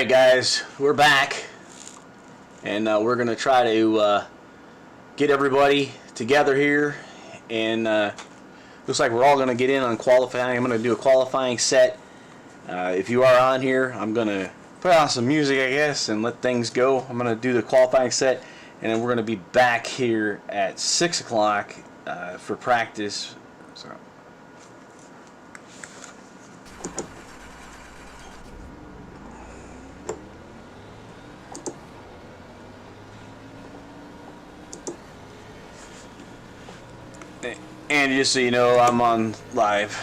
Alright guys, we're back, and we're going to try to get everybody together here, and looks like we're all going to get in on qualifying. I'm going to do a qualifying set. If you are on here, I'm going to put on some music, I guess, and let things go. I'm going to do the qualifying set, and then we're going to be back here at 6 o'clock for practice. So. And just so you know, I'm on live.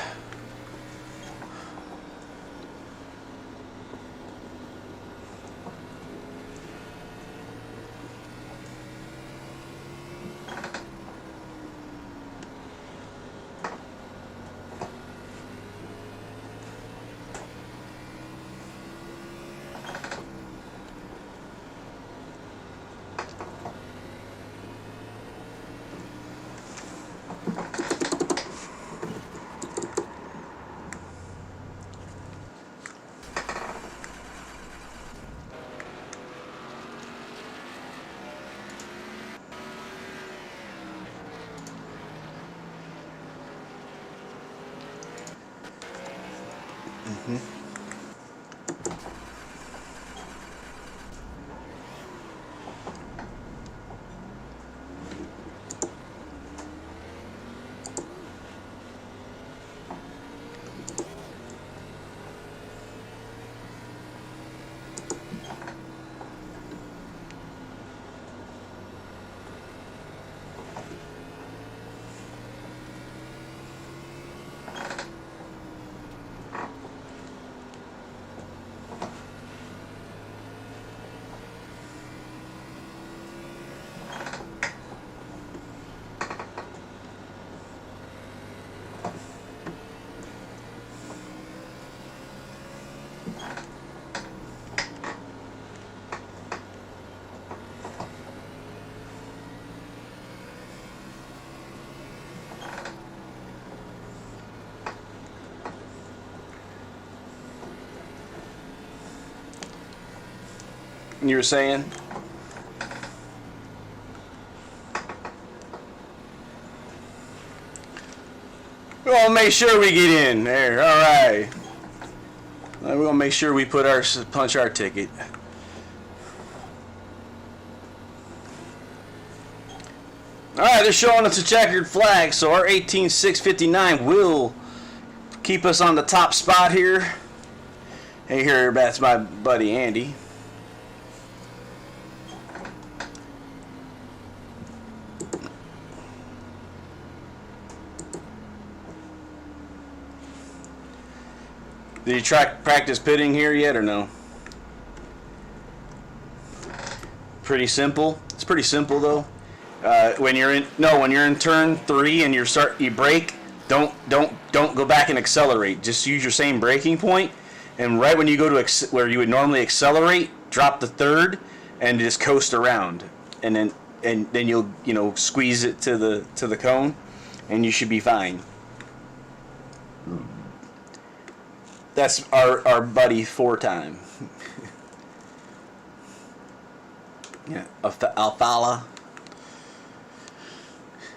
You were saying? We'll make sure we get in there. All right. We're gonna make sure we punch our ticket. All right, they're showing us a checkered flag, so our 18659 will keep us on the top spot here. Hey, here, that's my buddy Andy. Did you practice pitting here yet or no? Pretty simple. It's pretty simple though. When you're in turn 3 and you brake, don't go back and accelerate. Just use your same braking point, and right when you go to where you would normally accelerate, drop the third and just coast around, and then you'll squeeze it to the cone, and you should be fine. That's our buddy 4-time. Yeah, Alfala.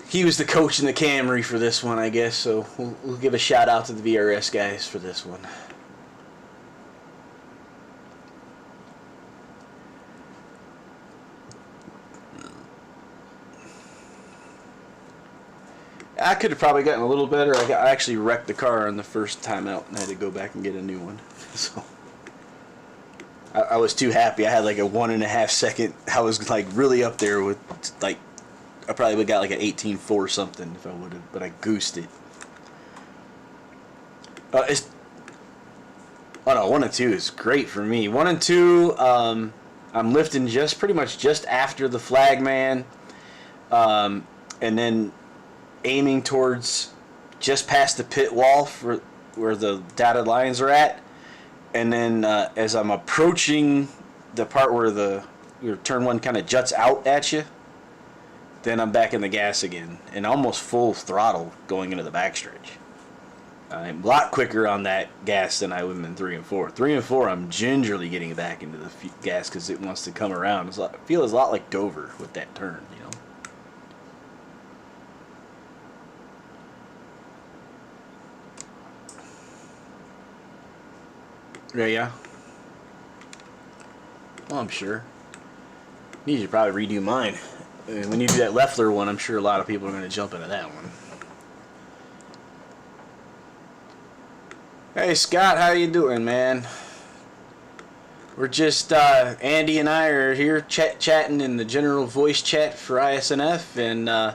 He was the coach in the Camry for this one, I guess, so we'll give a shout out to the VRS guys for this one. I could have probably gotten a little better. I actually wrecked the car on the first time out and I had to go back and get a new one. So I was too happy. I had like a 1.5 second. I was like really up there with like, I probably would have got like an 18.4 something if I would have, but I goosed it. Oh no, 1 and 2 is great for me. 1 and 2, I'm lifting pretty much just after the flag man, and then aiming towards just past the pit wall for where the dotted lines are at, and then as I'm approaching the part where your turn 1 kind of juts out at you, then I'm back in the gas again and almost full throttle going into the backstretch. I'm a lot quicker on that gas than I would have been 3 and 4. 3 and 4, I'm gingerly getting back into the gas because it wants to come around. I feel it's a lot like Dover with that turn, you know. Yeah. Well, I'm sure. You should probably redo mine. When you do that Leffler one, I'm sure a lot of people are going to jump into that one. Hey Scott, how you doing, man? We're just Andy and I are here chatting in the general voice chat for iSNF, and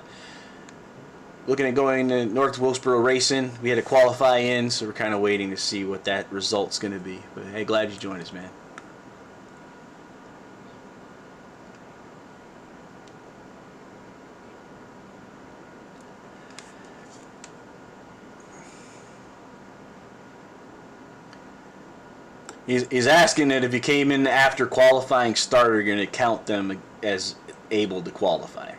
looking at going to North Wilkesboro racing. We had to qualify in, so we're kind of waiting to see what that result's going to be. But hey, glad you joined us, man. He's asking that if you came in after qualifying starter, you're going to count them as able to qualify.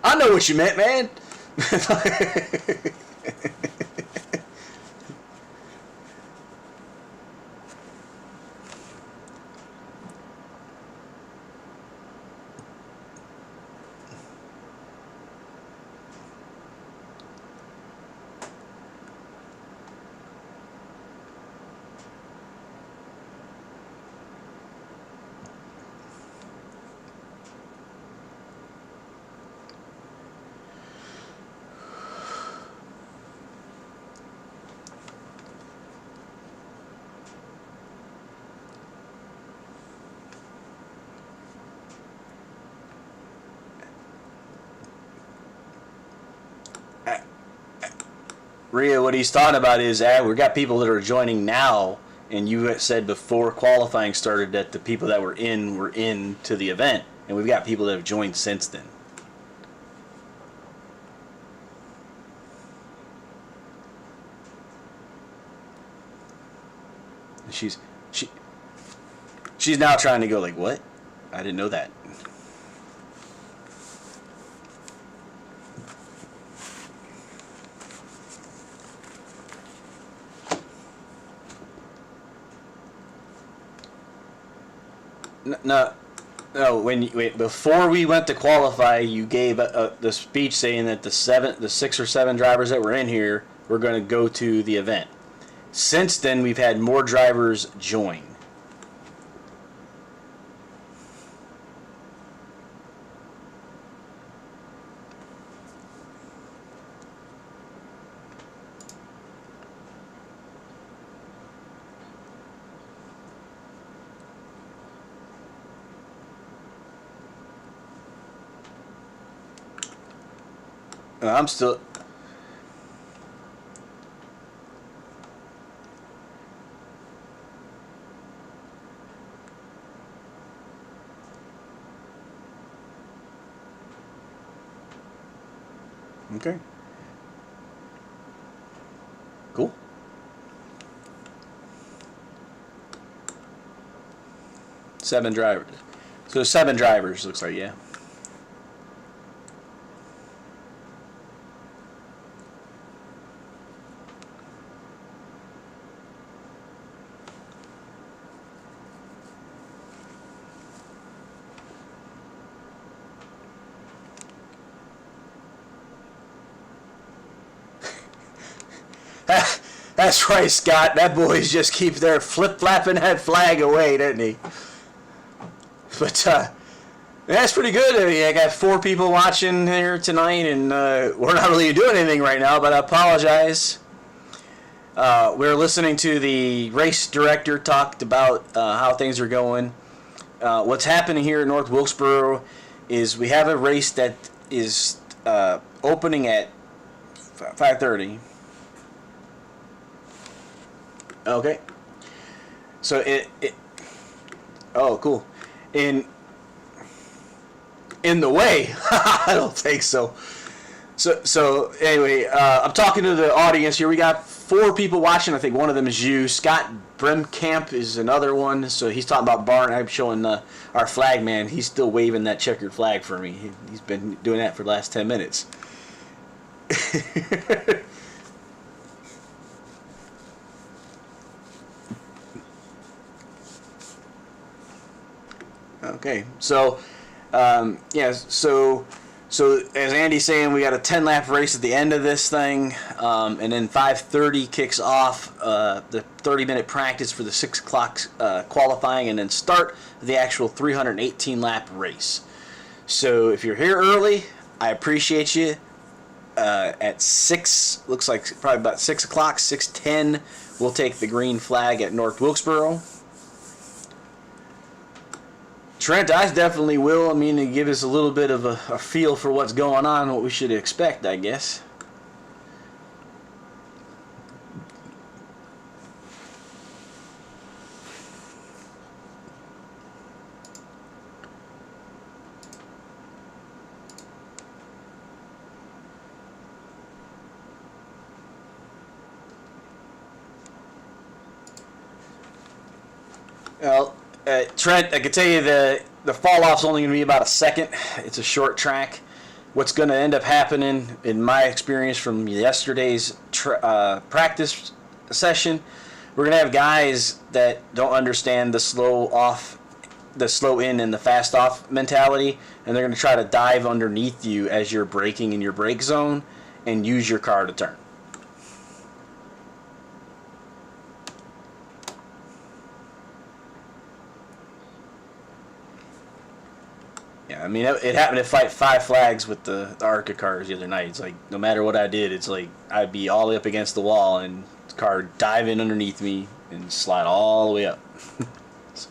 I know what you meant, man. Rhea, what he's talking about is we've got people that are joining now, and you said before qualifying started that the people that were in to the event, and we've got people that have joined since then. She's now trying to go like, what? I didn't know that. No. Before we went to qualify, you gave the speech saying that the 6 or 7 drivers that were in here were going to go to the event. Since then, we've had more drivers join. I'm still... Okay. Cool. Seven drivers. So 7 drivers, looks like, yeah. That's right, Scott. That boy's just keep there flip-flapping that flag away, doesn't he? But that's pretty good. I mean, I got 4 people watching here tonight, and we're not really doing anything right now, but I apologize. We're listening to the race director talked about how things are going. What's happening here at North Wilkesboro is we have a race that is opening at 5:30. Okay. So it oh, cool. In the way. I don't think so. So anyway, I'm talking to the audience here. We got 4 people watching. I think one of them is you. Scott Brim Camp is another one. So he's talking about barn. I'm showing our flag man. He's still waving that checkered flag for me. He's been doing that for the last 10 minutes. Okay, so yeah, so as Andy's saying, we got a 10-lap race at the end of this thing, and then 5:30 kicks off the 30-minute practice for the 6 o'clock qualifying, and then start the actual 318-lap race. So if you're here early, I appreciate you. At 6, looks like probably about 6 o'clock, 6:10, we'll take the green flag at North Wilkesboro. Trent, I definitely will. I mean, to give us a little bit of a feel for what's going on, what we should expect, I guess. Well, Trent, I can tell you the fall off's only going to be about a second. It's a short track. What's going to end up happening, in my experience from yesterday's practice session, we're going to have guys that don't understand the slow in and the fast off mentality, and they're going to try to dive underneath you as you're braking in your brake zone and use your car to turn. I mean, it happened to fight 5 flags with the ARCA cars the other night. It's like, no matter what I did, it's like I'd be all the way up against the wall and the car dive in underneath me and slide all the way up. So.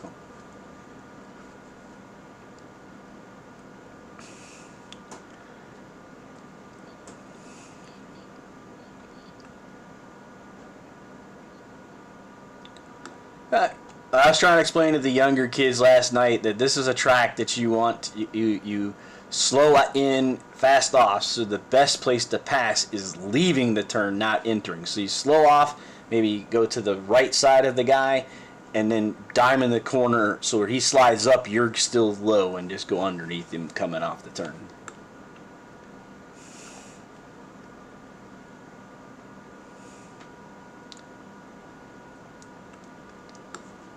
I was trying to explain to the younger kids last night that this is a track that you want you slow in, fast off. So the best place to pass is leaving the turn, not entering. So you slow off, maybe go to the right side of the guy, and then dime in the corner so where he slides up, you're still low, and just go underneath him coming off the turn.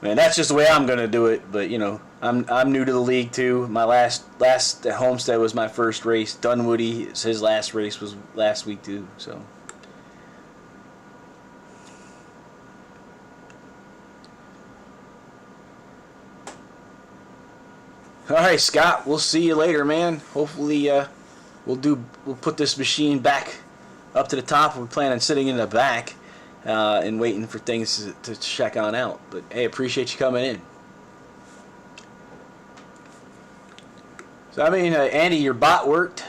Man, that's just the way I'm gonna do it. But you know, I'm new to the league too. My last at Homestead was my first race. Dunwoody, his last race was last week too. So. All right, Scott. We'll see you later, man. Hopefully, we'll put this machine back up to the top. We plan on sitting in the back. And waiting for things to check on out. But hey, appreciate you coming in. So I mean, Andy, your bot worked.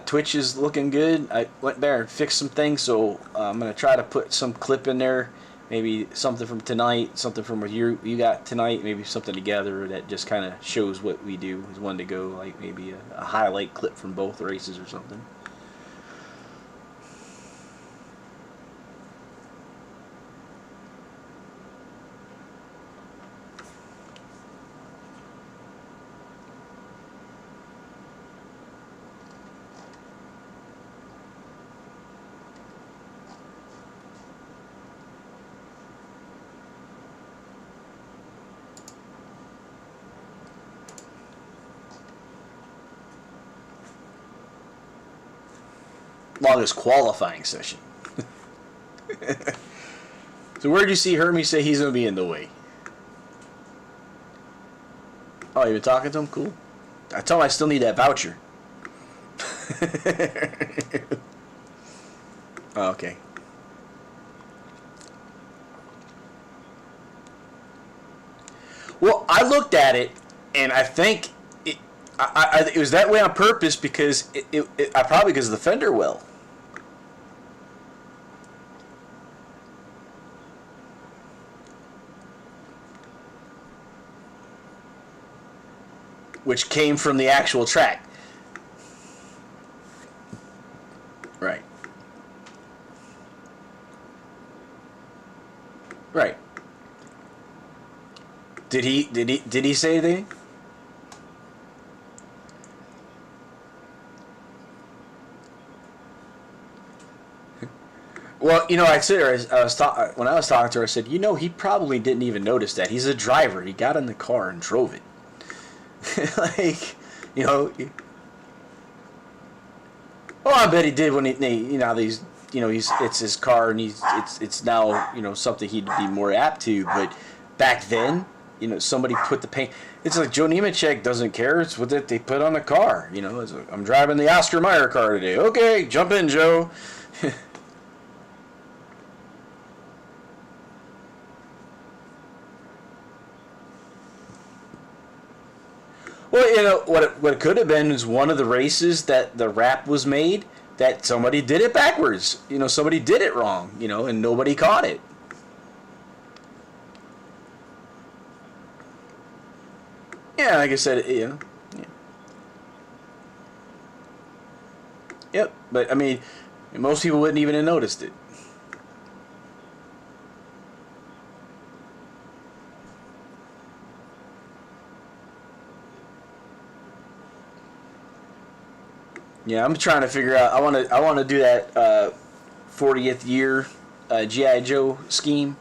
Twitch is looking good. I went there and fixed some things, so I'm gonna try to put some clip in there. Maybe something from tonight, something from what you got tonight. Maybe something together that just kind of shows what we do. Is one to go like maybe a highlight clip from both races or something. Longest qualifying session. So where'd you see Hermie say he's gonna be in the way? Oh, you been talking to him? Cool. I told him I still need that voucher. Oh, okay. Well, I looked at it, and I think it was that way on purpose because probably because of the fender well. Which came from the actual track. Right. Right. Did he say anything? Well, you know, when I was talking to her, I said, you know, he probably didn't even notice that. He's a driver. He got in the car and drove it. Like, you know. Well, I bet he did when it's his car and it's now, you know, something he'd be more apt to. But back then, you know, somebody put the paint. It's like Joe Nemechek doesn't care. It's what they put on the car. You know, it's like, I'm driving the Oscar Mayer car today. Okay, jump in, Joe. Well, you know, what it could have been is one of the races that the wrap was made that somebody did it backwards. You know, somebody did it wrong, you know, and nobody caught it. Yeah, like I said, you know. Yeah. Yep, but I mean, most people wouldn't even have noticed it. Yeah, I'm trying to figure out. I want to do that 40th year GI Joe scheme.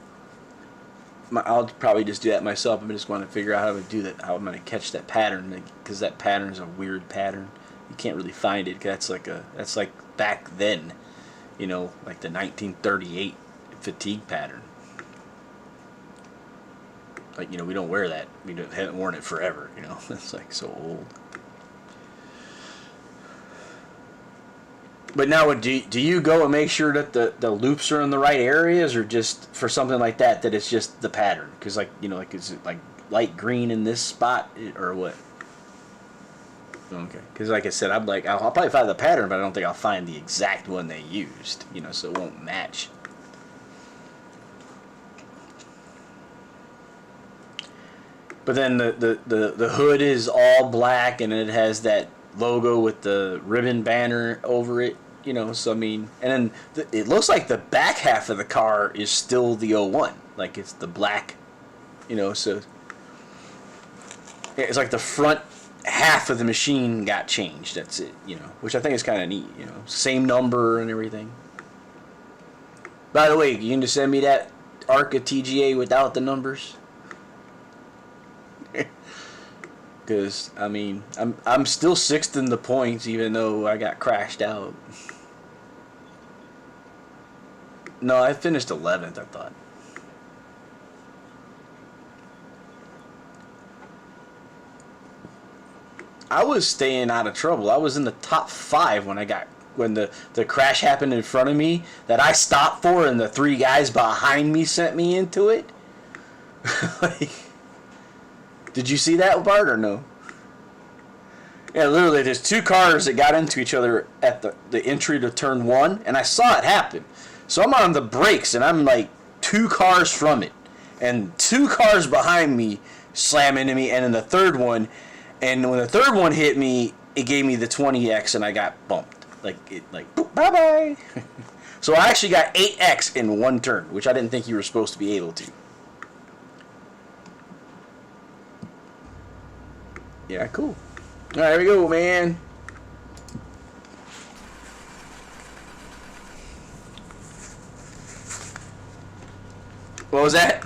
I'll probably just do that myself. I'm just going to figure out how to do that. How I'm going to catch that pattern, because that pattern is a weird pattern. You can't really find it. That's like back then, you know, like the 1938 fatigue pattern. Like, you know, we don't wear that. Haven't worn it forever. You know, it's like so old. But now, do you go and make sure that the loops are in the right areas, or just for something like that it's just the pattern? Because, like, you know, like, is it like light green in this spot, or what? Okay. Because, like I said, I'll probably find the pattern, but I don't think I'll find the exact one they used. You know, so it won't match. But then the hood is all black, and it has that logo with the ribbon banner over it, you know. So I mean, and then it looks like the back half of the car is still the '01, like it's the black, you know. So it's like the front half of the machine got changed. That's it, you know, which I think is kind of neat, you know. Same number and everything. By the way, you can just send me that ARCA TGA without the numbers. Because, I mean, I'm still 6th in the points, even though I got crashed out. No, I finished 11th, I thought. I was staying out of trouble. I was in the top 5 when the crash happened in front of me that I stopped for, and the 3 guys behind me sent me into it. Like, did you see that, Bart, or no? Yeah, literally, there's 2 cars that got into each other at the entry to turn 1, and I saw it happen. So I'm on the brakes, and I'm like 2 cars from it, and 2 cars behind me slam into me, and then the third one, and when the third one hit me, it gave me the 20X, and I got bumped. Like, boop, bye-bye. So I actually got 8X in 1 turn, which I didn't think you were supposed to be able to. Yeah, cool. All right, here we go, man. What was that?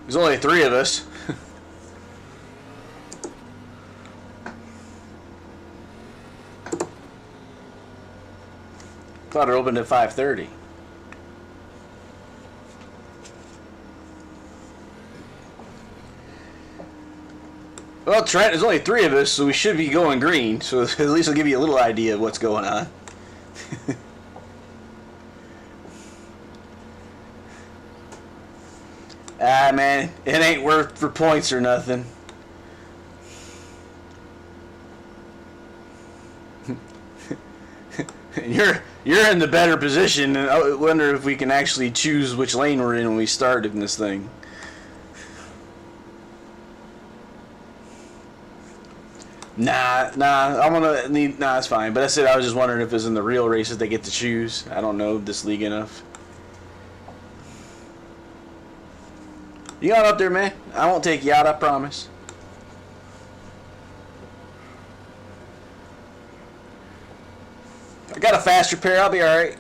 There's only 3 of us. Thought it opened at 5:30. Well, Trent, there's only 3 of us, so we should be going green. So at least it'll give you a little idea of what's going on. Ah, man, it ain't worth for points or nothing. You're in the better position, and I wonder if we can actually choose which lane we're in when we start in this thing. Nah, I'm gonna need. Nah, it's fine. But that's it. I was just wondering if it's in the real races they get to choose. I don't know this league enough. You got up there, man. I won't take you out. I promise. I got a faster pair. I'll be all right.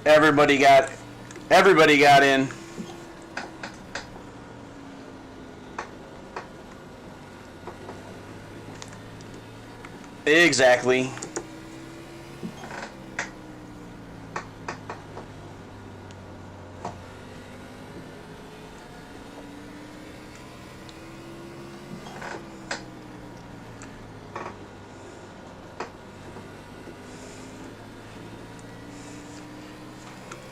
Everybody got in. Exactly.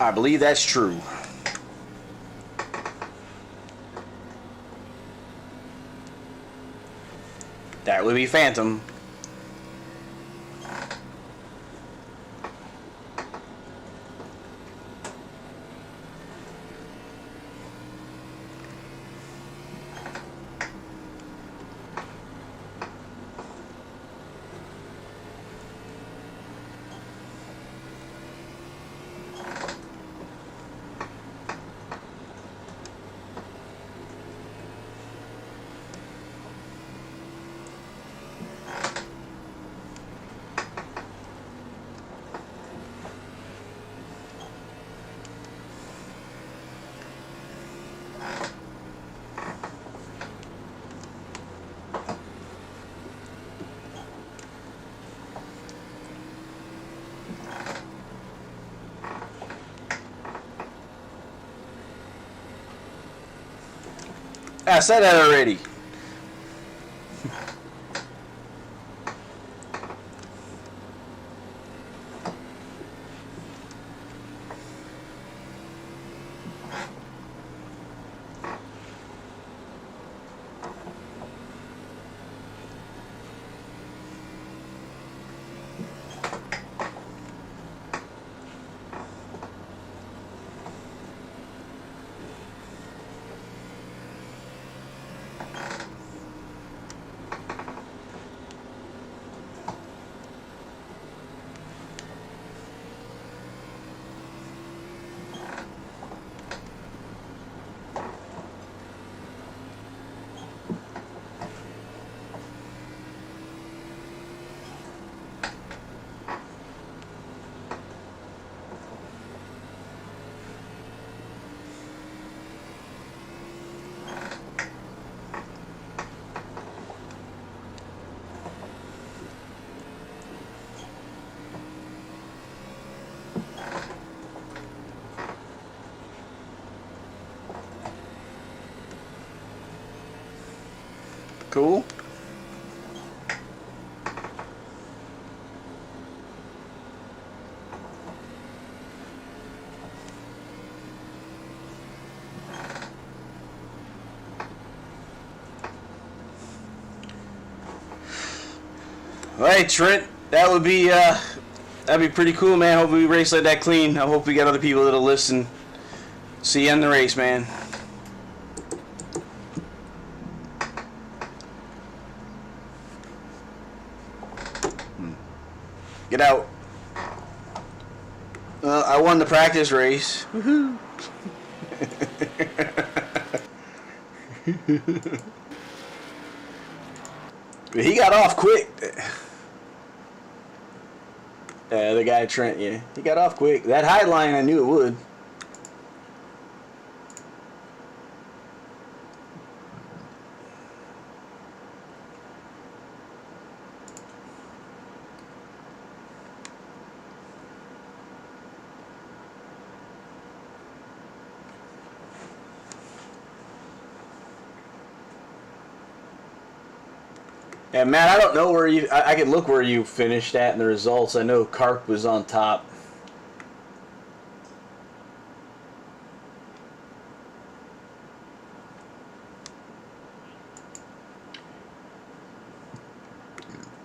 I believe that's true. That would be Phantom. I said that already. Cool. All right, Trent. That'd be pretty cool, man. Hope we race like that clean. I hope we got other people that'll listen. See you in the race, man. Get out. I won the practice race. Woohoo! He got off quick. The guy Trent, yeah. He got off quick. That high line, I knew it would. Yeah, Matt, I don't know where you... I could look where you finished at in the results. I know Carp was on top.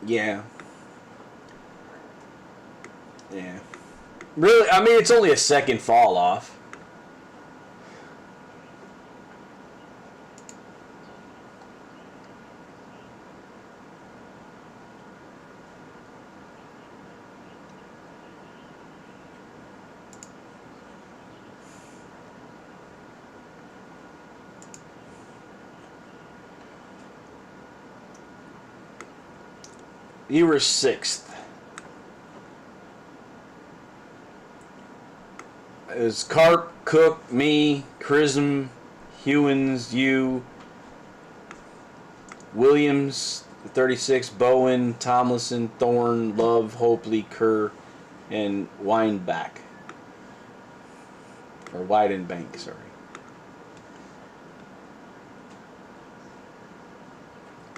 Yeah. Yeah. Really, I mean, it's only a second fall off. You were 6th. It was Carp, Cook, me, Chrism, Hewins, you, Williams, 36, Bowen, Tomlinson, Thorne, Love, Hopley, Kerr, and Weinbach. Or Weidenbank, sorry.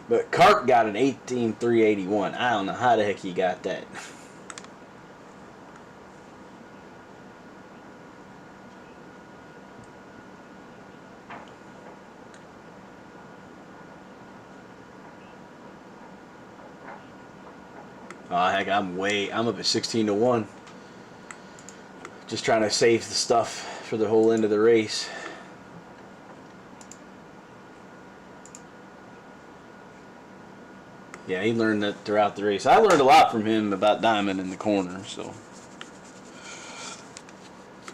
But Carp got an 18,381. I don't know how the heck he got that. Oh, heck, I'm up at 16-1. Just trying to save the stuff for the whole end of the race. Yeah, he learned that throughout the race. I learned a lot from him about diamond in the corner, so.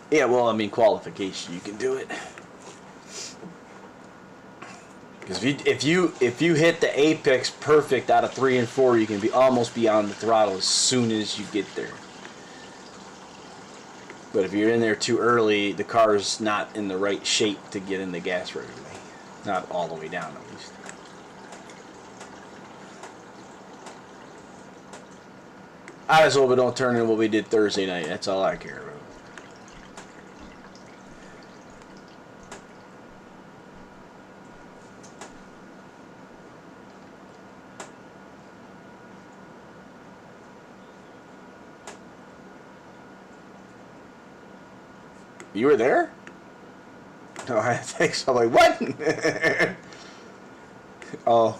Yeah, well, I mean, qualification, you can do it. Because if you hit the apex perfect out of 3 and 4, you can almost be on the throttle as soon as you get there. But if you're in there too early, the car's not in the right shape to get in the gas right away. Not all the way down, at least. I just hope it don't turn into what we did Thursday night. That's all I care about. You were there? No, I think so. I'm like, what? Oh.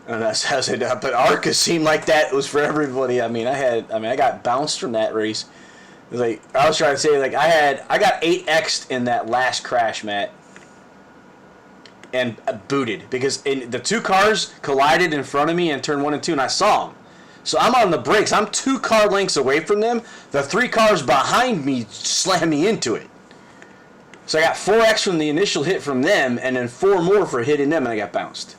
And that's how it up. But ARCA seemed like that was for everybody. I mean, I got bounced from that race. It was like, I was trying to say, like, I got 8x'd in that last crash, Matt. And booted. Because the 2 cars collided in front of me in turn 1 and 2, and I saw them. So I'm on the brakes. I'm 2 car lengths away from them. The 3 cars behind me slammed me into it. So I got 4x from the initial hit from them, and then 4 more for hitting them, and I got bounced.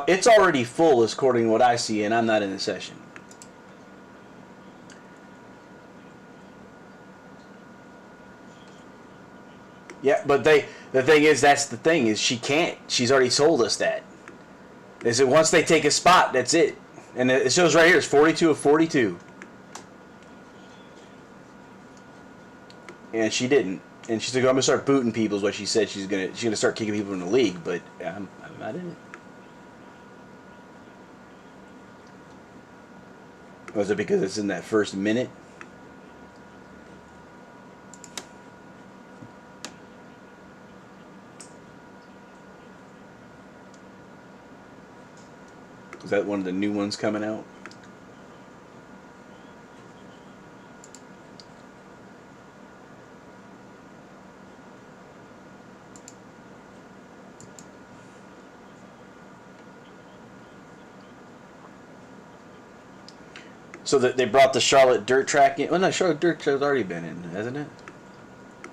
It's already full, according to what I see, and I'm not in the session. Yeah, but the thing is, that's the thing, is she can't. She's already told us that. They said once they take a spot, that's it. And it shows right here, it's 42 of 42. And she didn't. And she said, I'm going to start booting people, is what she said. She's gonna start kicking people in the league, but I'm not in it. Was it because it's in that first minute? Is that one of the new ones coming out? So that they brought the Charlotte dirt track in. Well, no, Charlotte dirt track's already been in, hasn't it?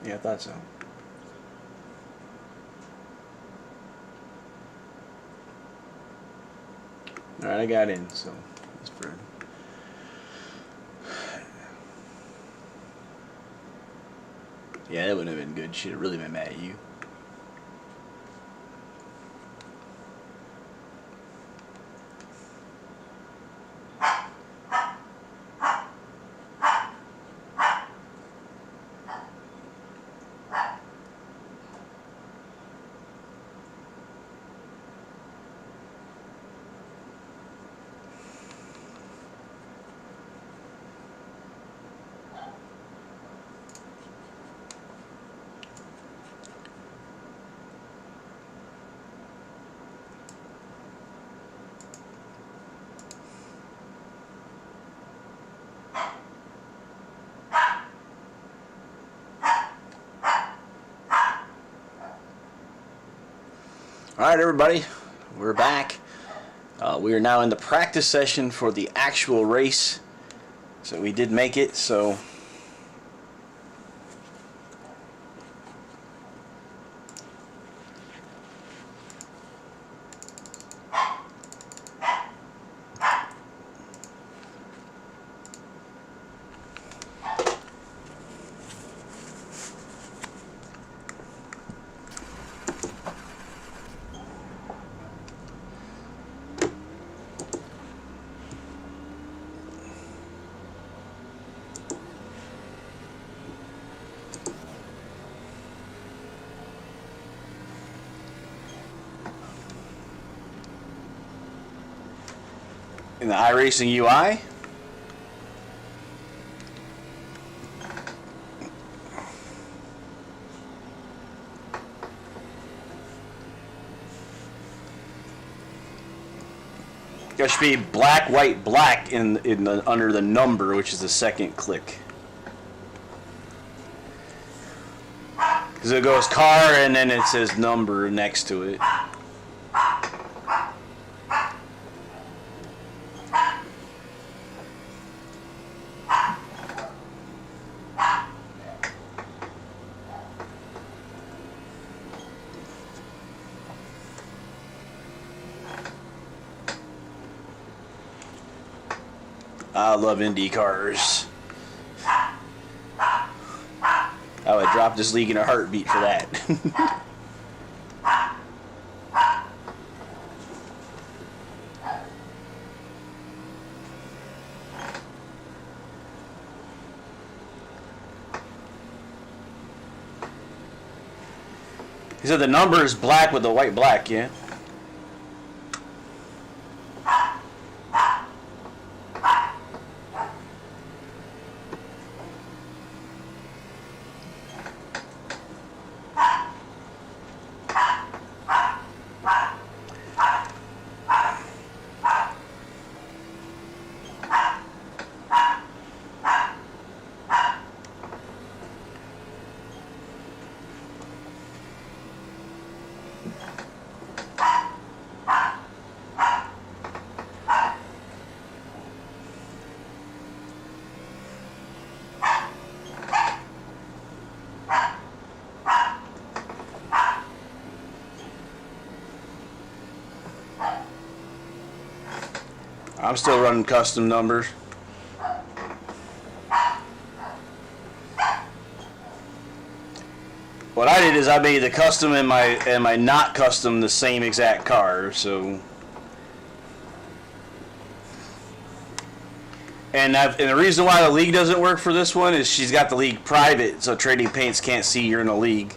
Yeah, I thought so. All right, I got in, so that's pretty. Yeah, that wouldn't have been good. She'd have really been mad at you. Alright everybody, we're back. We are now in the practice session for the actual race. So we did make it, so in the iRacing UI. There should be black, white, black in the under the number, which is the second click. Because it goes car and then it says number next to it. I love Indy cars. I would drop this league in a heartbeat for that. He said the number is black with the white black, yeah? I'm still running custom numbers. What I did is I made the custom and my not custom the same exact car, so. And the reason why the league doesn't work for this one is she's got the league private, so Trading Paints can't see you're in a league.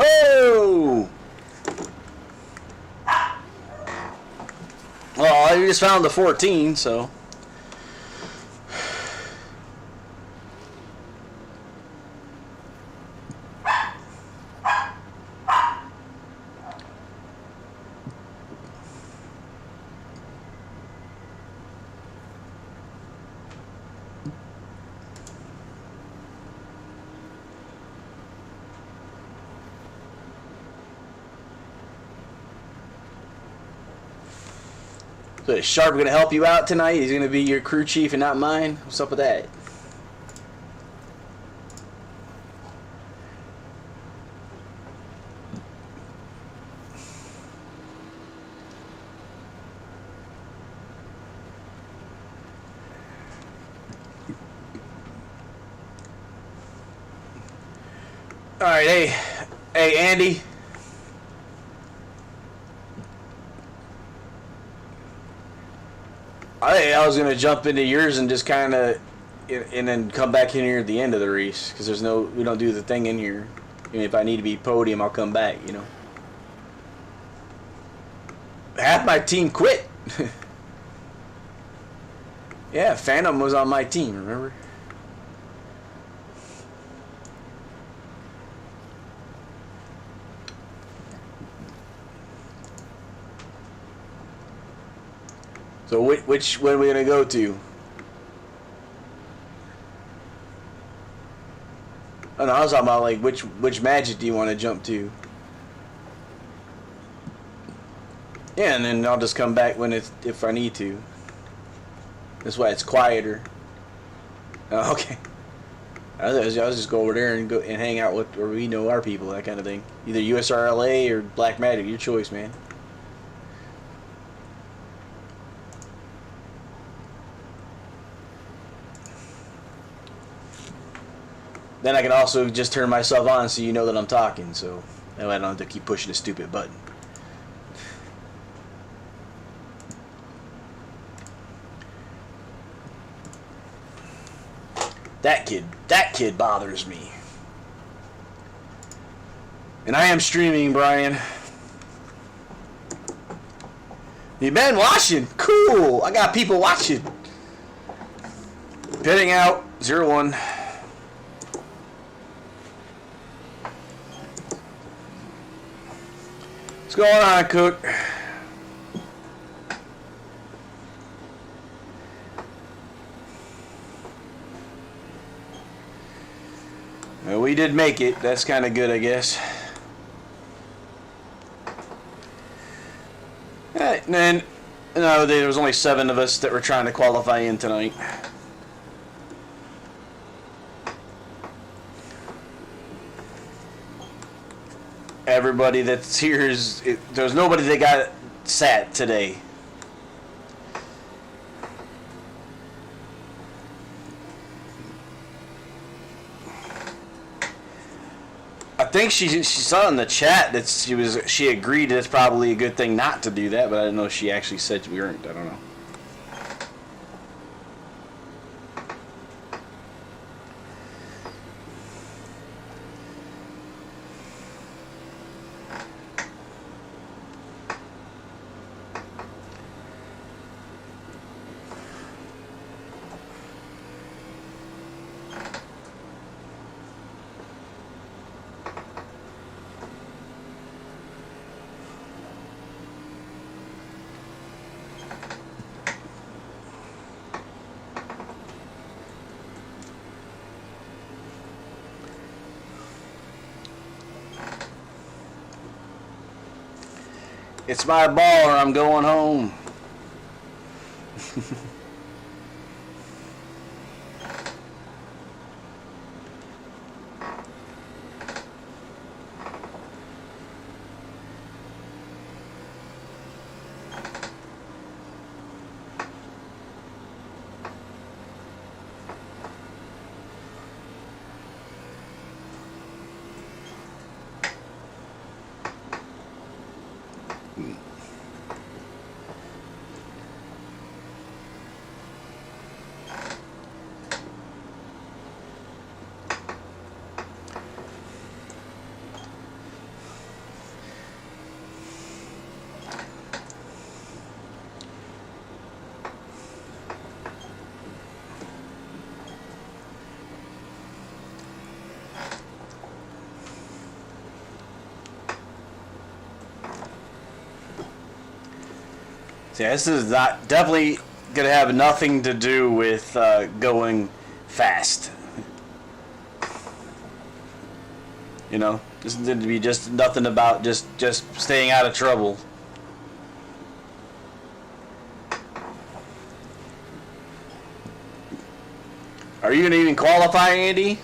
Whoa! Well, I just found the 14, so. So is Sharp going to help you out tonight? He's going to be your crew chief and not mine? What's up with that? All right, hey, Andy. I was gonna jump into yours and just kind of, and then come back in here at the end of the race because we don't do the thing in here. And if I need to be podium, I'll come back. You know. half my team quit. Yeah, Phantom was on my team, remember? So which one are we gonna go to? Oh no, I was talking about like which magic do you want to jump to? Yeah, and then I'll just come back when it's if I need to. That's why it's quieter. Oh, okay. I'll just go over there and go and hang out with where we know our people, that kind of thing. Either USRLA or Black Magic, your choice, man. Then I can also just turn myself on so you know that I'm talking, so that way I don't have to keep pushing the stupid button. That kid bothers me. And I am streaming, Brian. You been watching? Cool. I got people watching. Pitting out 0-1. What's going on, Cook? Well, we did make it. That's kind of good, I guess. Alright, and then, no, there was only 7 of us that were trying to qualify in tonight. Everybody that's here there's nobody that got sat today. I think she saw in the chat that she agreed that it's probably a good thing not to do that, but I didn't know if she actually said we weren't. I don't know. It's my ball or I'm going home. Yeah, this is definitely gonna have nothing to do with going fast. You know, this is going to be just nothing about just staying out of trouble. Are you gonna even qualify, Andy?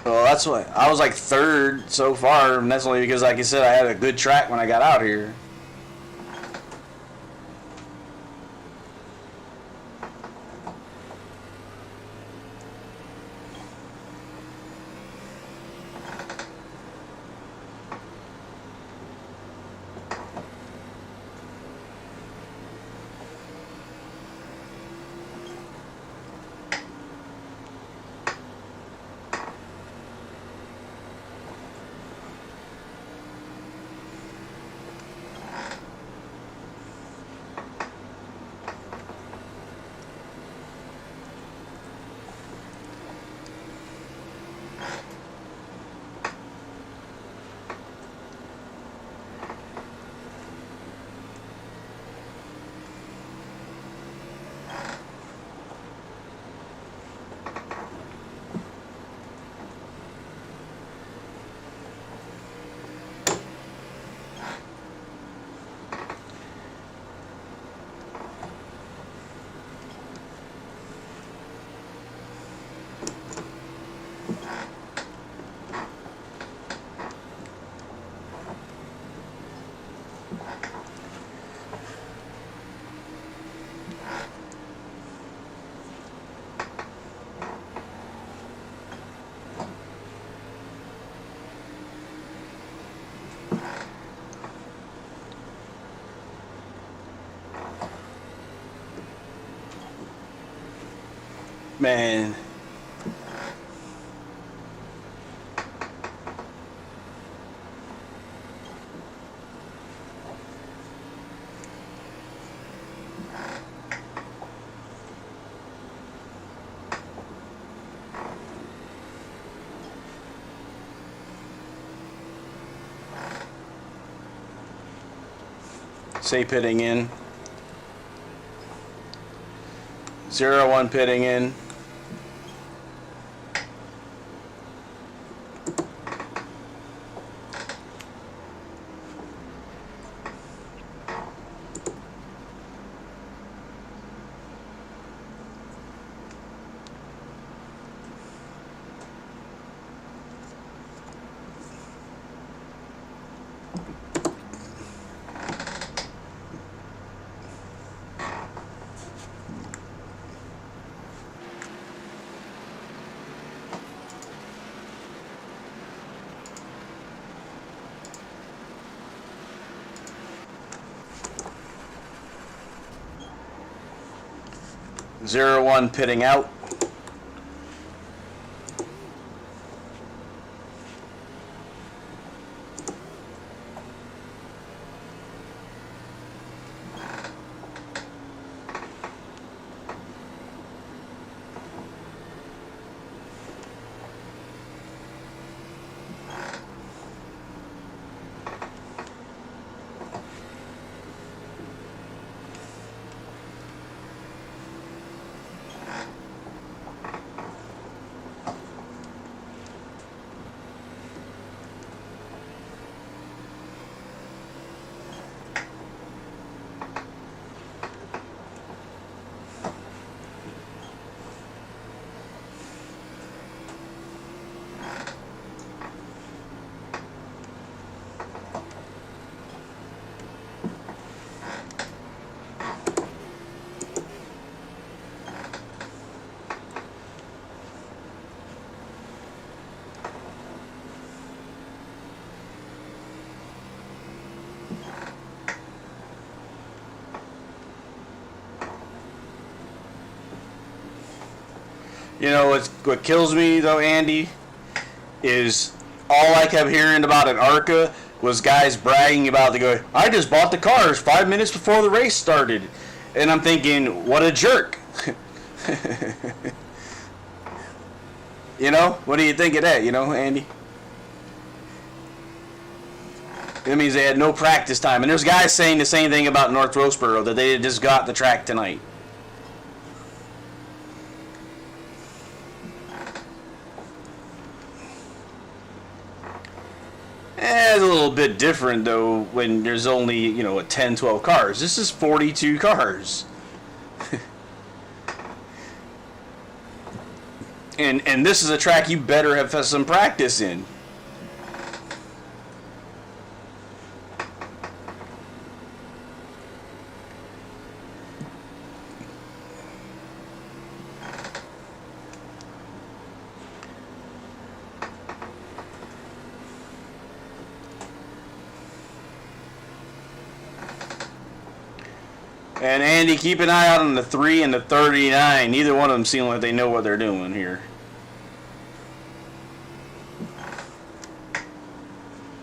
Well, that's what I was like 3rd so far, and that's only because, like I said, I had a good track when I got out here. Man. Say pitting in. 0-1 pitting in. Zero one pitting out. You know what kills me though, Andy, is all I kept hearing about an ARCA was guys bragging about I just bought the cars 5 minutes before the race started. And I'm thinking, what a jerk. You know, what do you think of that, Andy? It means they had no practice time. And there's guys saying the same thing about North Wilkesboro, that they just got the track tonight. It's a little bit different, though, when there's only, 10, 12 cars. This is 42 cars. and this is a track you better have some practice in. And Andy, keep an eye out on the 3 and the 39. Neither one of them seem like they know what they're doing here.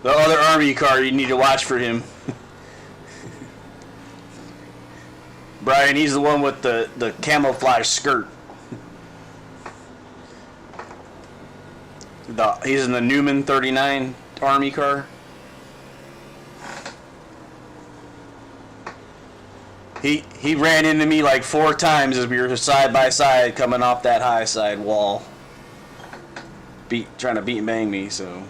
The other Army car, you need to watch for him. Brian, he's the one with the camouflage skirt. He's in the Newman 39 Army car. He ran into me like 4 times as we were side by side coming off that high side wall. Trying to beat and bang me, so.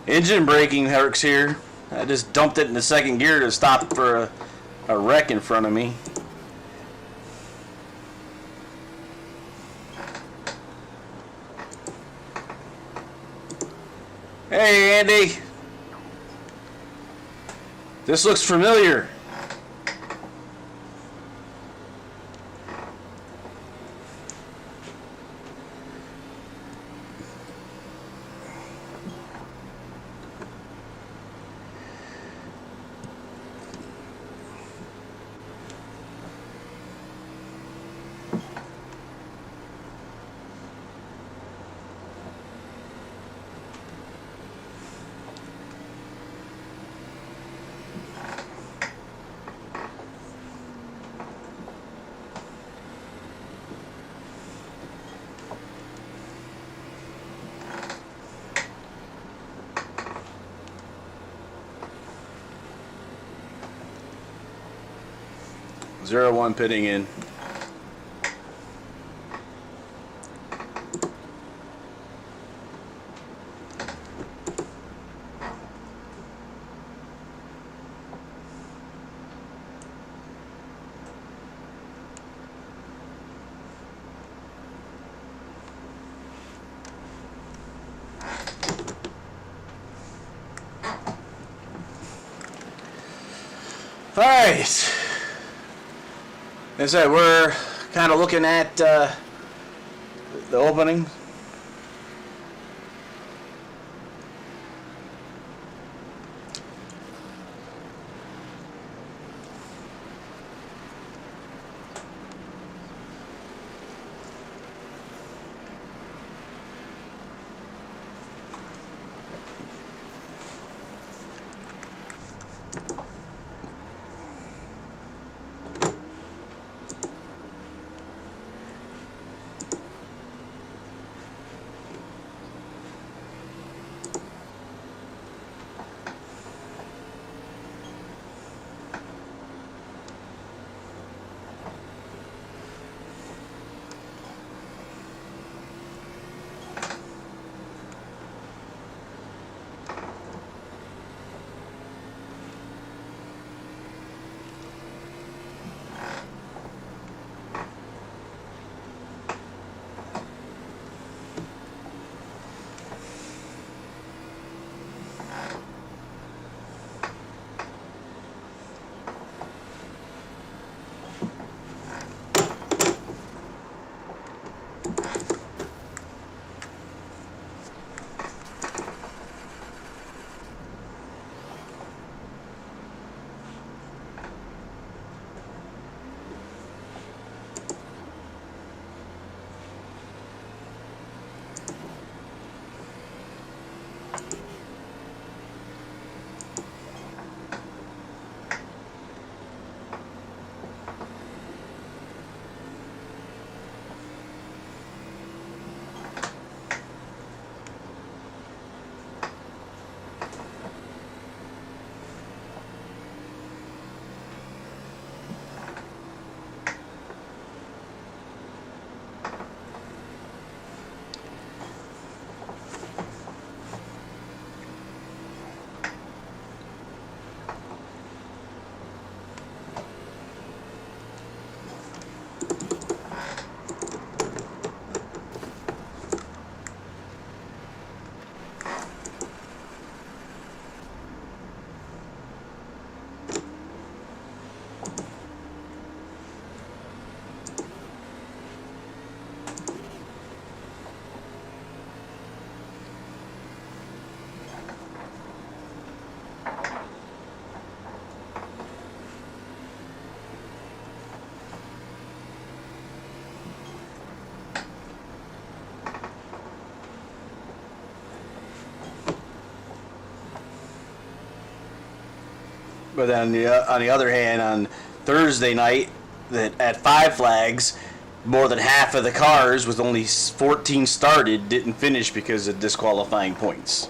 Engine braking works here. I just dumped it in the second gear to stop for a wreck in front of me. Hey, Andy. This looks familiar. Zero one pitting in. All right. As I said, we're kind of looking at the opening. But then on the other hand, on Thursday night, that at Five Flags, more than half of the cars, with only 14 started, didn't finish because of disqualifying points.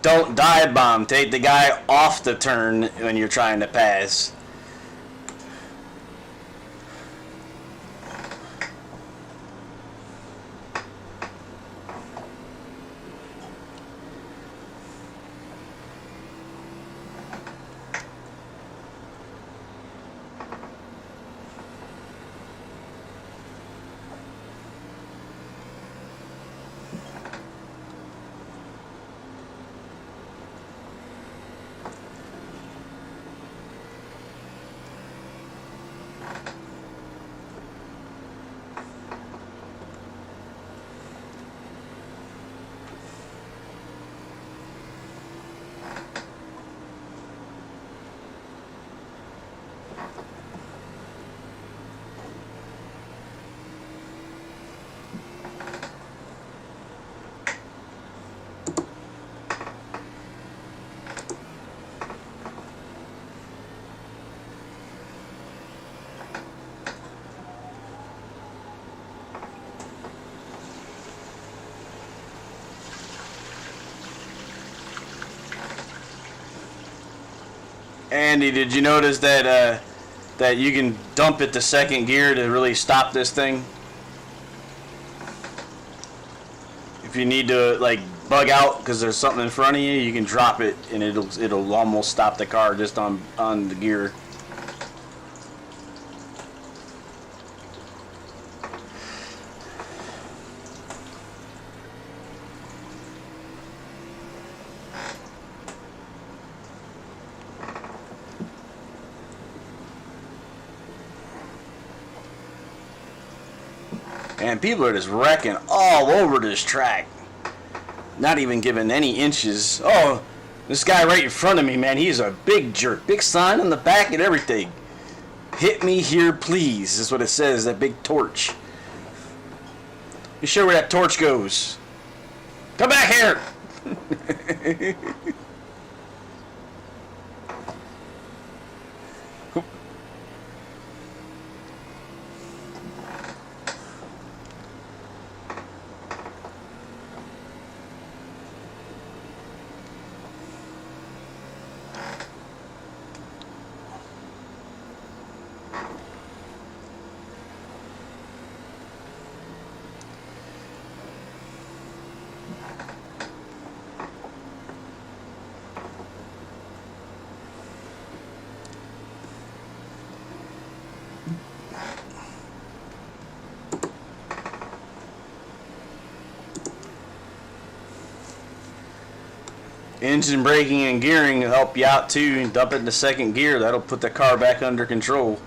Don't dive bomb. Take the guy off the turn when you're trying to pass. Andy, did you notice that that you can dump it to second gear to really stop this thing? If you need to like bug out because there's something in front of you, you can drop it and it'll almost stop the car just on the gear. And people are just wrecking all over this track. Not even giving any inches. Oh, this guy right in front of me, man, he's a big jerk. Big sign on the back and everything. Hit me here, please. That's what it says, that big torch. You sure where that torch goes? Come back here! Engine braking and gearing will help you out too. Dump it into second gear. That'll put the car back under control.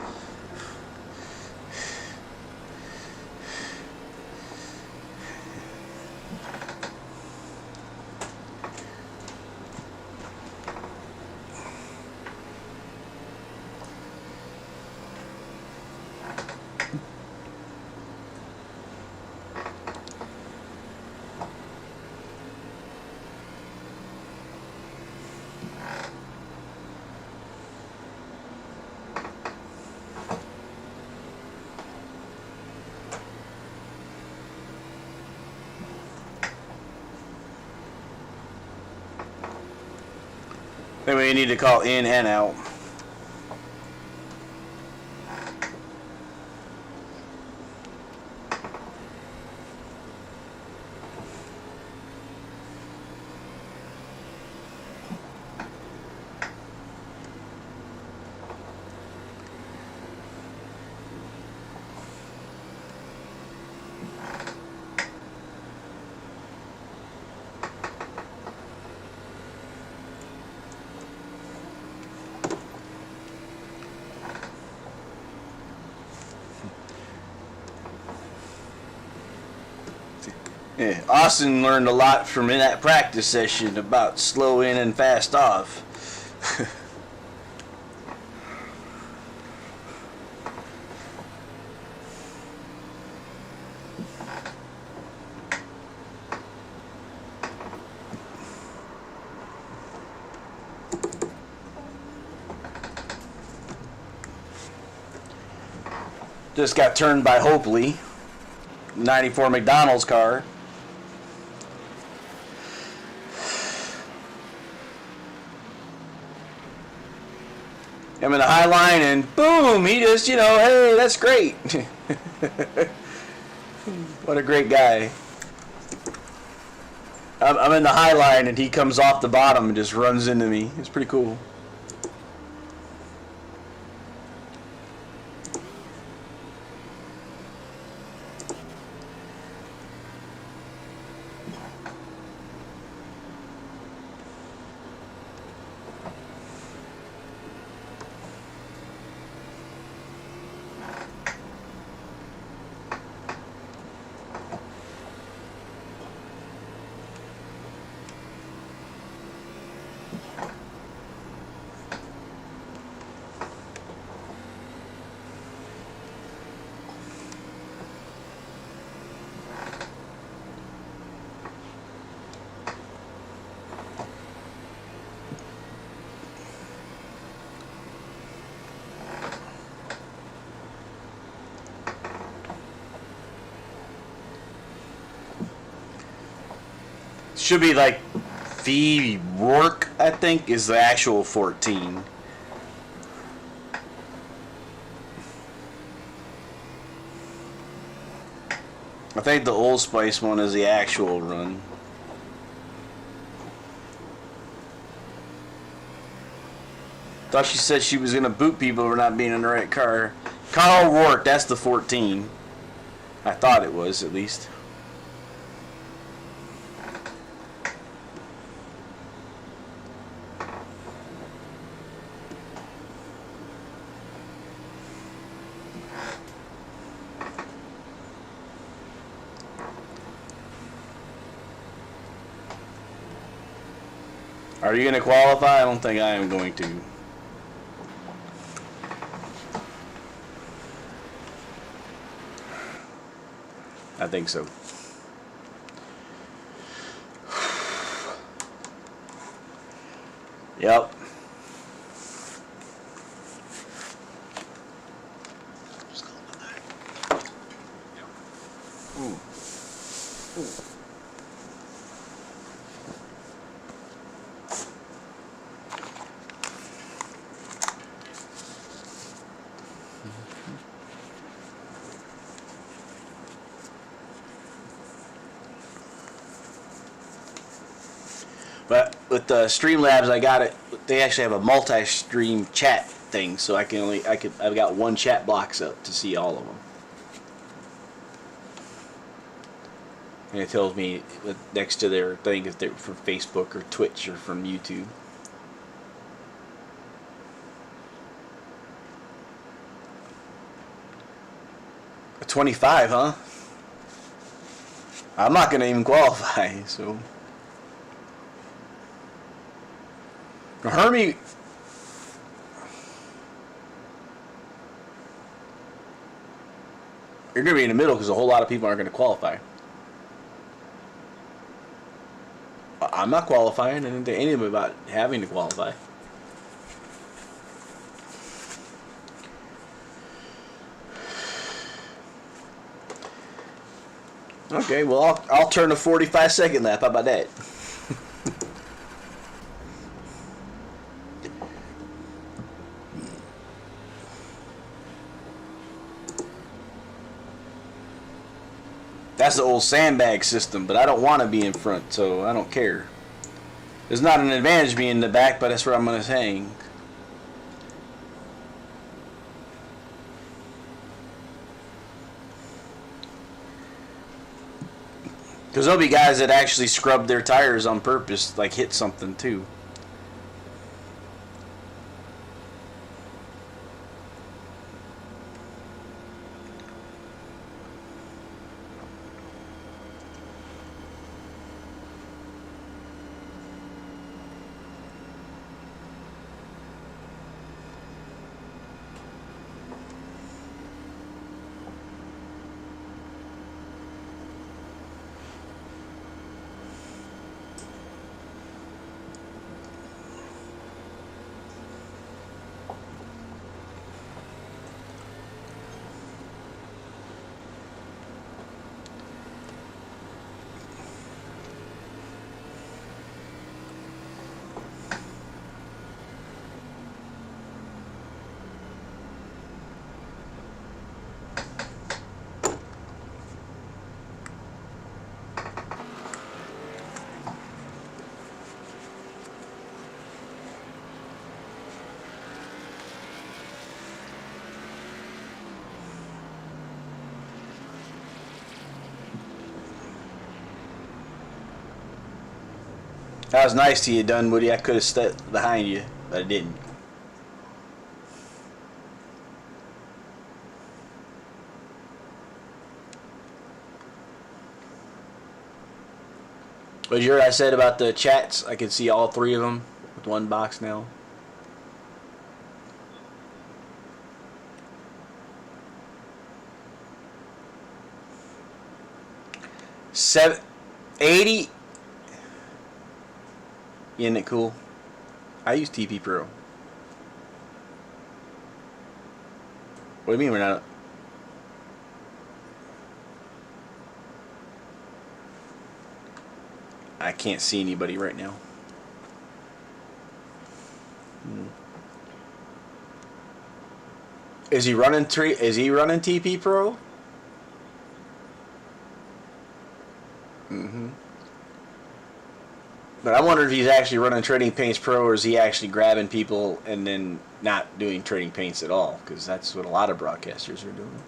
Anyway, you need to call in and out. Yeah, Austin learned a lot from that practice session about slow in and fast off. Just got turned by Hopely, 94 McDonald's car. I'm in the high line and boom, he just, hey, that's great. What a great guy. I'm in the high line and he comes off the bottom and just runs into me. It's pretty cool. Should be like V Rourke, I think, is the actual 14. I think the Old Spice one is the actual run. Thought she said she was gonna boot people for not being in the right car. Carl Rourke, that's the 14. I thought it was, at least. Are you going to qualify? I don't think I am going to. I think so. Yep. Ooh. Ooh. But with the Streamlabs, I got it. They actually have a multi-stream chat thing, so I've got one chat box up to see all of them. And it tells me next to their thing if they're from Facebook or Twitch or from YouTube. A 25, huh? I'm not gonna even qualify, so. Hermie, you're going to be in the middle because a whole lot of people aren't going to qualify. I'm not qualifying. I didn't think any of them about having to qualify. Okay, well, I'll turn a 45-second lap. How about that? That's the old sandbag system, but I don't want to be in front, so I don't care. It's not an advantage being in the back, but that's where I'm going to hang. Because there'll be guys that actually scrub their tires on purpose, like hit something too. That was nice to you, Dunwoody. I could have stepped behind you, but I didn't. But you heard what I said about the chats? I can see all three of them with one box now. $80. Isn't it cool? I use TP Pro. What do you mean we're not? I can't see anybody right now. Is he running TP Pro? But I wonder if he's actually running Trading Paints Pro, or is he actually grabbing people and then not doing Trading Paints at all? Because that's what a lot of broadcasters are doing.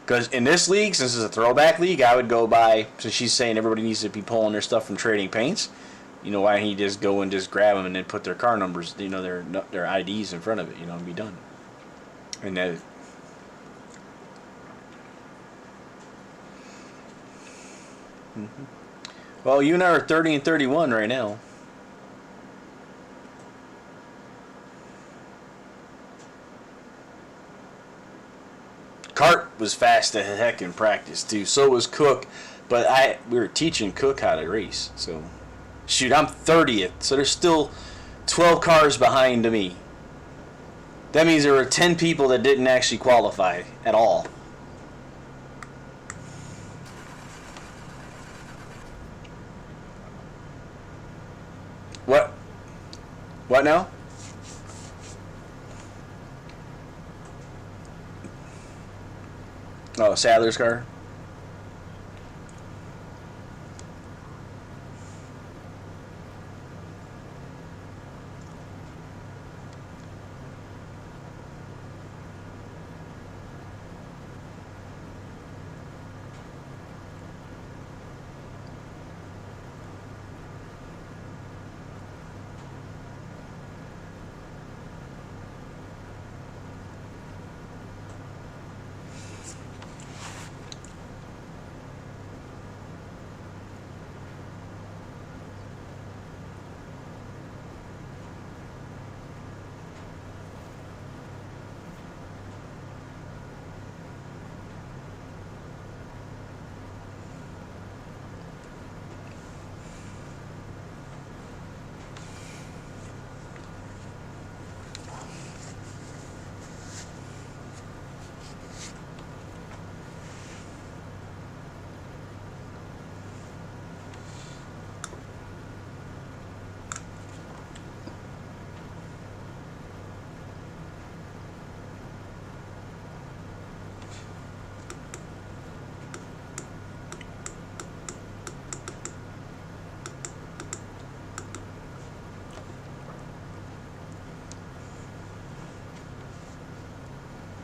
Because in this league, since it's a throwback league, I would go by, since she's saying everybody needs to be pulling their stuff from Trading Paints, you know, why don't you just go and just grab them and then put their car numbers, you know, their IDs in front of it, you know, and be done. And then... Well, you and I are 30 and 31 right now. Cart was fast as heck in practice too. So was Cook, but we were teaching Cook how to race. So, shoot, I'm 30th. So there's still 12 cars behind me. That means there were 10 people that didn't actually qualify at all. What? What now? Oh, Sadler's car?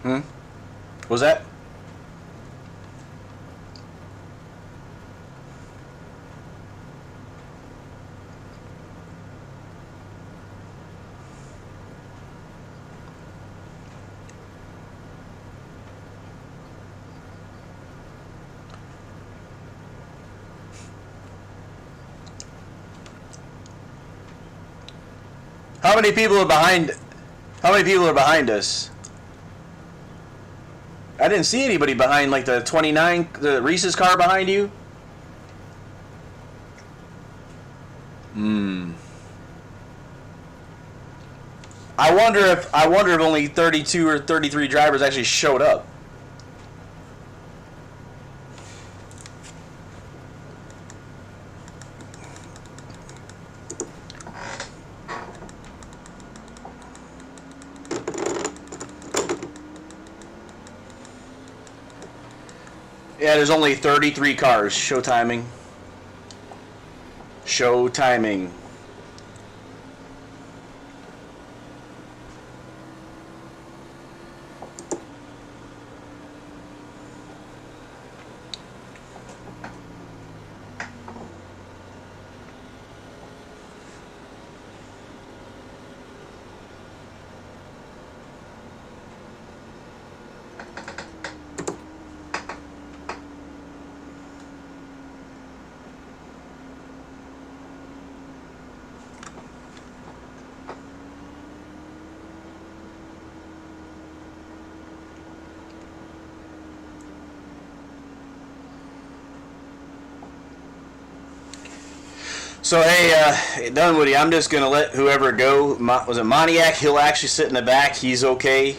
Hmm? What was that? How many people are behind? How many people are behind us? I didn't see anybody behind, like the 29, the Reese's car behind you. I wonder if only 32 or 33 drivers actually showed up. Yeah, there's only 33 cars. Show timing. Show timing. So hey, Dunwoody, I'm just gonna let whoever go. Was it Moniac? He'll actually sit in the back. He's okay.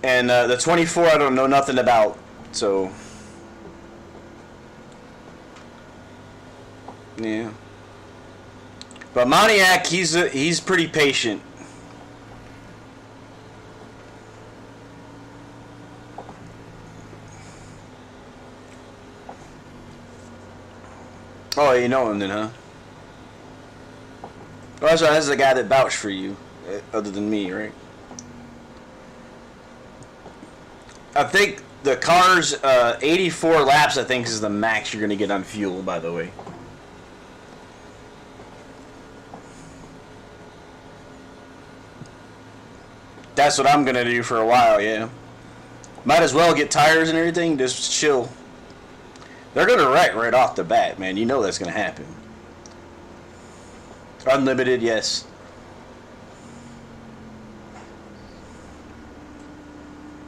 And the 24, I don't know nothing about. So yeah. But Moniac, he's pretty patient. Oh, you know him then, huh? Well, that's right. This is the guy that vouched for you, other than me, right? I think the car's 84 laps, I think, is the max you're going to get on fuel, by the way. That's what I'm going to do for a while, yeah. Might as well get tires and everything, just chill. They're going to wreck right off the bat, man. You know that's going to happen. Unlimited, yes.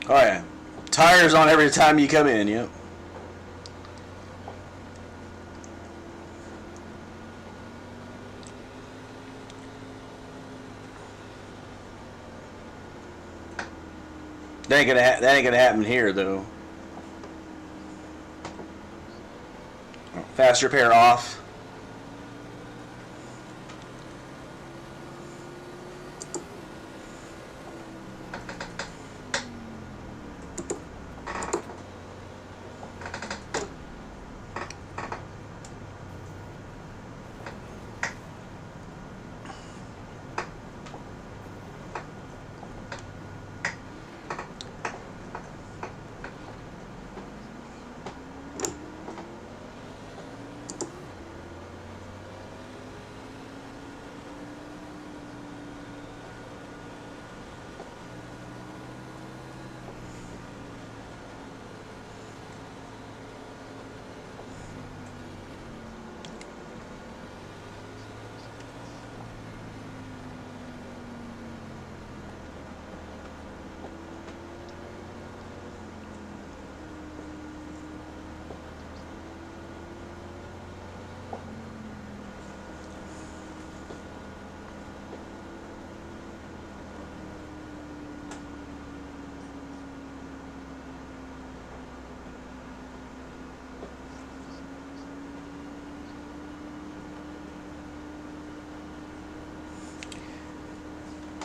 Oh, yeah. Tires on every time you come in, yep. That ain't gonna happen here, though. Fast repair off.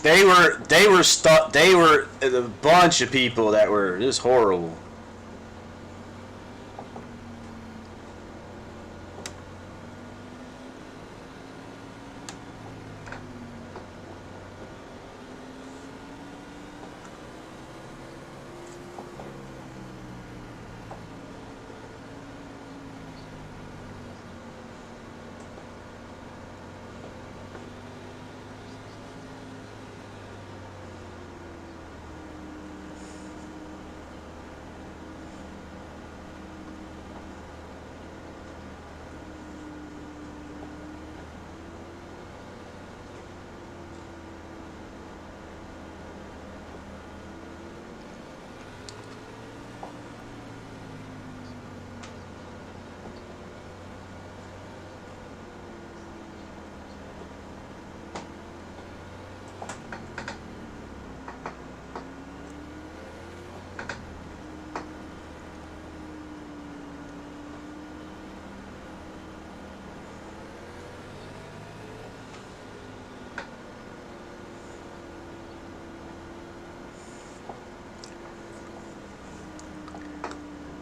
They were a bunch of people that were just horrible.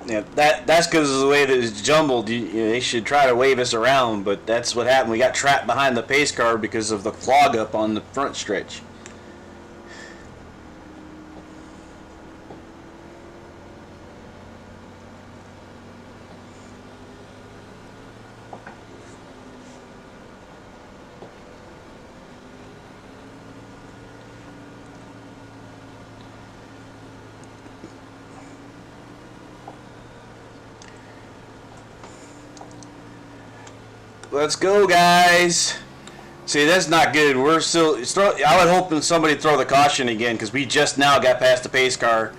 Yeah, that's because of the way that it's jumbled. They should try to wave us around, but that's what happened. We got trapped behind the pace car because of the clog up on the front stretch. Let's go, guys. See, that's not good. We're still. I would hope somebody throw the caution again because we just now got past the pace car.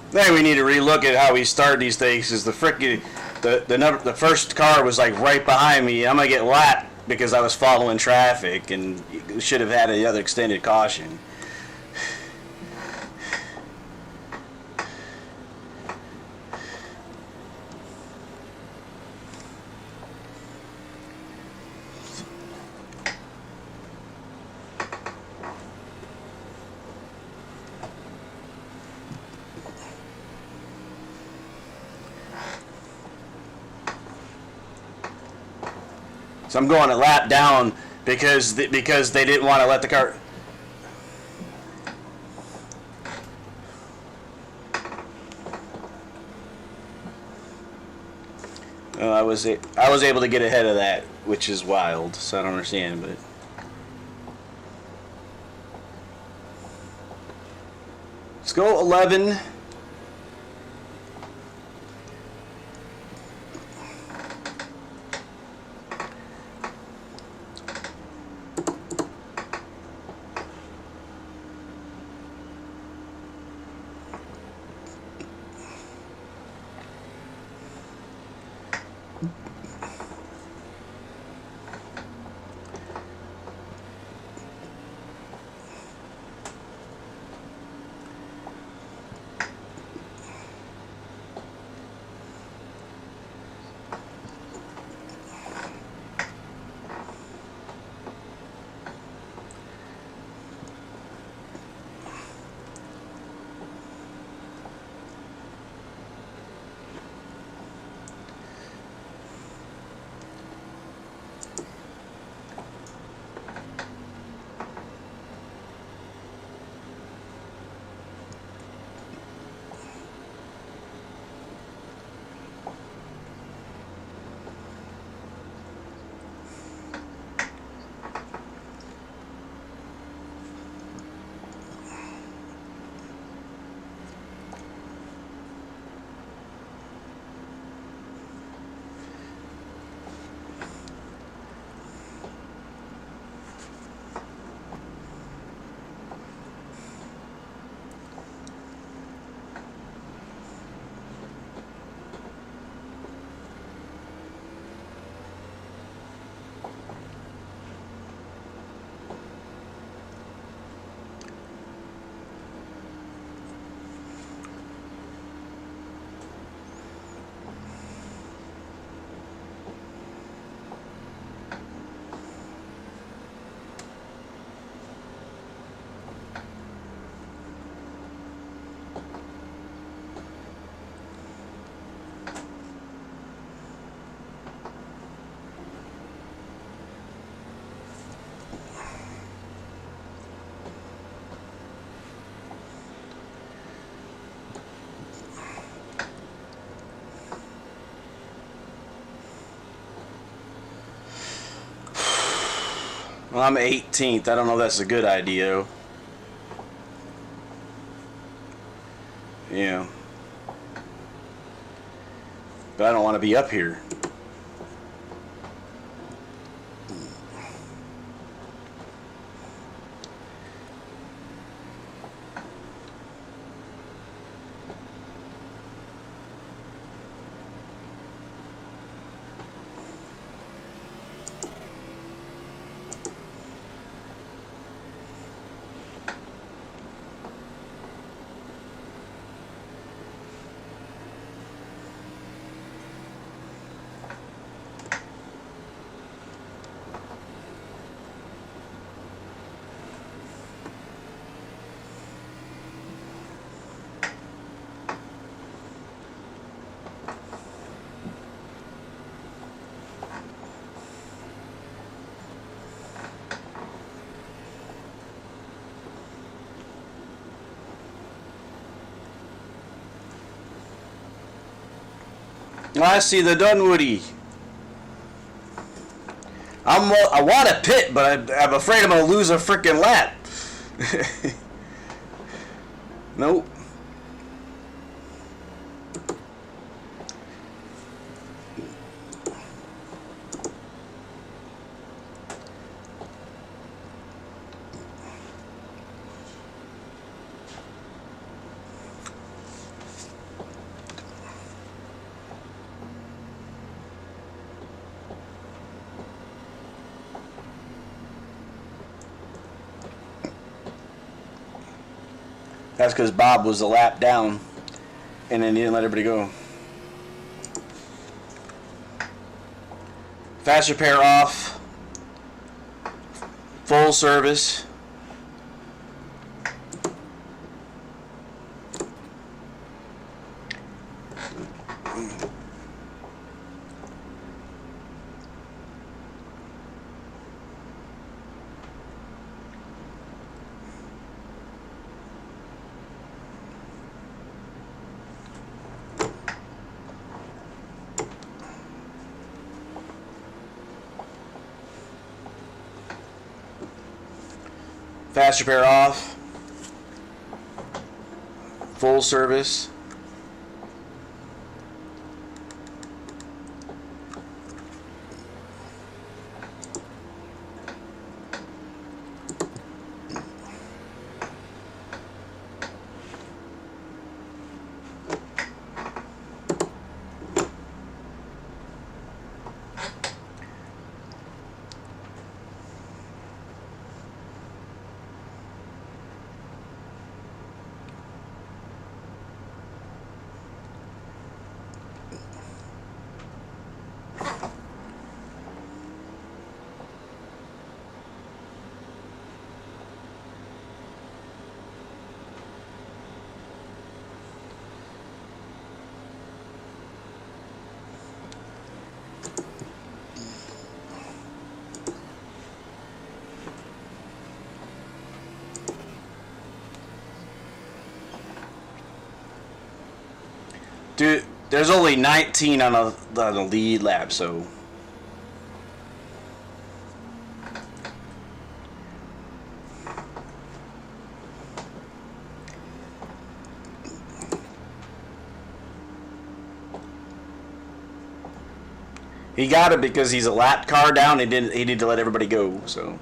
Then we need to relook at how we start these things. Cause the frickin' the first car was like right behind me. I'm gonna get lapped because I was following traffic and should have had another extended caution. So I'm going a lap down because they didn't want to let the car. I was able to get ahead of that, which is wild. So I don't understand, but. Let's go 11. Well, I'm 18th. I don't know if that's a good idea. Yeah. But I don't want to be up here. I see the Dunwoody. I want to pit, but I'm afraid I'm going to lose a freaking lap. Nope. That's because Bob was a lap down, and then he didn't let everybody go. Fast repair off. Full service. Fast repair off. Full service. Dude, there's only 19 on a lead lap, so. He got it because he's a lap car down. He needed to let everybody go, so.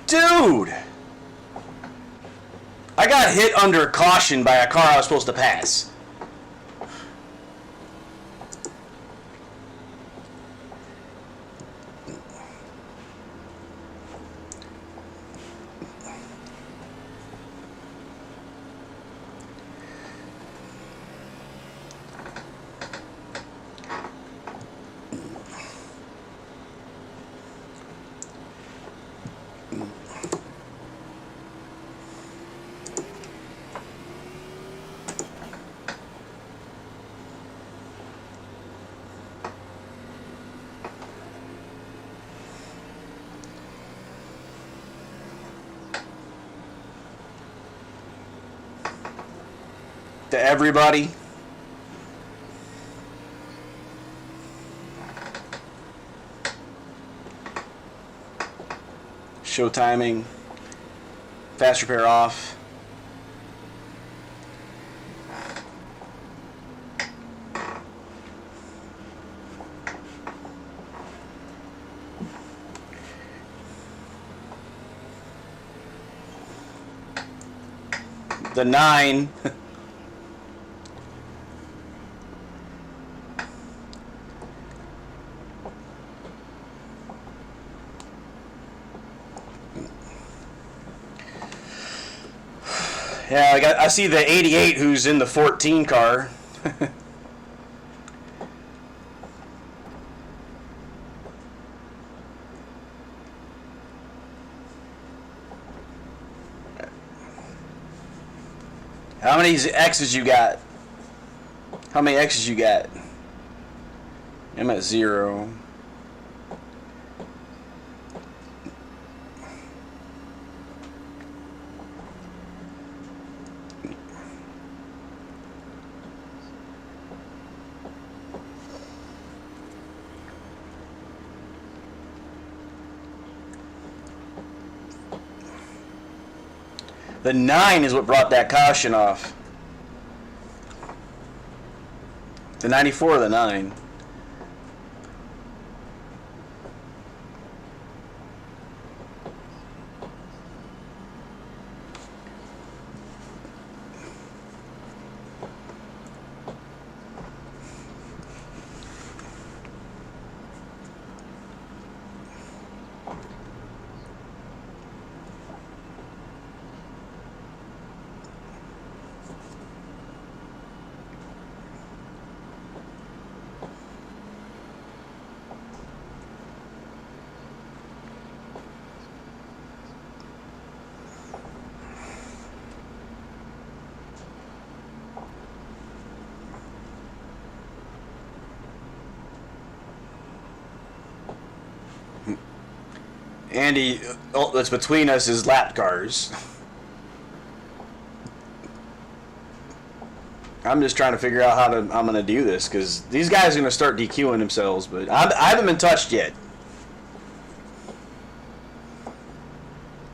Dude! I got hit under caution by a car I was supposed to pass. To everybody. Show timing. Fast repair off. The 9. Yeah, I see the 88 who's in the 14 car. How many X's you got? How many X's you got? I'm at 0. The 9 is what brought that caution off. The 94 or the 9? Andy, that's between us is lap cars. I'm just trying to figure out how I'm going to do this, because these guys are going to start DQing themselves, but I haven't been touched yet.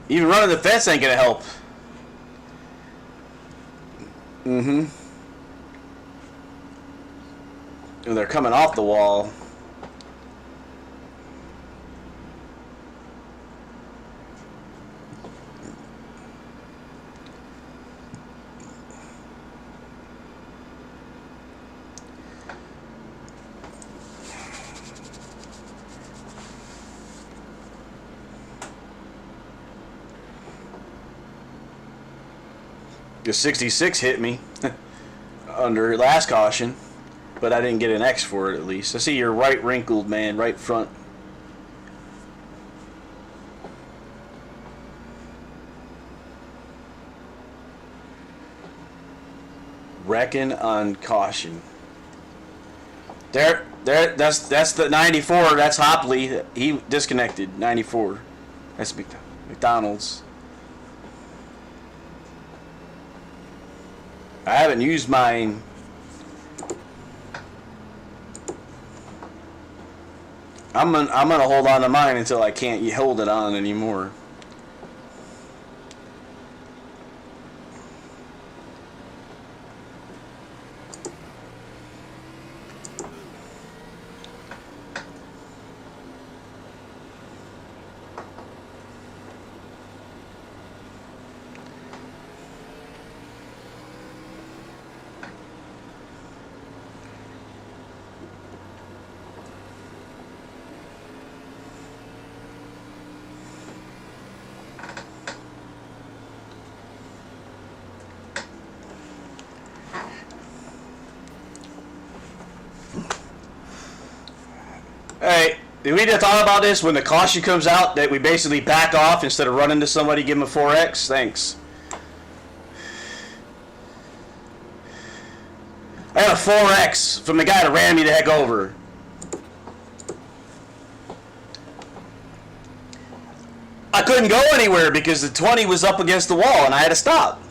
Even running the fence ain't going to help. And they're coming off the wall. The 66 hit me under last caution, but I didn't get an X for it at least. I see you're right wrinkled, man, right front. Wrecking on caution. There, that's the 94. That's Hopley. He disconnected. 94. That's McDonald's. I haven't used mine. I'm gonna hold on to mine until I can't hold it on anymore. Hey, did we just talk about this when the caution comes out, that we basically back off instead of running to somebody, give them a 4X? Thanks. I got a 4X from the guy that ran me the heck over. I couldn't go anywhere because the 20 was up against the wall and I had to stop.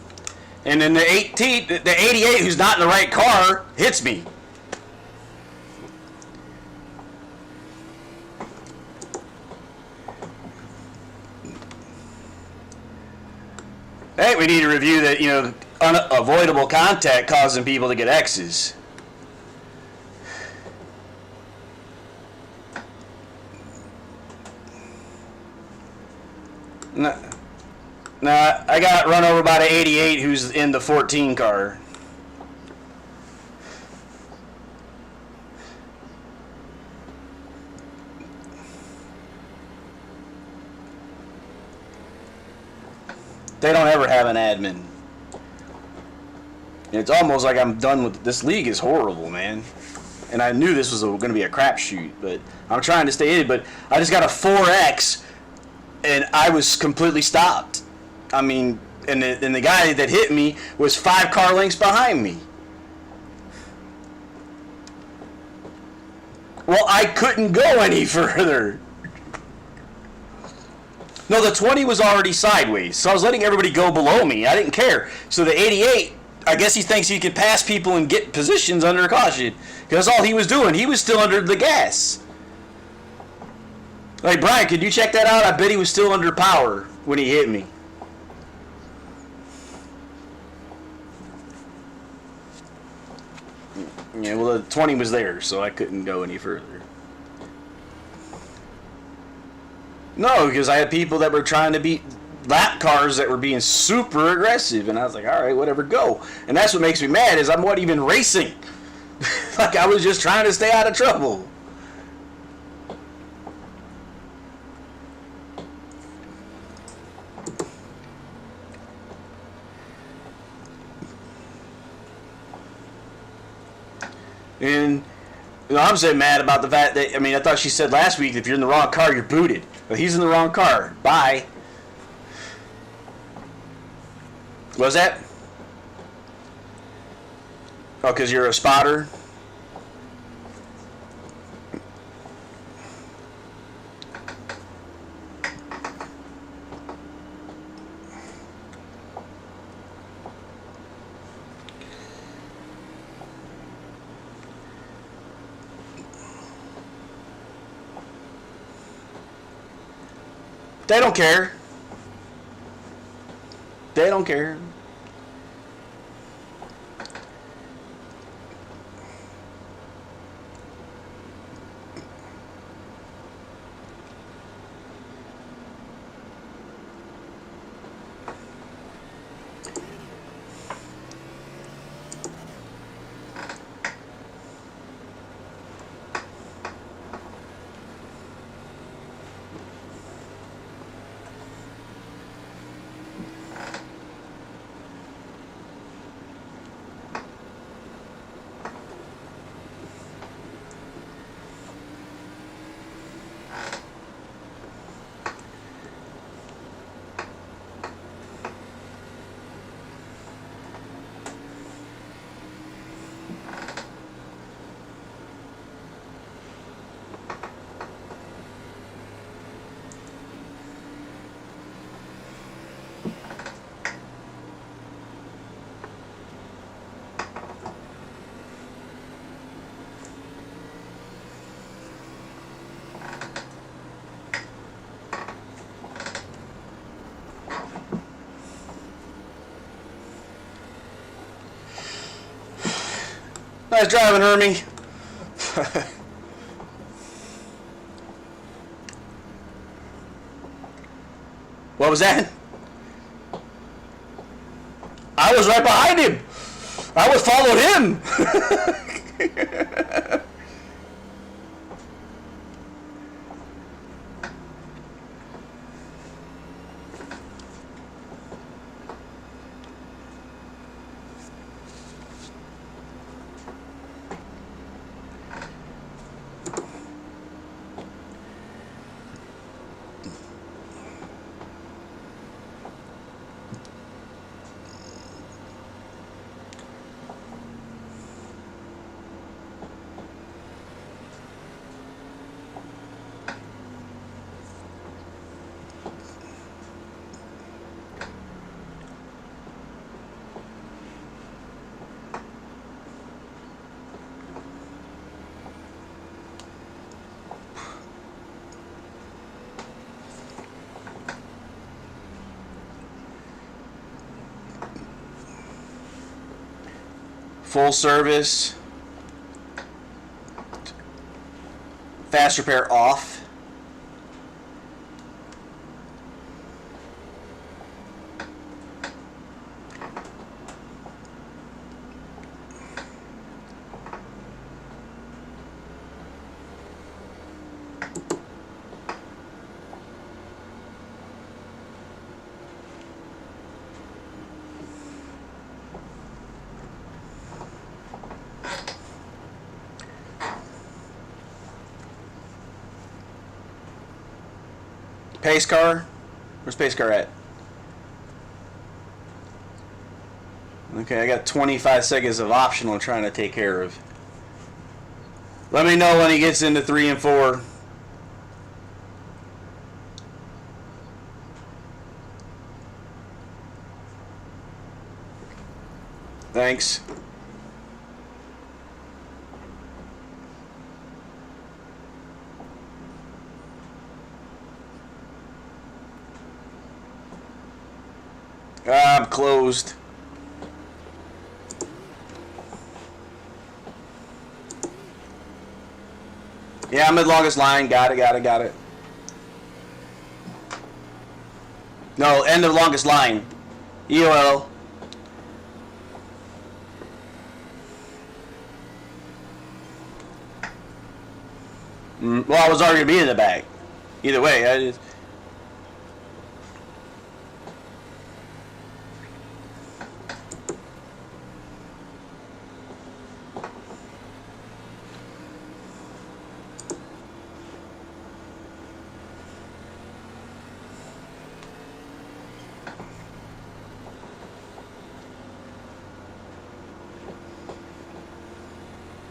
And then the 88, who's not in the right car, hits me. Hey, we need to review that, unavoidable contact causing people to get X's. No, I got run over by the 88 who's in the 14 car. They don't ever have an admin. It's almost like I'm done with this league. Is horrible, man. And I knew this was going to be a crapshoot, but I'm trying to stay in it. But I just got a 4X, and I was completely stopped. I mean, and the guy that hit me was 5 car lengths behind me. Well, I couldn't go any further. No, the 20 was already sideways, so I was letting everybody go below me. I didn't care. So the 88, I guess he thinks he can pass people and get positions under caution. Because that's all he was doing. He was still under the gas. Like, Brian, could you check that out? I bet he was still under power when he hit me. Yeah, well, the 20 was there, so I couldn't go any further. No, because I had people that were trying to beat lap cars that were being super aggressive, and I was like, all right, whatever, go. And that's what makes me mad, is I'm not even racing. Like, I was just trying to stay out of trouble. And I'm so mad about the fact that, I thought she said last week, if you're in the wrong car, you're booted. But he's in the wrong car. Bye. What was that? Oh, because you're a spotter? They don't care. They don't care. Nice driving, Hermie. What was that? I was right behind him. I was followed him. Full service, fast repair off. Pace car? Where's pace car at? Okay, I got 25 seconds of optional trying to take care of. Let me know when he gets into 3 and 4. Thanks. I'm closed. Yeah, I'm at longest line. Got it. No, end of longest line. EOL. Well, I was already going to be in the back. Either way, I just...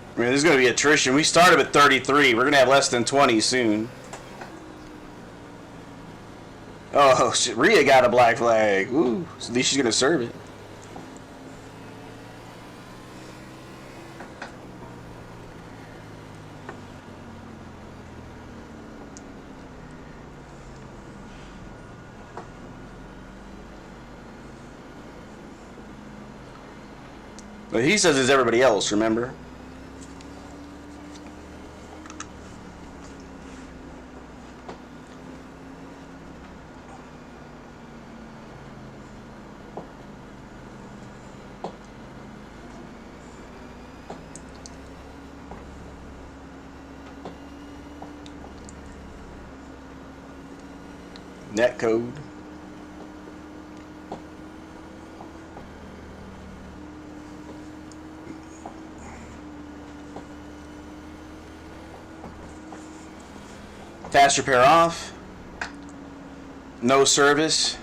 I mean, there's going to be attrition. We started with 33. We're going to have less than 20 soon. Oh, shit. Rhea got a black flag. Ooh, so at least she's going to serve it. But he says it's everybody else, remember? Net code. Fast repair off. No service.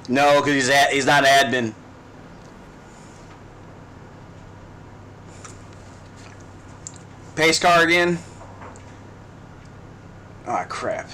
No, because he's not admin. Pace car again. Ah, crap.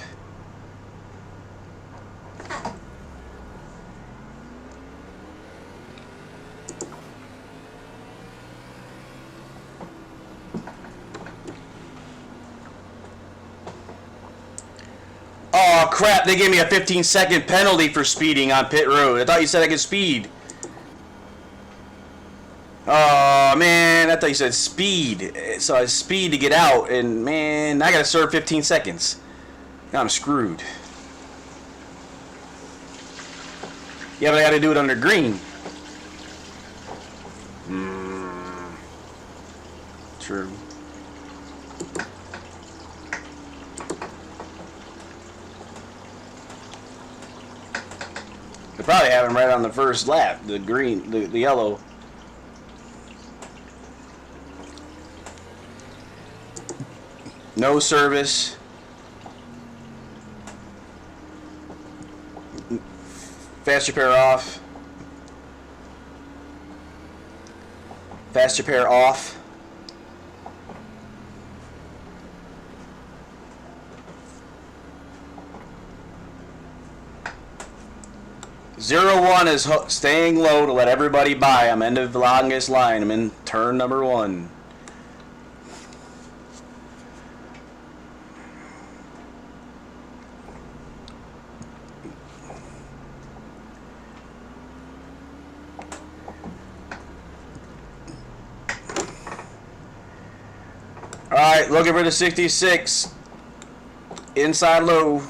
Oh, crap. They gave me a 15-second penalty for speeding on pit road. I thought you said I could speed. Oh, man. I thought you said speed. So I speed to get out. And, man, I got to serve 15 seconds. Now I'm screwed. Yeah, but I got to do it under green. True. They probably have him right on the first lap. The green, the yellow. No service. Fast repair off. Fast repair off. Zero one is staying low to let everybody by. I'm end of the longest line. I'm in turn number 1. Alright, looking for the 66. Inside low.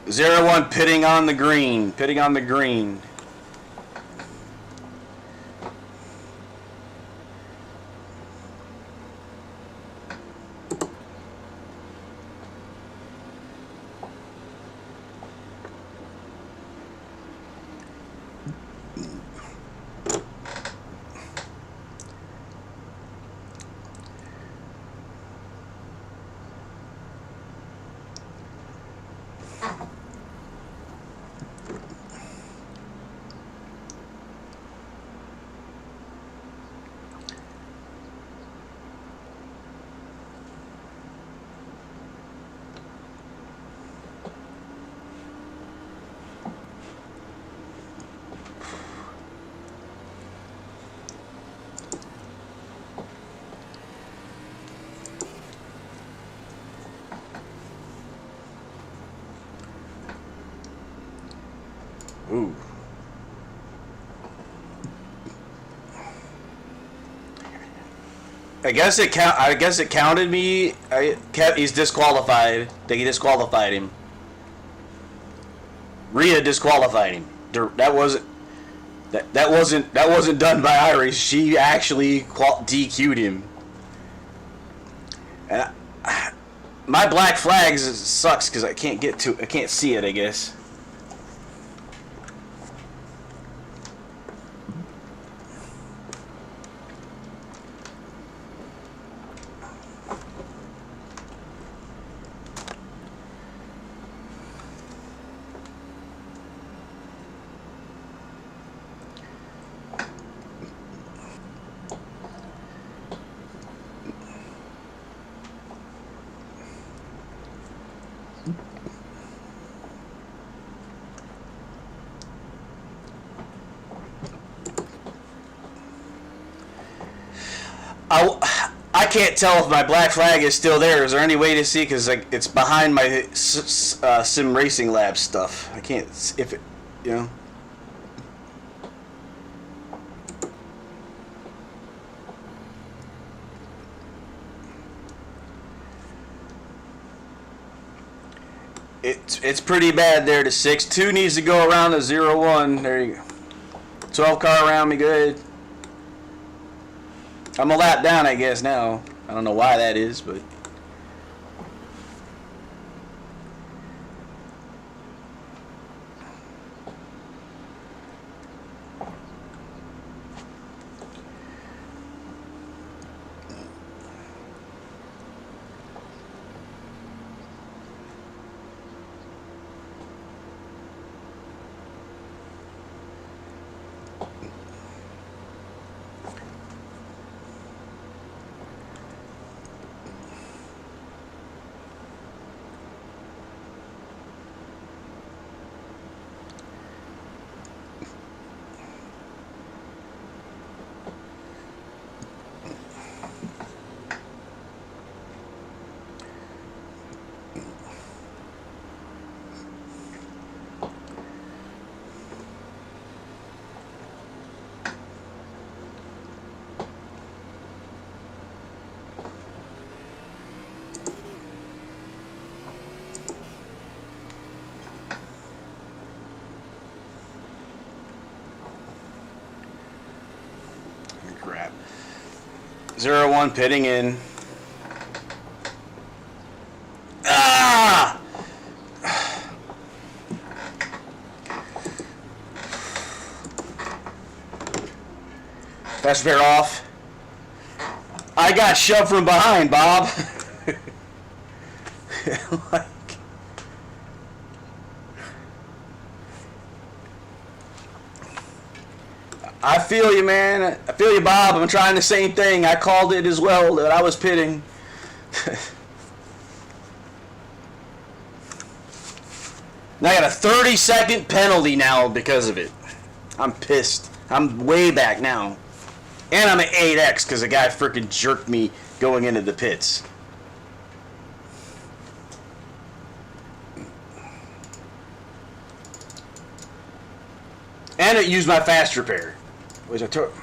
Zero 1 pitting on the green. Pitting on the green. Ooh. I guess it counted me. He's disqualified. They disqualified him. Rhea disqualified him. That wasn't done by Iris. She actually DQ'd him. And my black flags sucks because I can't see it, I guess. I can't tell if my black flag is still there. Is there any way to see? Because like, it's behind my sim racing lab stuff. I can't if it, you know. It's pretty bad there. The 6-2 needs to go around the 0-1. There you go. 12 car around me, good. I'm a lap down, I guess, now. I don't know why that is, but... Crap. 0-1 pitting in. Ah! Fast repair off. I got shoved from behind, Bob. Like, I feel you, man. I feel you, Bob. I'm trying the same thing. I called it as well that I was pitting. Now I got a 30-second penalty now because of it. I'm pissed. I'm way back now. And I'm at 8X because the guy freaking jerked me going into the pits. And it used my fast repair. Which I took.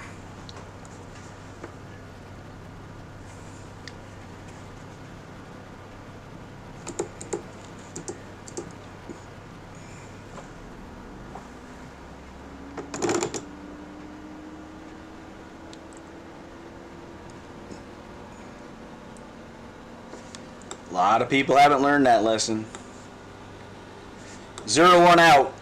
A lot of people haven't learned that lesson. 0-1 out.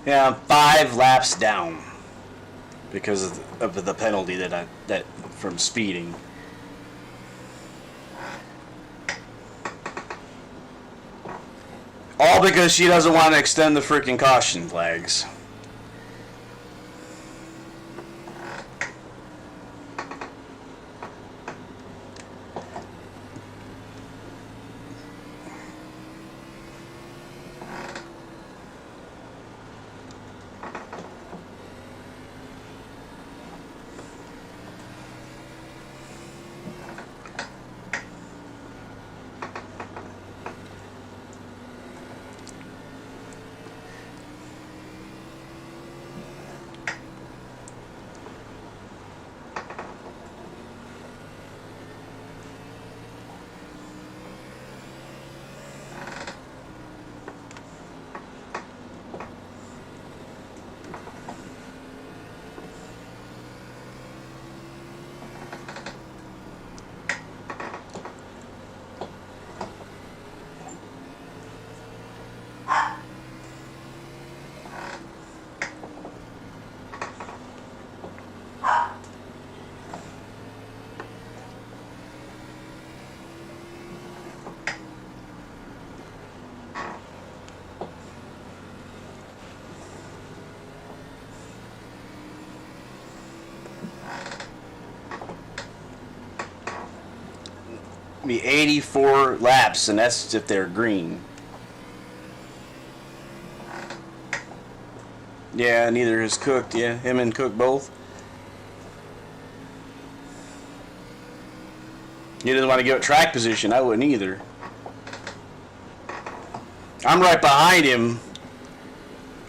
Yeah, I'm 5 laps down because of the penalty that from speeding. All because she doesn't want to extend the freaking caution flags. Be 84 laps, and that's if they're green. Yeah, neither is Cook. Yeah, him and Cook both. He doesn't want to give it track position. I wouldn't either. I'm right behind him.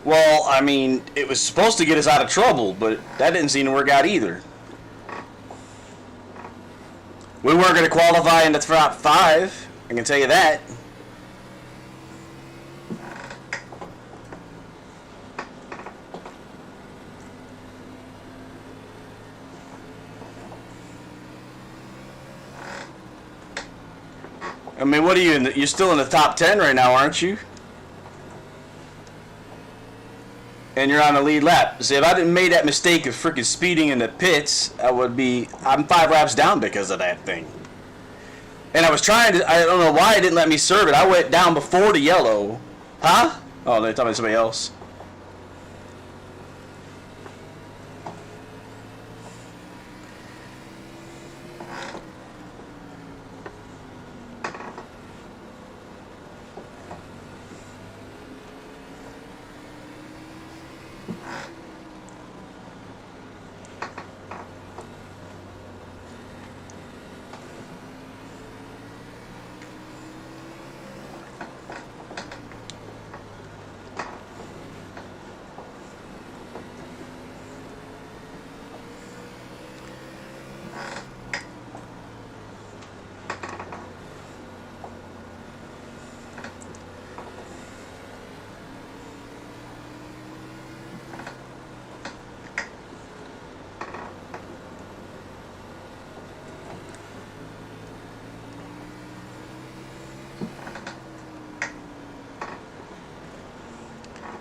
Well, I mean, it was supposed to get us out of trouble, but that didn't seem to work out either. We weren't going to qualify in the top 5. I can tell you that. I mean, what are you in? You're still in the top 10 right now, aren't you? And you're on the lead lap. See, if I didn't made that mistake of freaking speeding in the pits, I'm 5 laps down because of that thing. And I was trying to, I don't know why it didn't let me serve it. I went down before the yellow. Huh? Oh, they're talking about somebody else.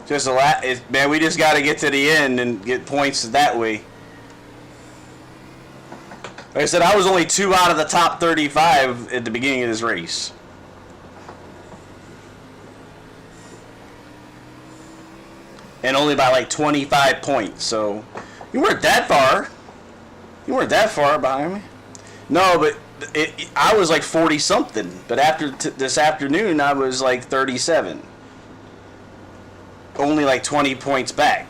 Just a lot, man. We just got to get to the end and get points that way. Like I said, I was only 2 out of the top 35 at the beginning of this race. And only by like 25 points. So you weren't that far. You weren't that far behind me. No, but I was like 40 something. But after this afternoon, I was like 37. Only like 20 points back.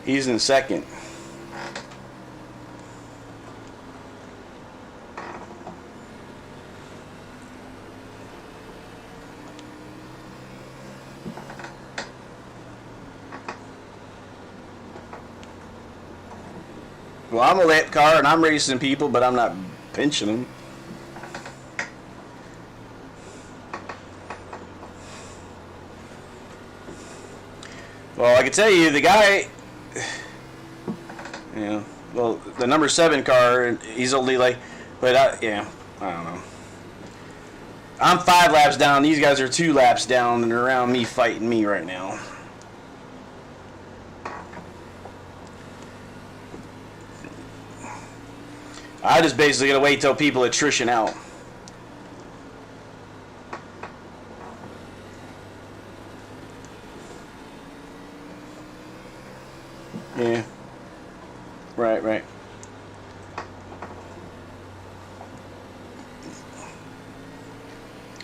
He's in second. Well, I'm a lap car and I'm racing people, but I'm not pinching them. Well, I can tell you, the guy, well, the number 7 car, he's only like, but I don't know. I'm 5 laps down. These guys are 2 laps down, and they're around me fighting me right now. I just basically gotta wait till people attrition out. Yeah. Right.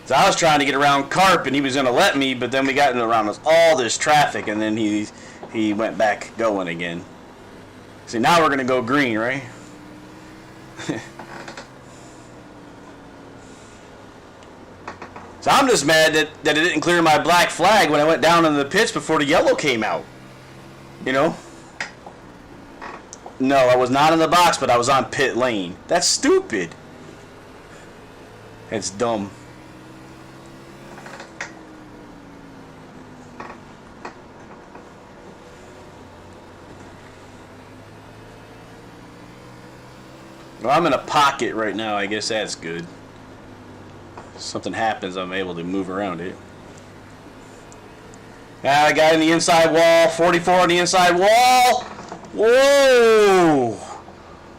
So I was trying to get around Carp, and he was gonna let me, but then we got around all this traffic, and then he went back going again. See, now we're gonna go green, right? So I'm just mad that it didn't clear my black flag when I went down in the pits before the yellow came out. You know? No, I was not in the box, but I was on pit lane. That's stupid. It's dumb. Well, I'm in a pocket right now. I guess that's good. If something happens, I'm able to move around it. I got in the inside wall. 44 on the inside wall. Whoa!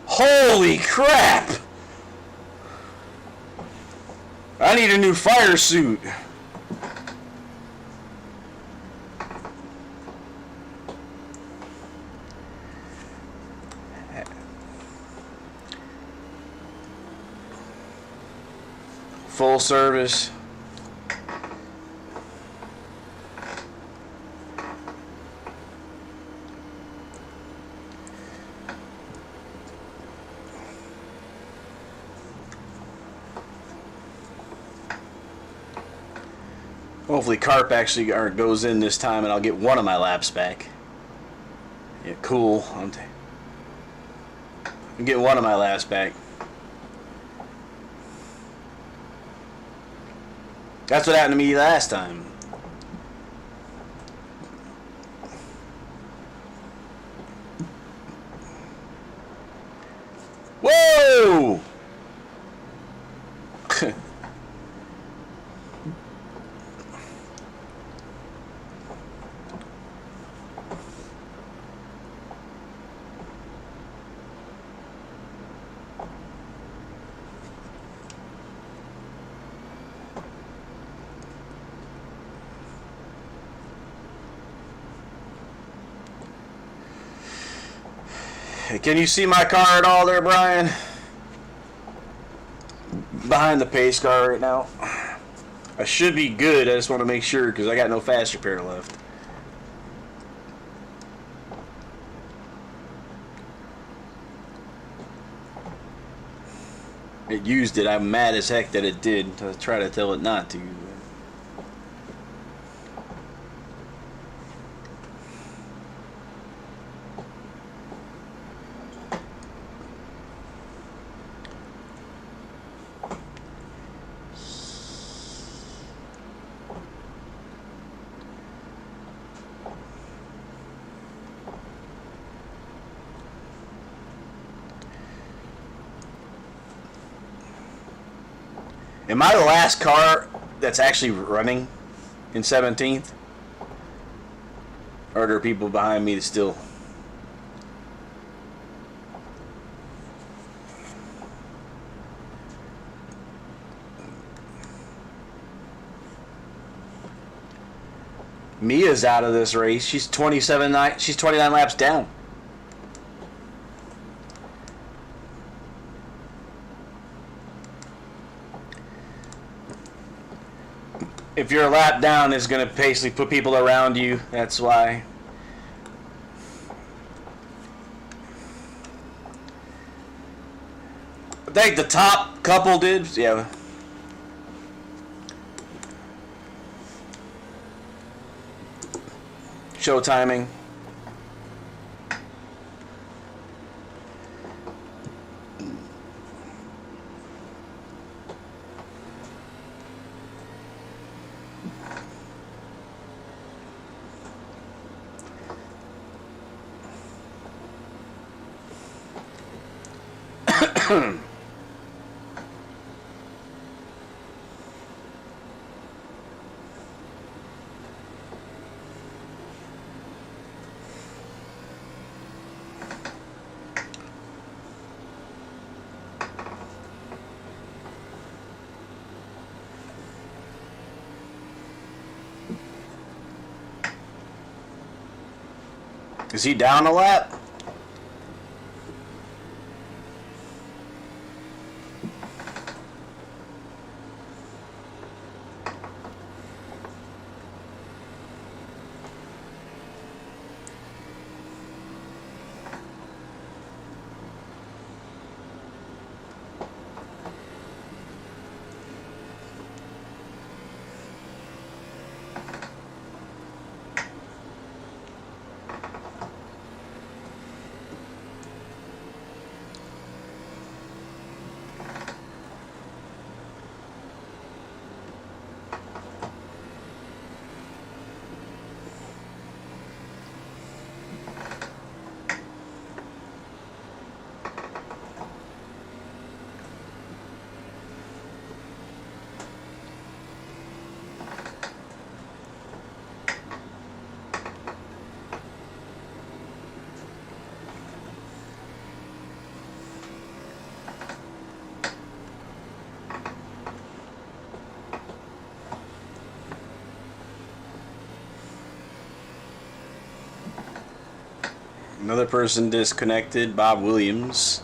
Holy crap! I need a new fire suit. Full service. Hopefully carp actually goes in this time and I'll get one of my laps back. Yeah, cool. I'm getting one of my laps back. That's what happened to me last time. Whoa! Can you see my car at all there, Brian? Behind the pace car right now. I should be good. I just want to make sure because I got no fast repair left. It used it. I'm mad as heck that it did. I try to tell it not to. Am I the last car that's actually running in 17th? Or are there people behind me that still... Mia's out of this race. She's 29 laps down. If you're a lap down, it's going to basically put people around you. That's why. I think the top couple did. Yeah. Show timing. Is he down a lap? Another person disconnected, Bob Williams.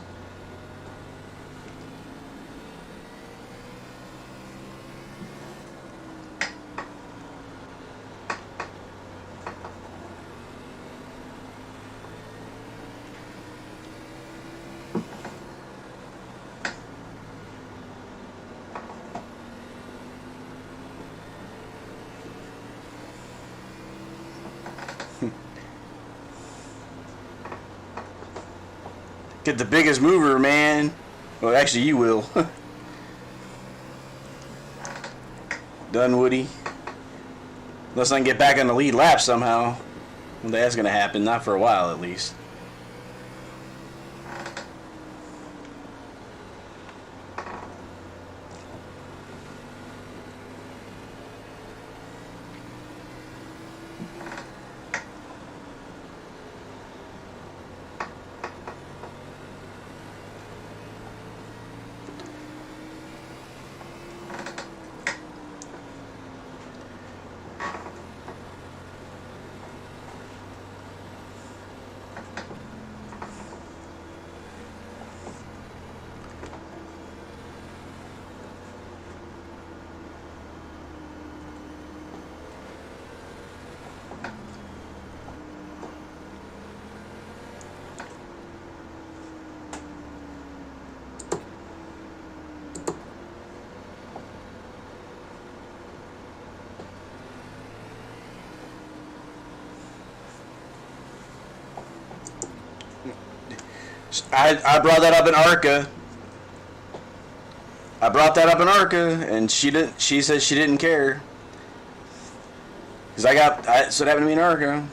Get the biggest mover, man. Well, actually, you will. Dunwoody. Unless I can get back on the lead lap somehow. Well, that's going to happen. Not for a while, at least. I brought that up in ARCA. I brought that up in ARCA, and she didn't. She said she didn't care. Cause so it happened to me in ARCA.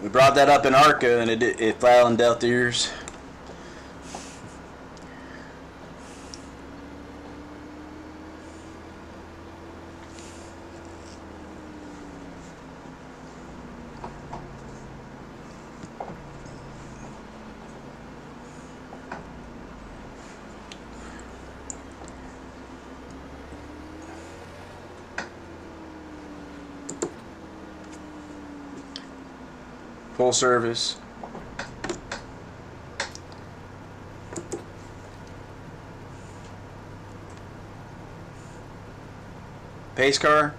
We brought that up in ARCA, and it fell on deaf ears. Full service. Pace car.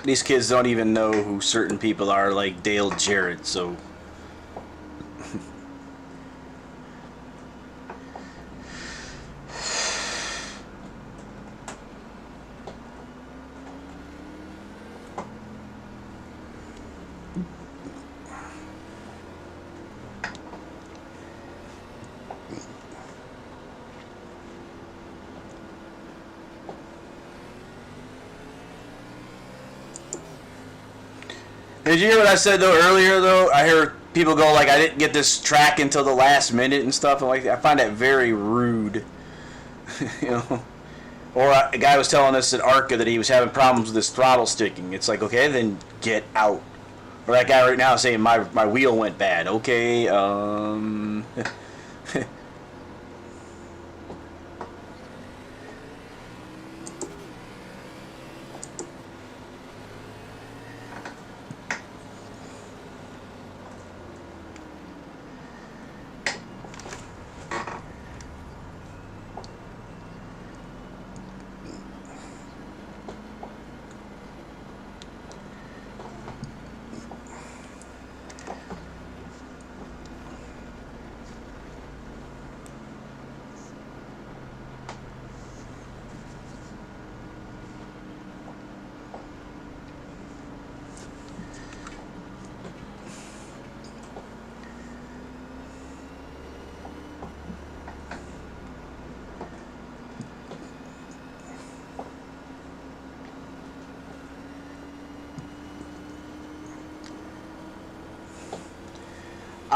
These kids don't even know who certain people are, like Dale Jarrett, so... Did you hear what I said though earlier though? I heard people go like, I didn't get this track until the last minute and stuff, and like I find that very rude. You know? Or a guy was telling us at ARCA that he was having problems with his throttle sticking. It's like, okay, then get out. Or that guy right now is saying my wheel went bad. Okay,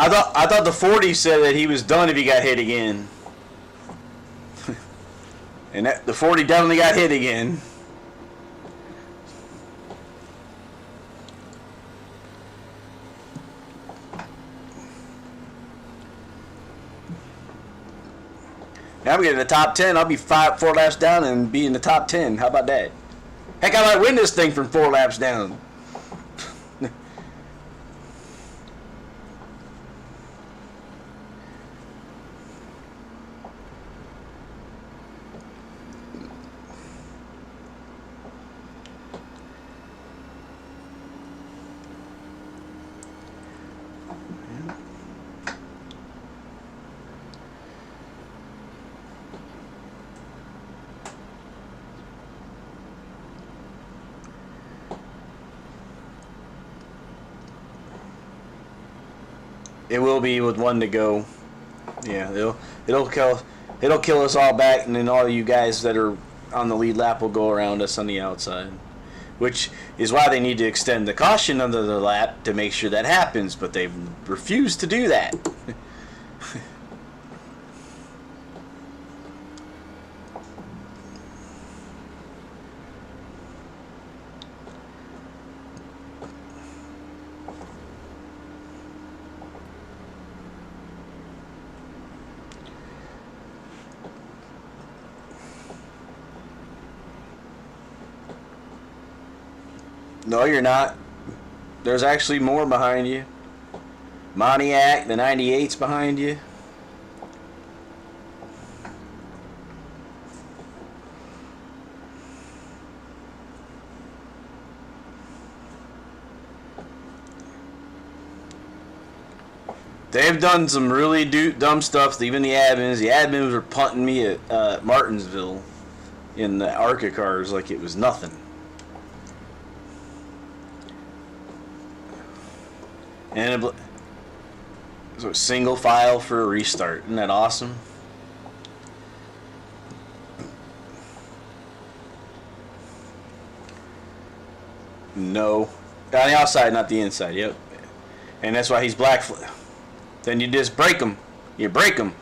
I thought the 40 said that he was done if he got hit again. And the 40 definitely got hit again. Now I'm getting the top 10. I'll be 4 laps down and be in the top 10. How about that? Heck, I might win this thing from 4 laps down. It will be with 1 to go. Yeah, it'll kill us all back, and then all you guys that are on the lead lap will go around us on the outside, which is why they need to extend the caution under the lap to make sure that happens. But they refuse to do that. No, you're not. There's actually more behind you. Pontiac, the 98's behind you. They've done some really dumb stuff. Even the admins. The admins were punting me at Martinsville in the ARCA cars like it was nothing. And so single file for a restart. Isn't that awesome? No. On the outside, not the inside. Yep. And that's why he's black. Then you just break him. You break him.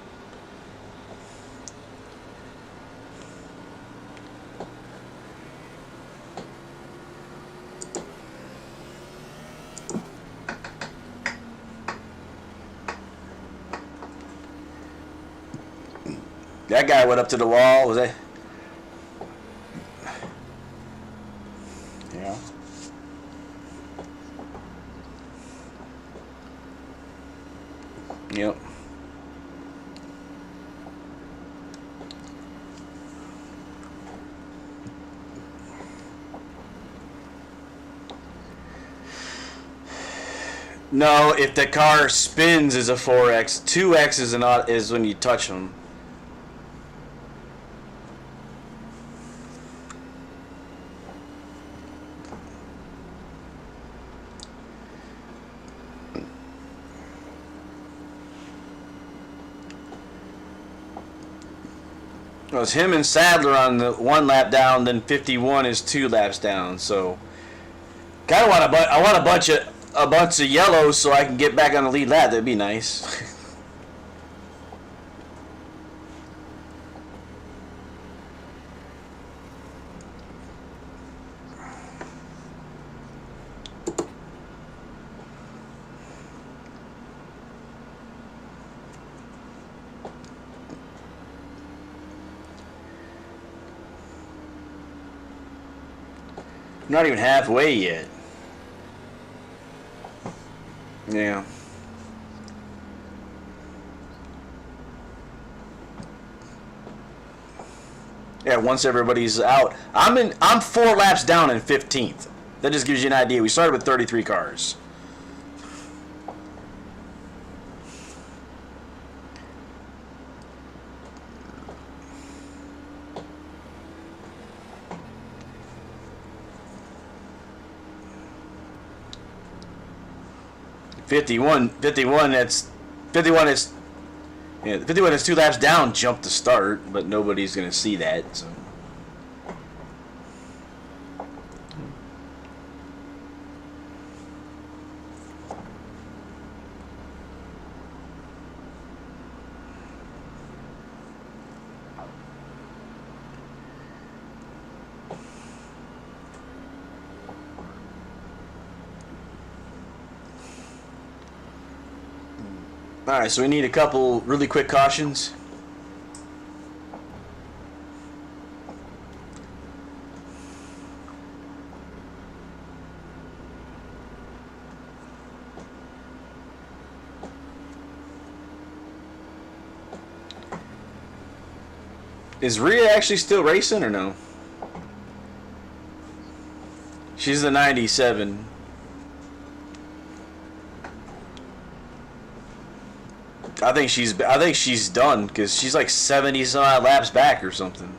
That guy went up to the wall. Was that? Yeah. Yep. No, if the car spins is a 4X. 2X is when you touch them. It was him and Sadler on the 1 lap down, then 51 is 2 laps down. So, kind of want a bunch of yellows so I can get back on the lead lap. That'd be nice. Not even halfway yet. Yeah. Yeah, once everybody's out. I'm 4 laps down in 15th. That just gives you an idea. We started with 33 cars. Fifty-one. That's 51 is 2 laps down. Jump to start, but nobody's gonna see that. So. Alright, so we need a couple really quick cautions. Is Rhea actually still racing or no? She's the 97. I think she's done because she's like 70 some odd laps back or something.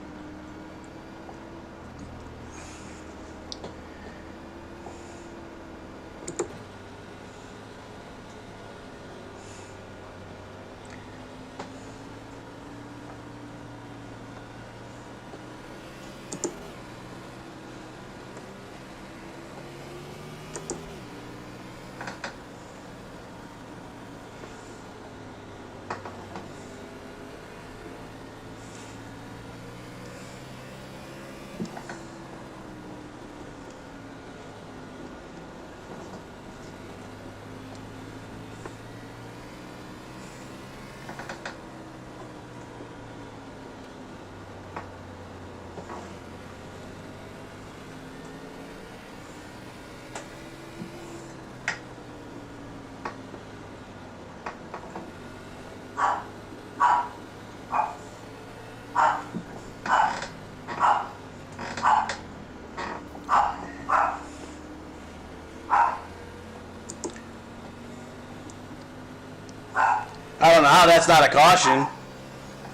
I don't know how that's not a caution.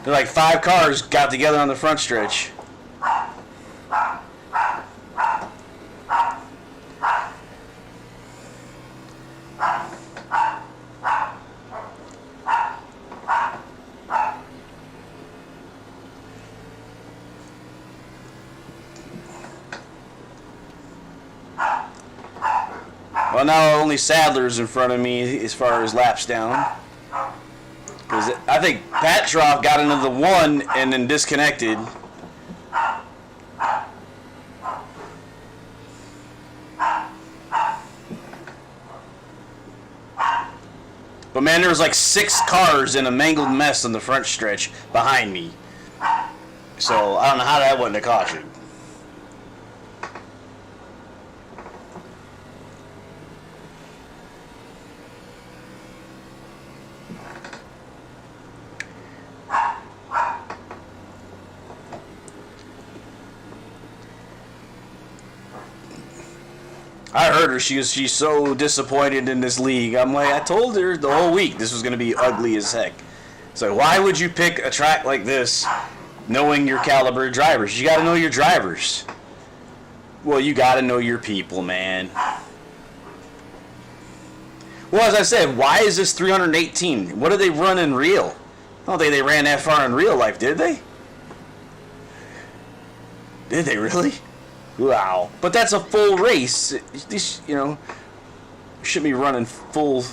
They're like 5 cars got together on the front stretch. Well, now only Sadler's in front of me as far as laps down. Because I think Patroff got into the 1 and then disconnected. But man, there was like 6 cars in a mangled mess on the front stretch behind me. So I don't know how that wasn't a caution. I heard her. She's so disappointed in this league. I'm like, I told her the whole week this was going to be ugly as heck. So why would you pick a track like this knowing your caliber of drivers? You got to know your drivers. Well, you got to know your people, man. Well, as I said, why is this 318? What did they run in real? I don't think they ran that far in real life, did they? Did they really? Wow. But that's a full race. These, you know, shouldn't be running full.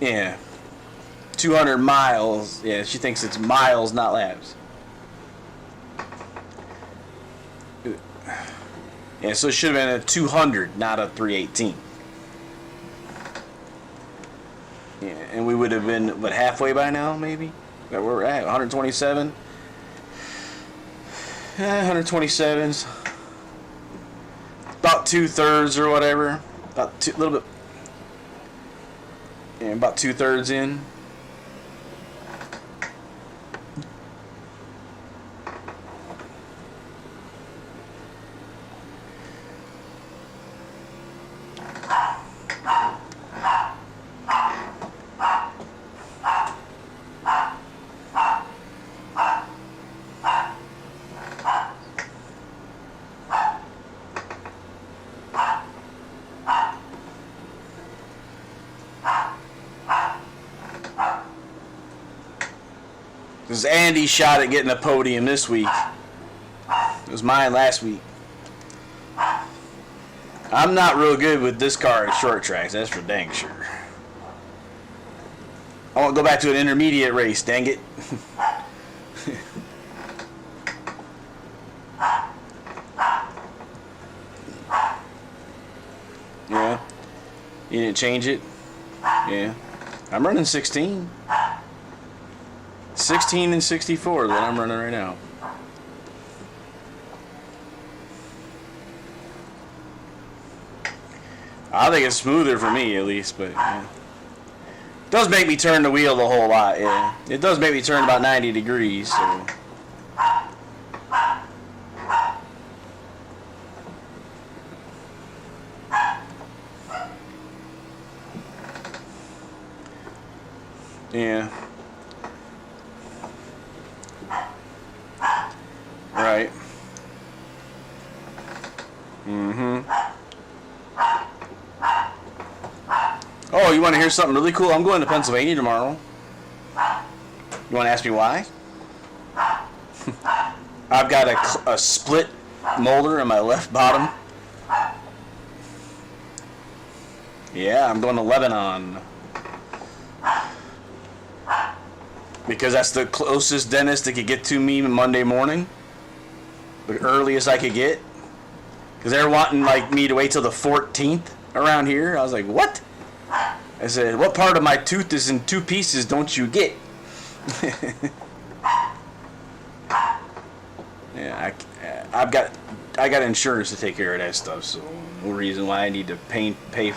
Yeah. 200 miles. Yeah, she thinks it's miles, not laps. Yeah, so it should have been a 200, not a 318. Yeah, and we would have been, what, halfway by now, maybe? Where we're at, 127? 127's about 2/3 or whatever. About a little bit. Yeah, about 2/3 in. This is Andy's shot at getting a podium this week. It was mine last week. I'm not real good with this car at short tracks, that's for dang sure. I want to go back to an intermediate race, dang it. Yeah. You didn't change it? Yeah. I'm running 16. 16 and 64 is what I'm running right now. I think it's smoother for me, at least, but yeah. It does make me turn the wheel a whole lot, yeah. It does make me turn about 90 degrees, so. Yeah. Right. Oh, you want to hear something really cool? I'm going to Pennsylvania tomorrow. You want to ask me why? I've got a split molder in my left bottom. Yeah, I'm going to Lebanon. Because that's the closest dentist that could get to me Monday morning. The earliest I could get. Because they're wanting like me to wait till the 14th around here. I was like, what? I said, what part of my tooth is in two pieces don't you get? Yeah, I got insurance to take care of that stuff, so no reason why I need to pay. Yeah.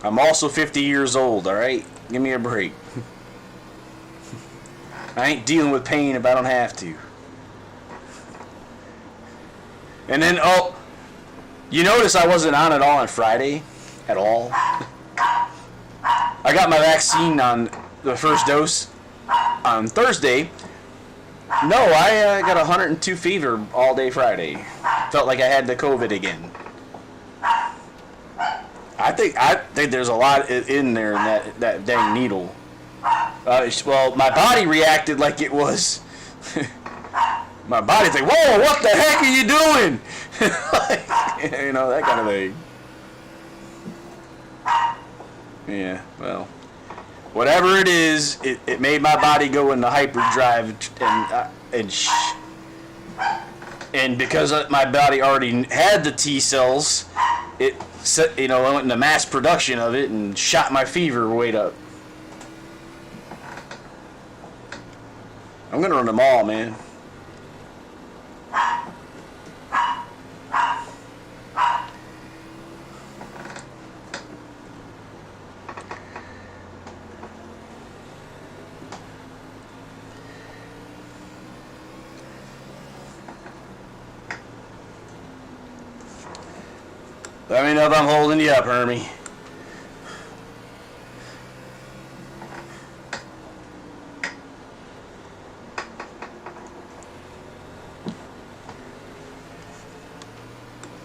I'm also 50 years old, alright? Give me a break. I ain't dealing with pain if I don't have to. And then, oh, you notice I wasn't on at all on Friday? At all? I got my vaccine on the first dose on Thursday. No, I got 102 fever all day Friday. Felt like I had the COVID again. I think there's a lot in there in that dang needle. Well, my body reacted like it was. My body's like, whoa, what the heck are you doing? Like, you know, that kind of thing. Yeah, well, whatever it is, it made my body go into hyperdrive, and because my body already had the T cells, it set, you know, I went into mass production of it and shot my fever weight up. I'm gonna run them all, man. Let me know if I'm holding you up, Hermie.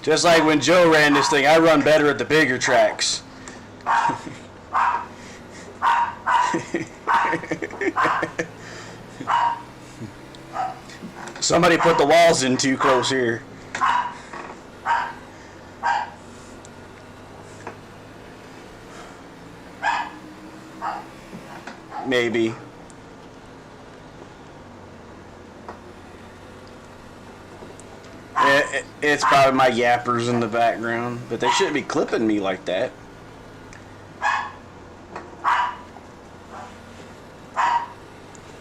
Just like when Joe ran this thing, I run better at the bigger tracks. Somebody put the walls in too close here. Maybe. It's probably my yappers in the background, but they shouldn't be clipping me like that.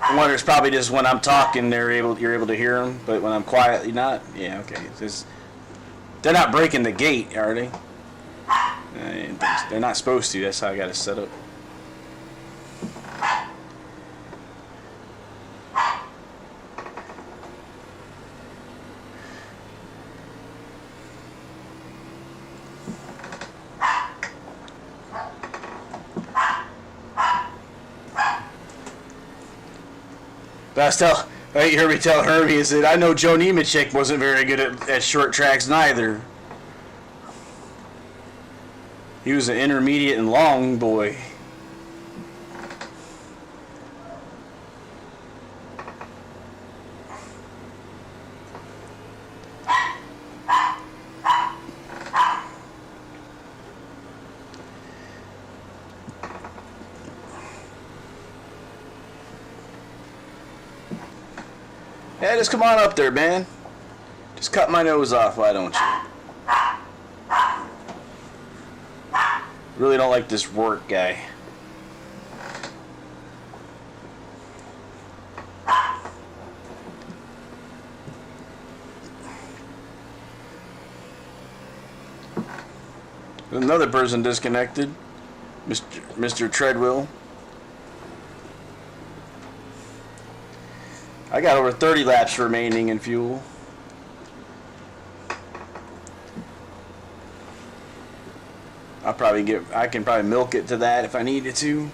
I wonder, it's probably just when I'm talking you're able to hear them, but when I'm quiet, you're not. Yeah, okay. They're not breaking the gate, are they? They're not supposed to. That's how I got it set up. You heard me tell Hermie, is that I know Joe Nemechek wasn't very good at short tracks neither. He was an intermediate and long boy. Yeah, just come on up there, man. Just cut my nose off, why don't you? Really don't like this work guy. Another person disconnected. Mr. Treadwell. I got over 30 laps remaining in fuel. I can probably milk it to that if I needed to.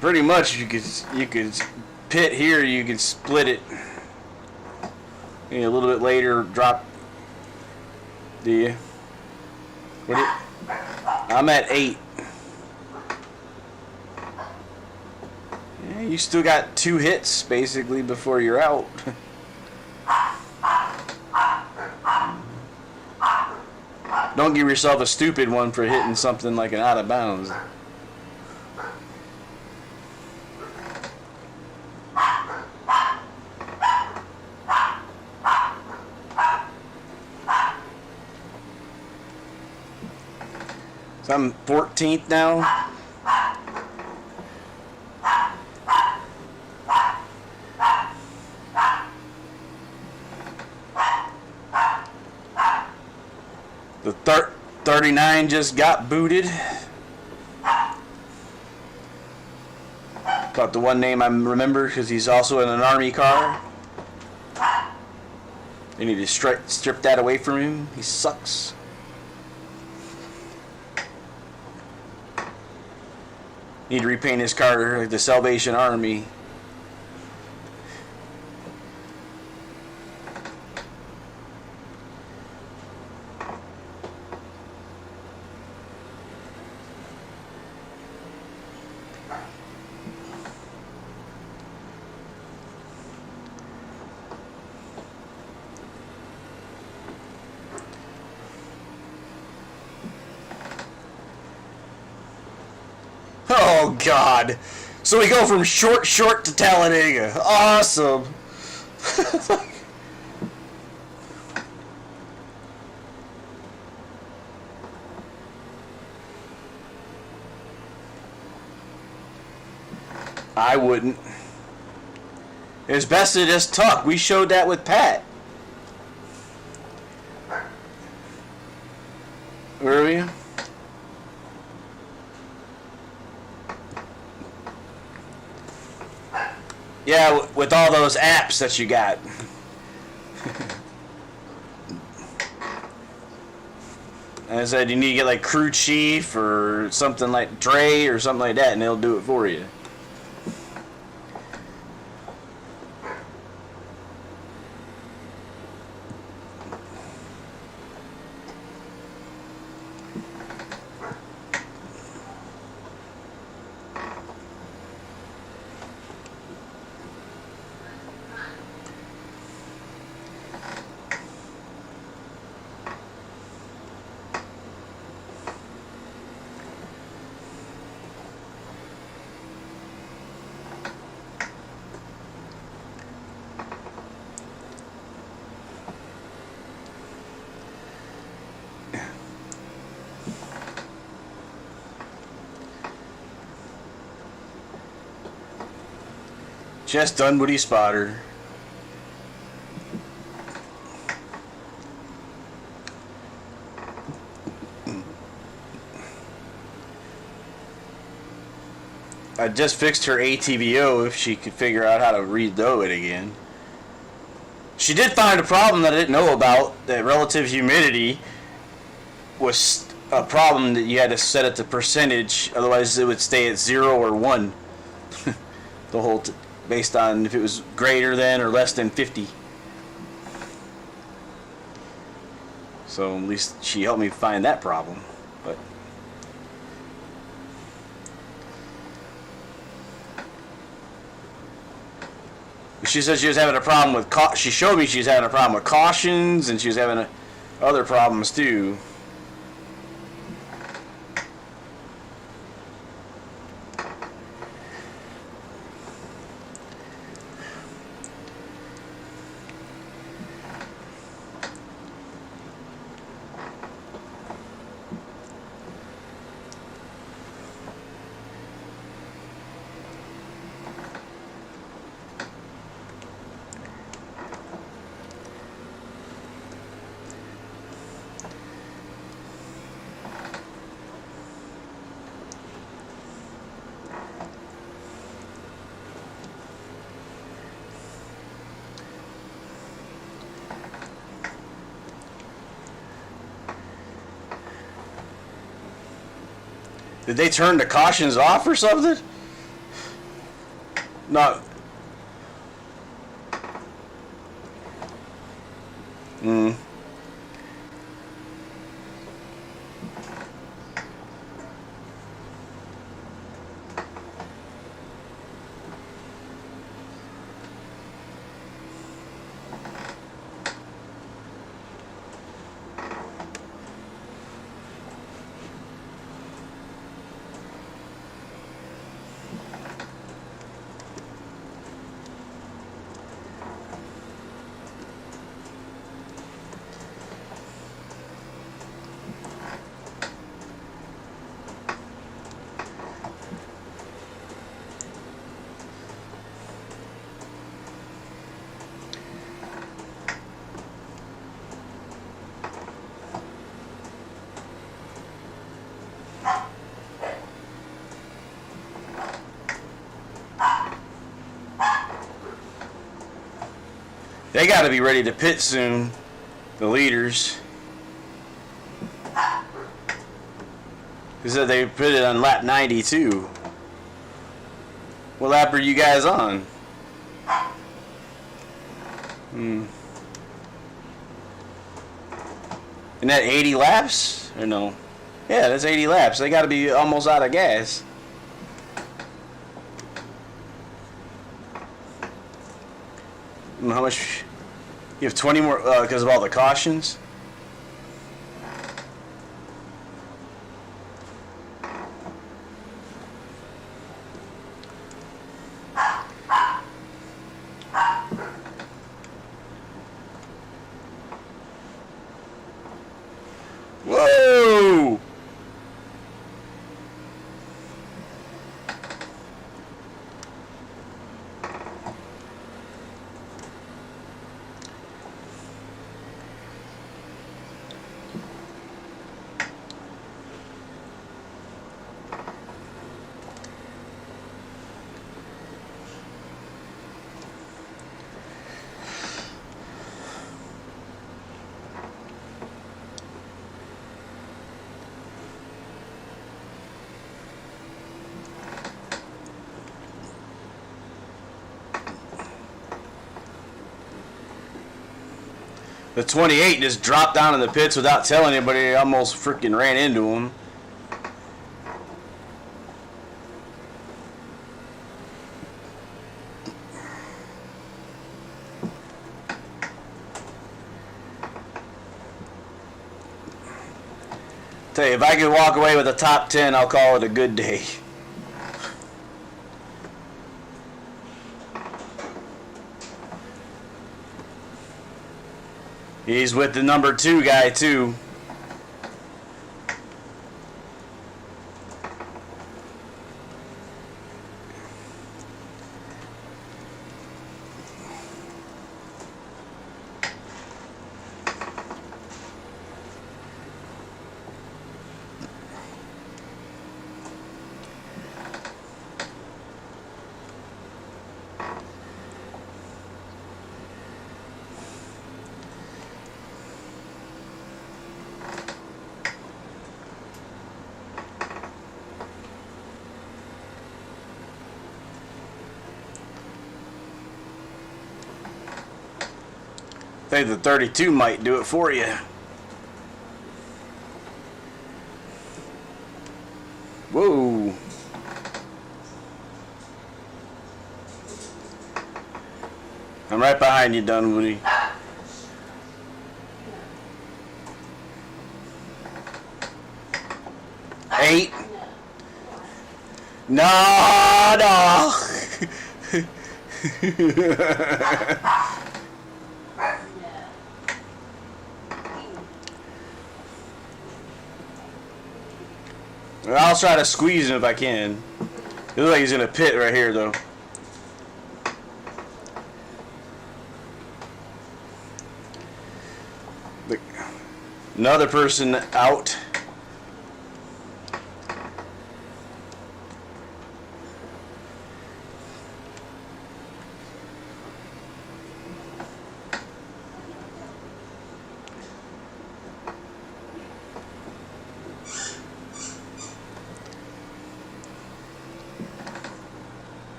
Pretty much you could pit here, you could split it. And a little bit later drop the I'm at 8. Yeah, you still got 2 hits basically before you're out. Don't give yourself a stupid one for hitting something like an out of bounds. So I'm 14th now. The 39 just got booted. Thought the one name I remember because he's also in an Army car. They need to strip that away from him. He sucks. Need to repaint his car like the Salvation Army. Oh God! So we go from short to Talladega. Awesome. I wouldn't. It's best to just tuck. We showed that with Pat. Where are you? Yeah, with all those apps that you got. And I said you need to get like Crew Chief or something like Dre or something like that, and they'll do it for you. Just Dunwoody spotter. I just fixed her ATVO if she could figure out how to reload it again. She did find a problem that I didn't know about, that relative humidity was a problem that you had to set it to percentage, otherwise it would stay at 0 or 1 the whole based on if it was greater than or less than 50. So at least she helped me find that problem. But she said she was having a problem with she showed me she was having a problem with cautions, and she was having other problems too. Did they turn the cautions off or something? No. They got to be ready to pit soon, the leaders. They said they put it on lap 92. What lap are you guys on? Isn't that 80 laps? Or no? Yeah, that's 80 laps. They got to be almost out of gas. How much? You have 20 more because of all the cautions? Whoa! The 28 just dropped down in the pits without telling anybody. They almost freaking ran into him. Tell you, if I could walk away with a top 10, I'll call it a good day. He's with the number 2 guy too. I think the 32 might do it for you. Whoa. I'm right behind you, Dunwoody. Eight. No, no. I'll try to squeeze him if I can. It looks like he's in a pit right here, though. Another person out.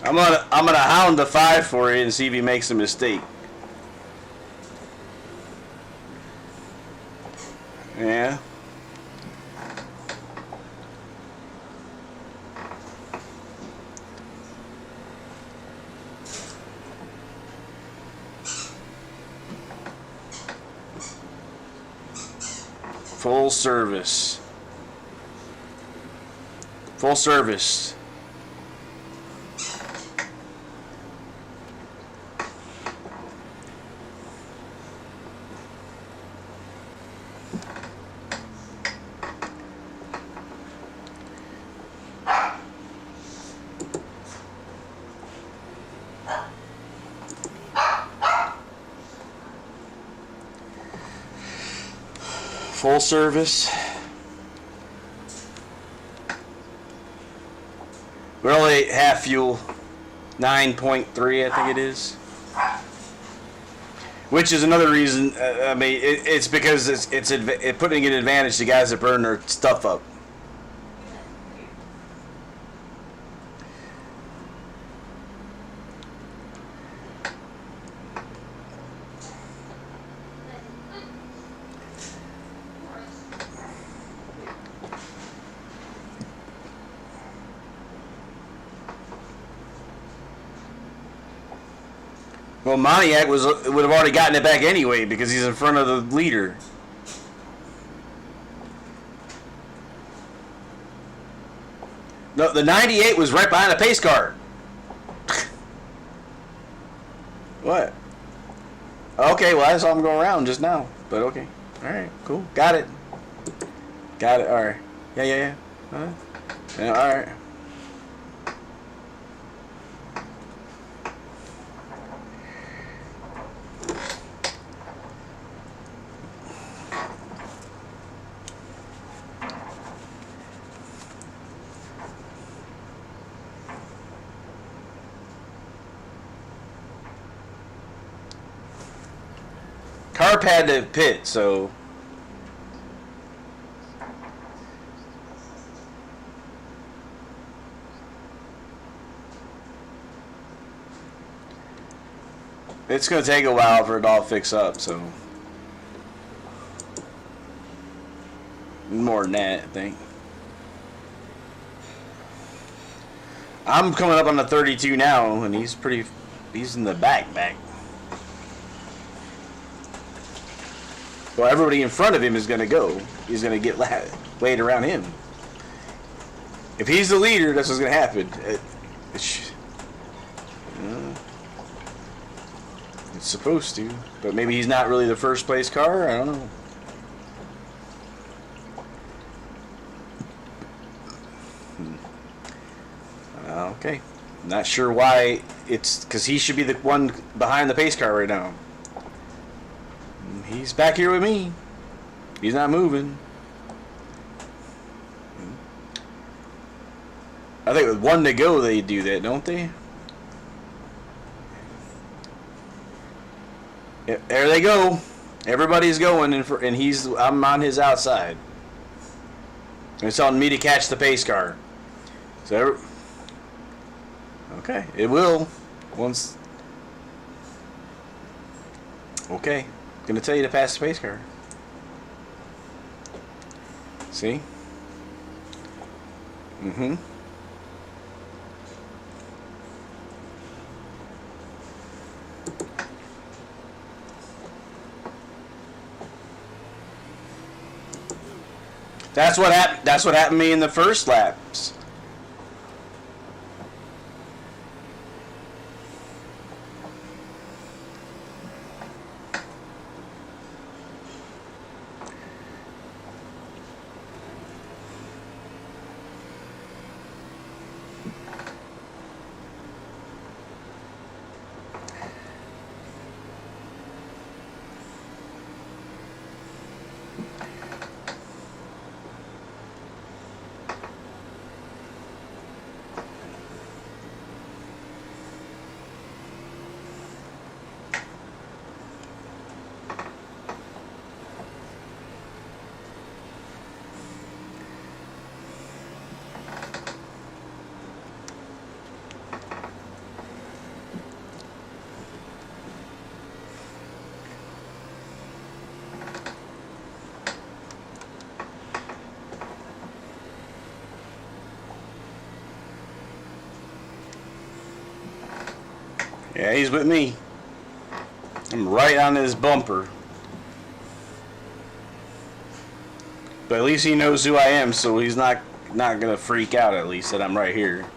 I'm gonna hound the 5 for you and see if he makes a mistake. Yeah. Full service. Full service. Full service. We're only half fuel, 9.3, I think it is. Which is another reason. I mean, it's because it's putting an advantage to guys that burn their stuff up. Well, Moniak would have already gotten it back anyway because he's in front of the leader. No, the 98 was right behind the pace car. What? Okay, well, I saw him go around just now. But okay. All right, cool. Got it. Got it. All right. Yeah. Yeah, all right. Carp had to pit, so it's going to take a while for it all to fix up, so more than that, I think. I'm coming up on the 32 now, and he's in the back. Well, everybody in front of him is going to go. He's going to get laid around him. If he's the leader, that's what's going to happen. It's supposed to, but maybe he's not really the first place car. I don't know. Okay. Not sure why. It's because he should be the one behind the pace car right now. He's back here with me. He's not moving. I think with 1 to go they do that, don't they? Yeah, there they go. Everybody's going, and I'm on his outside. It's telling me to catch the pace car. So, okay, it will once. Okay. Gonna tell you to pass the pace car. See? Mm-hmm. That's what happened. That's what happened to me in the first laps. Yeah, he's with me. I'm right on his bumper. But at least he knows who I am, so he's not gonna freak out, at least that I'm right here.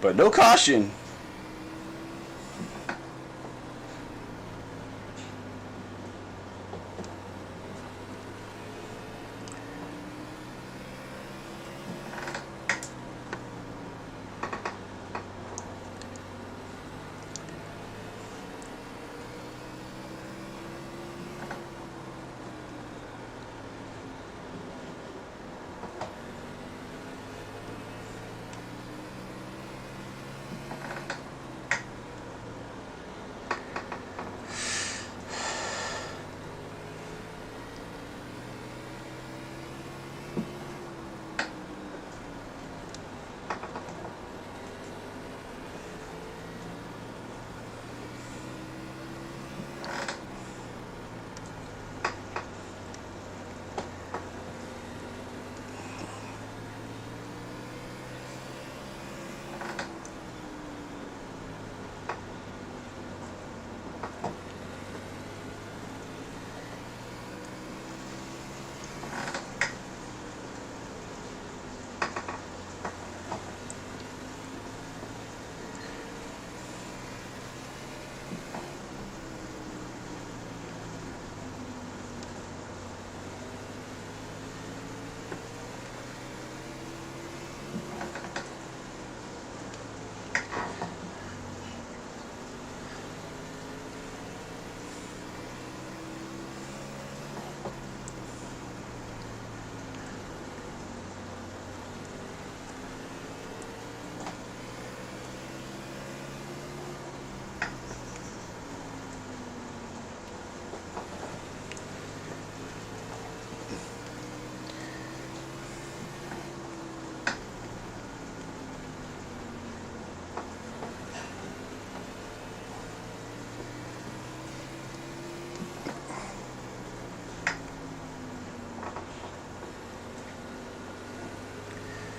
But no caution.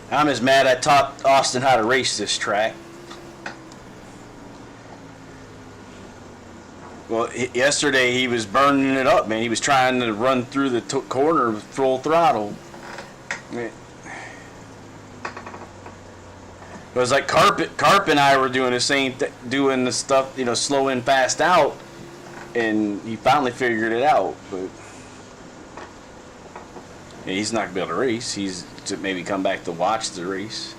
I'm as mad I taught Austin how to race this track. Well, yesterday he was burning it up, man. He was trying to run through the corner with full throttle. It was like Carp and I were doing the same doing the stuff, slow in, fast out, and he finally figured it out. But yeah, he's not gonna be able to race. He's to maybe come back to watch the race.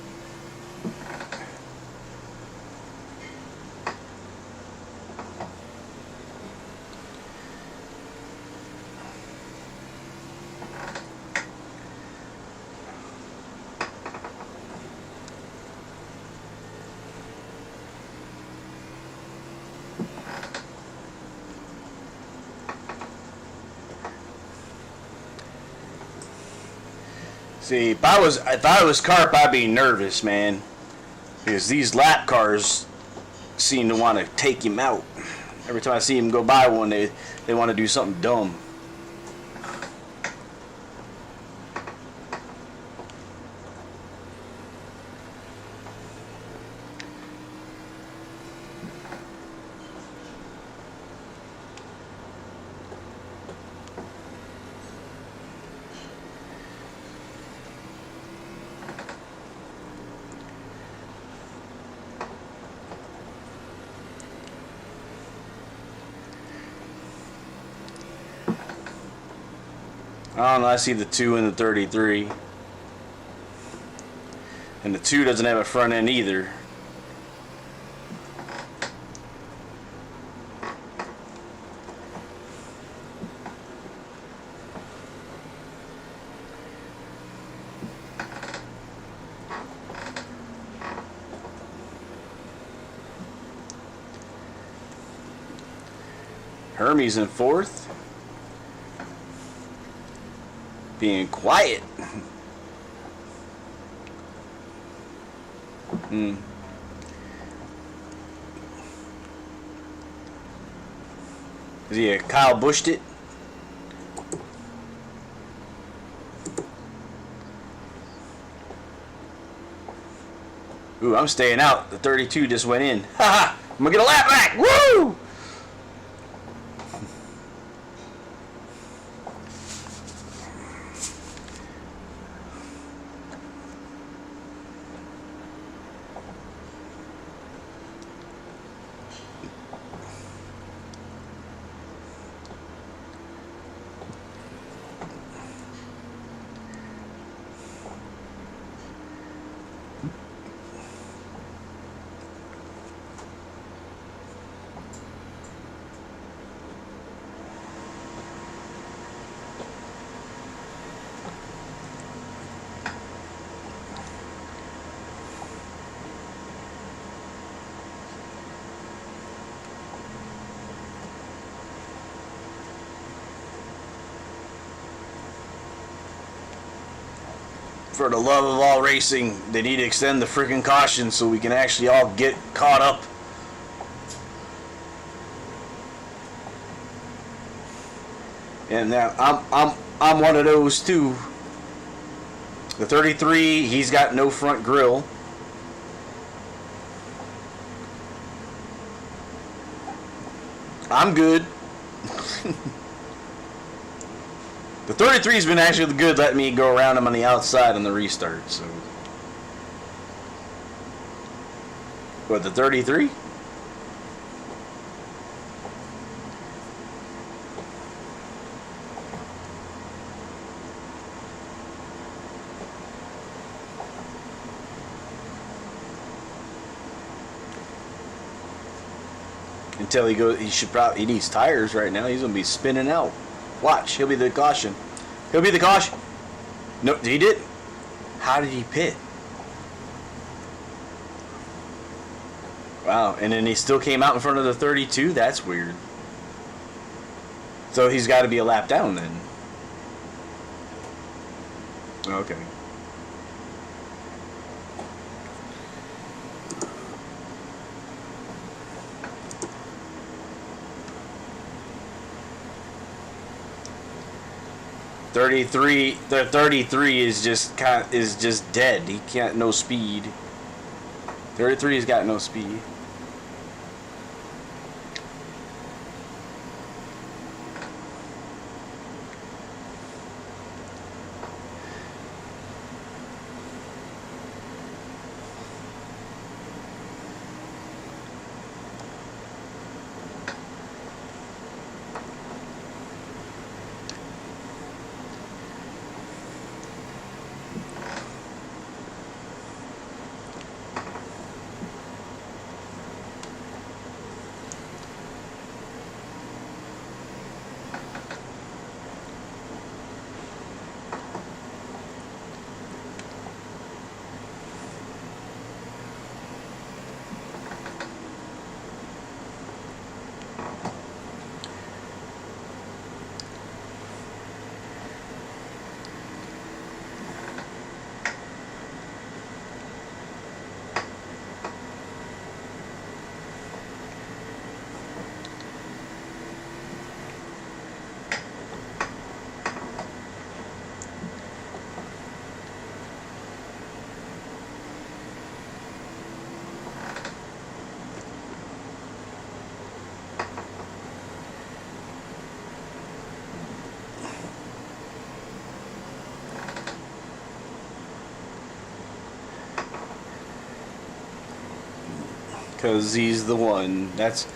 See, if I was Carp, I'd be nervous, man, because these lap cars seem to want to take him out. Every time I see him go by one, they want to do something dumb. I don't know, I see the 2 and the 33. And the 2 doesn't have a front end either. Hermes in 4th. Being quiet. Is he a Kyle Bushed it? Ooh, I'm staying out. The 32 just went in. Haha! I'm gonna get a lap back! Woo! For the love of all racing, they need to extend the freaking caution so we can actually all get caught up. And now I'm one of those too. The 33, he's got no front grille. I'm good. The 33's been actually good letting me go around him on the outside on the restart, so. What, the 33? Until he goes, he needs tires right now. He's gonna be spinning out. Watch, he'll be the caution. He'll be the caution. No, he did. How did he pit? Wow, and then he still came out in front of the 32? That's weird. So he's got to be a lap down then. Okay. The 33 is just dead. He can't, no speed. 33's got no speed. Because he's the one. That's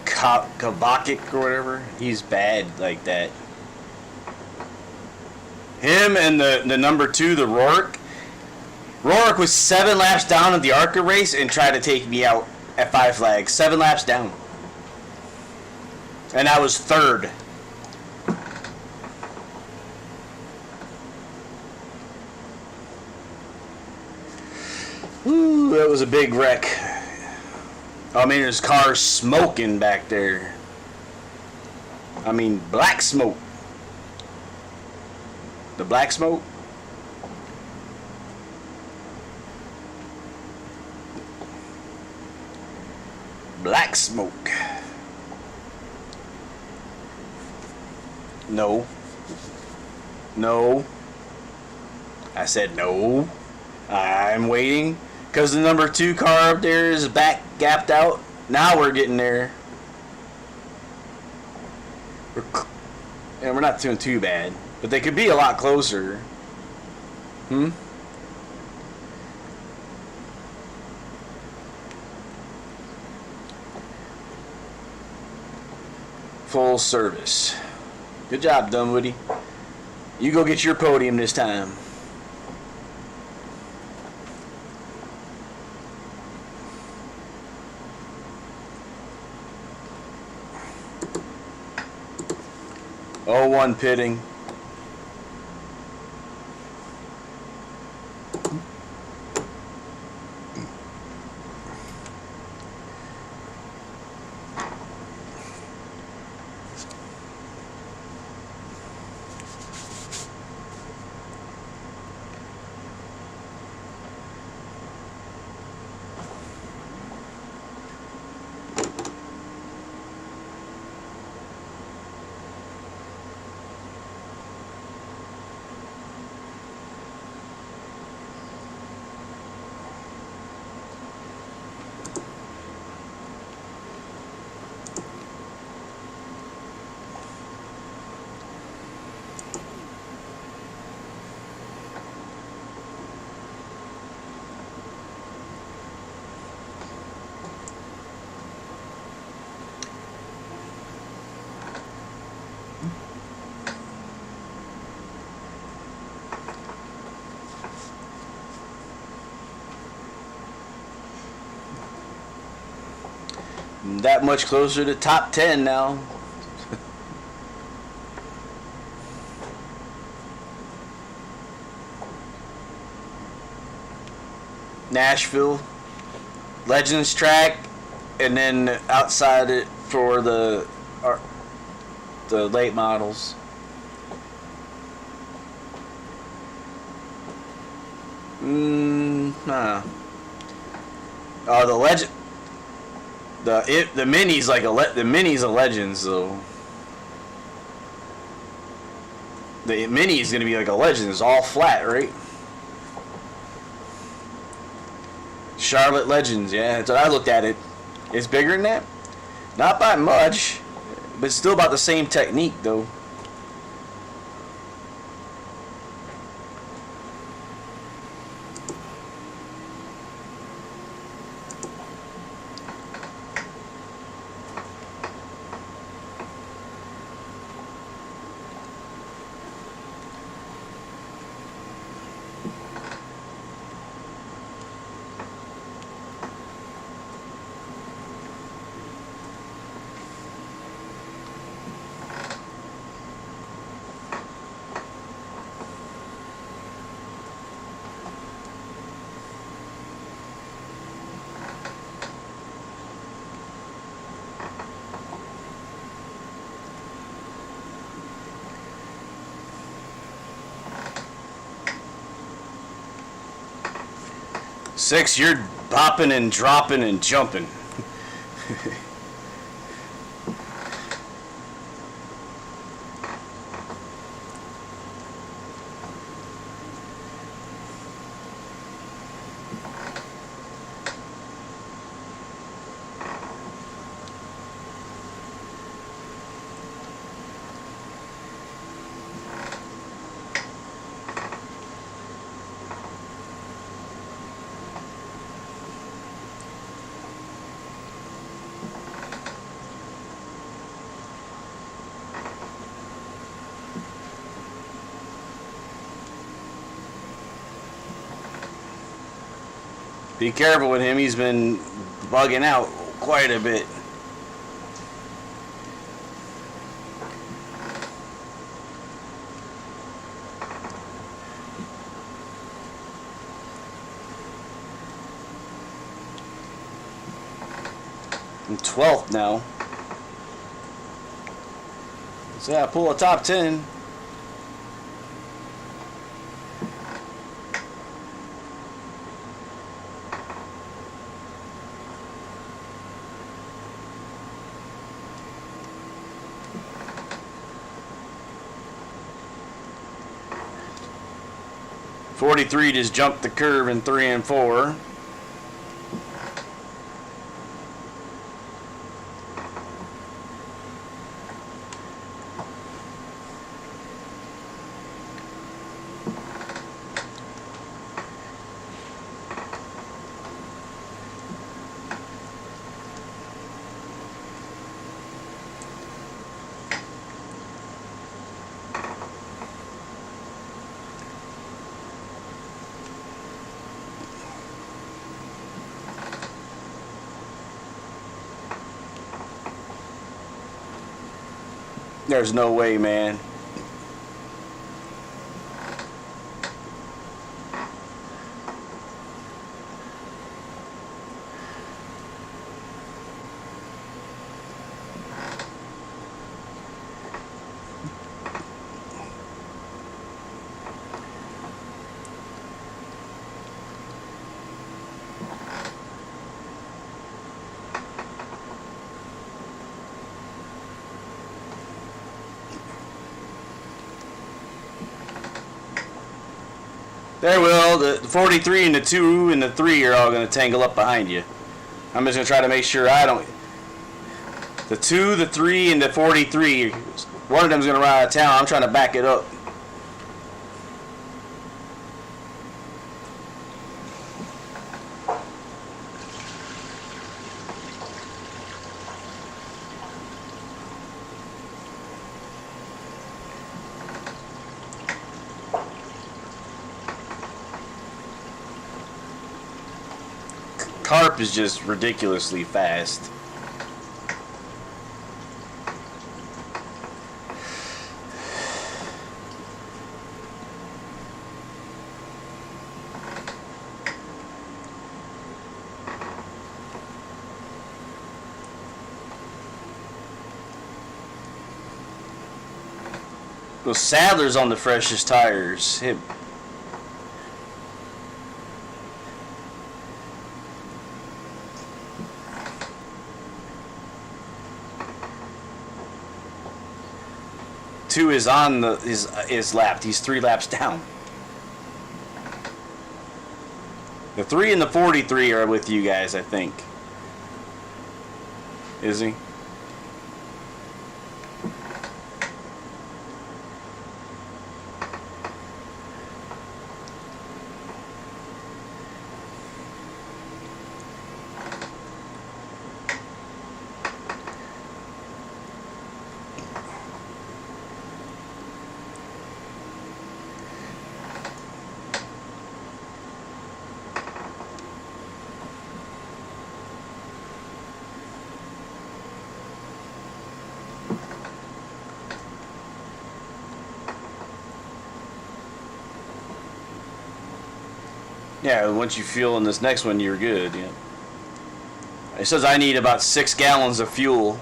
Kabakik or whatever. He's bad like that. Him and the number 2, the Rourke. Rourke was 7 laps down at the ARCA race and tried to take me out at 5 flags. 7 laps down. And I was 3rd. Ooh, that was a big wreck. I mean, there's cars smoking back there. I mean, black smoke. The black smoke? Black smoke. No. No. I said no. I'm waiting. Because the number 2 car up there is back gapped out. Now we're getting there. And we're not doing too bad. But they could be a lot closer. Full service. Good job, Dunwoody. You go get your podium this time. Oh, 01 pitting. That much closer to top 10 now. Nashville Legends track, and then outside it for the late models. Nah. Oh, the legend. The mini's like the mini's a Legends though. The mini's gonna be like a Legends, all flat, right? Charlotte Legends, yeah, that's what I looked at it. It's bigger than that, not by much, but still about the same technique though. Six, you're bopping and dropping and jumping. Be careful with him, he's been bugging out quite a bit. I'm 12th now. So yeah, pull a top 10. .43 just jumped the curve in 3 and 4. There's no way, man. There will. The 43 and the 2 and the 3 are all going to tangle up behind you. I'm just going to try to make sure I don't... The 2, the 3, and the 43, one of them is going to run out of town. I'm trying to back it up. Carp is just ridiculously fast. Those Sadler's on the freshest tires. 2 is on the is lapped. He's 3 laps down. The 3 and the 43 are with you guys, I think. Is he? Yeah, once you fuel in this next one, you're good. Yeah. It says I need about 6 gallons of fuel.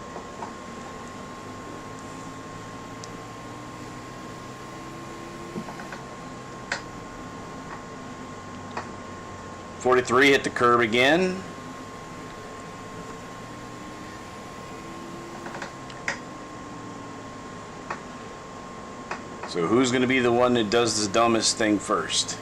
.43 hit the curb again. So who's going to be the one that does the dumbest thing first?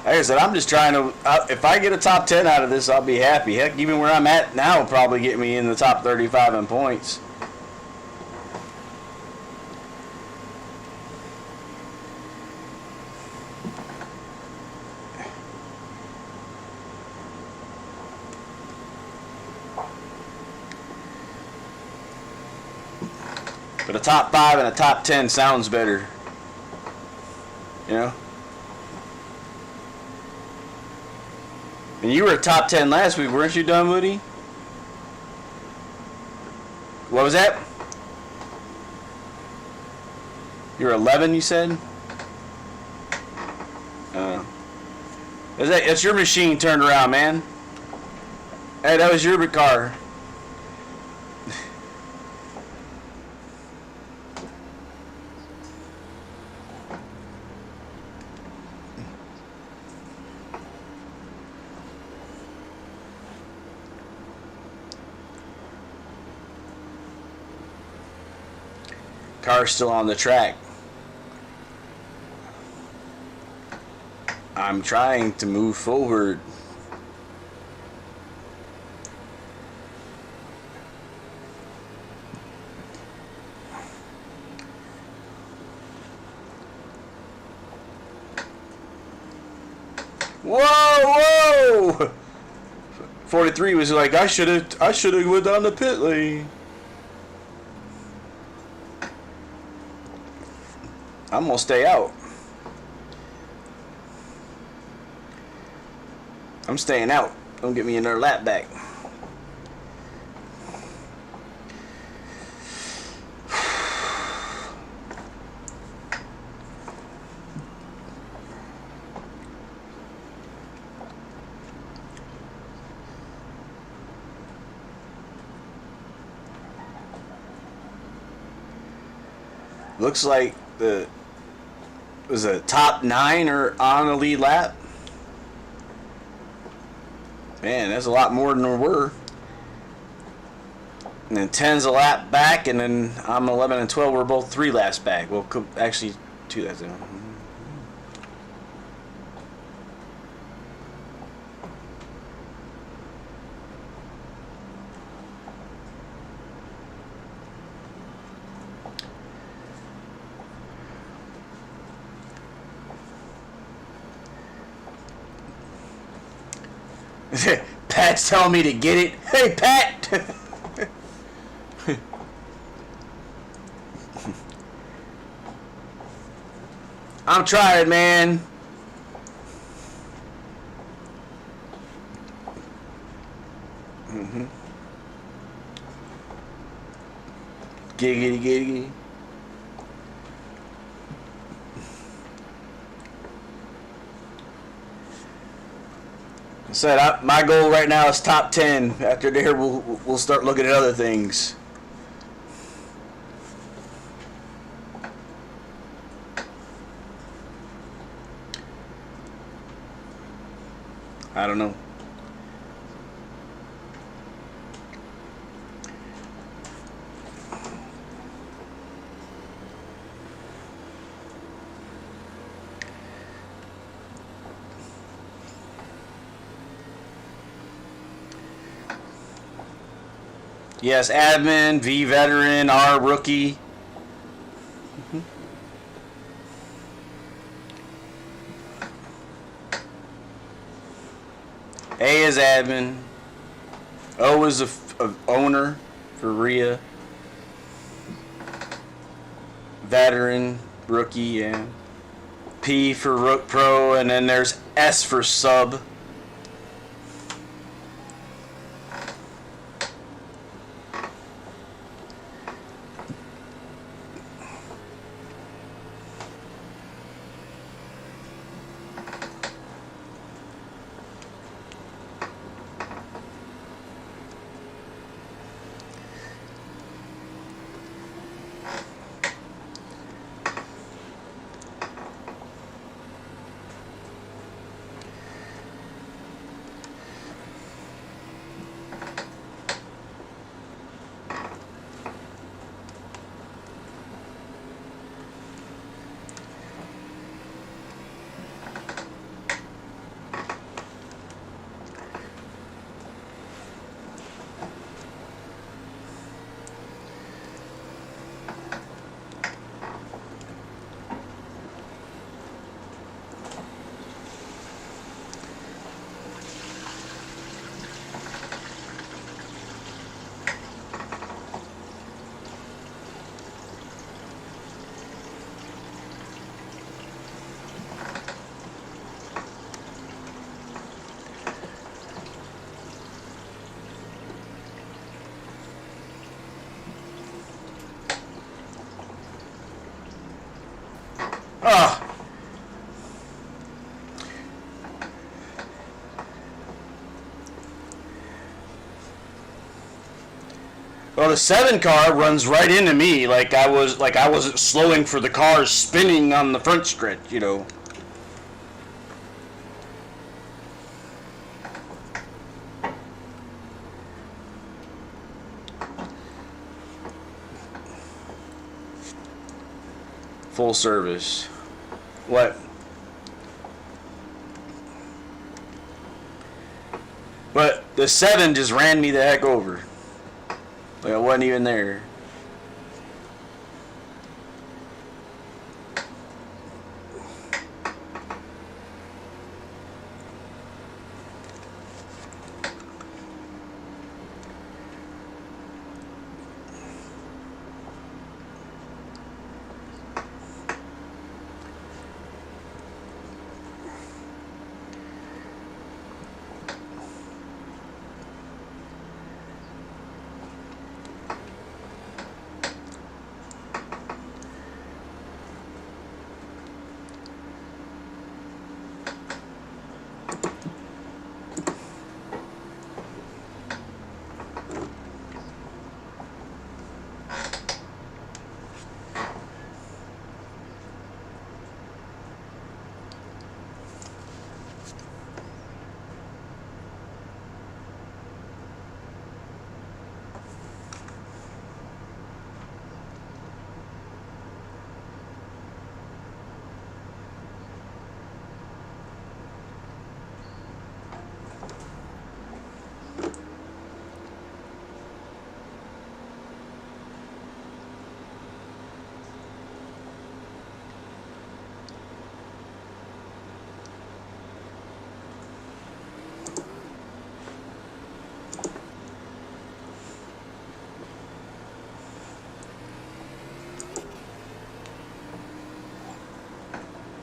Like I said, I'm just trying to, if I get a top 10 out of this, I'll be happy. Heck, even where I'm at now will probably get me in the top 35 in points. But a top 5 and a top 10 sounds better. You know? And you were a top 10 last week, weren't you, Dunwoody? What was that? You're 11, you said? That's your machine turned around, man. Hey, that was your car. Car's still on the track. I'm trying to move forward. Whoa, whoa! 43 was like, I should have went down the pit lane. I'm gonna stay out. I'm staying out. Don't get me another lap back. Looks like was a top 9 or on the lead lap. Man, that's a lot more than there were. And then 10's a lap back, and then I'm 11 and 12. We're both 3 laps back. Well, actually 2 laps. Pat's telling me to get it. Hey, Pat! I'm trying, man. Giggity, giggity. I said my goal right now is top 10. After there, we'll start looking at other things. I don't know. Yes, admin, V veteran, R rookie. A is admin. O is a owner for Rhea. Veteran, rookie, yeah. P for Rook Pro, and then there's S for sub. Well, the 7 car runs right into me like I wasn't slowing for the cars spinning on the front stretch, you know. Full service. What? But the 7 just ran me the heck over. Like I wasn't even there.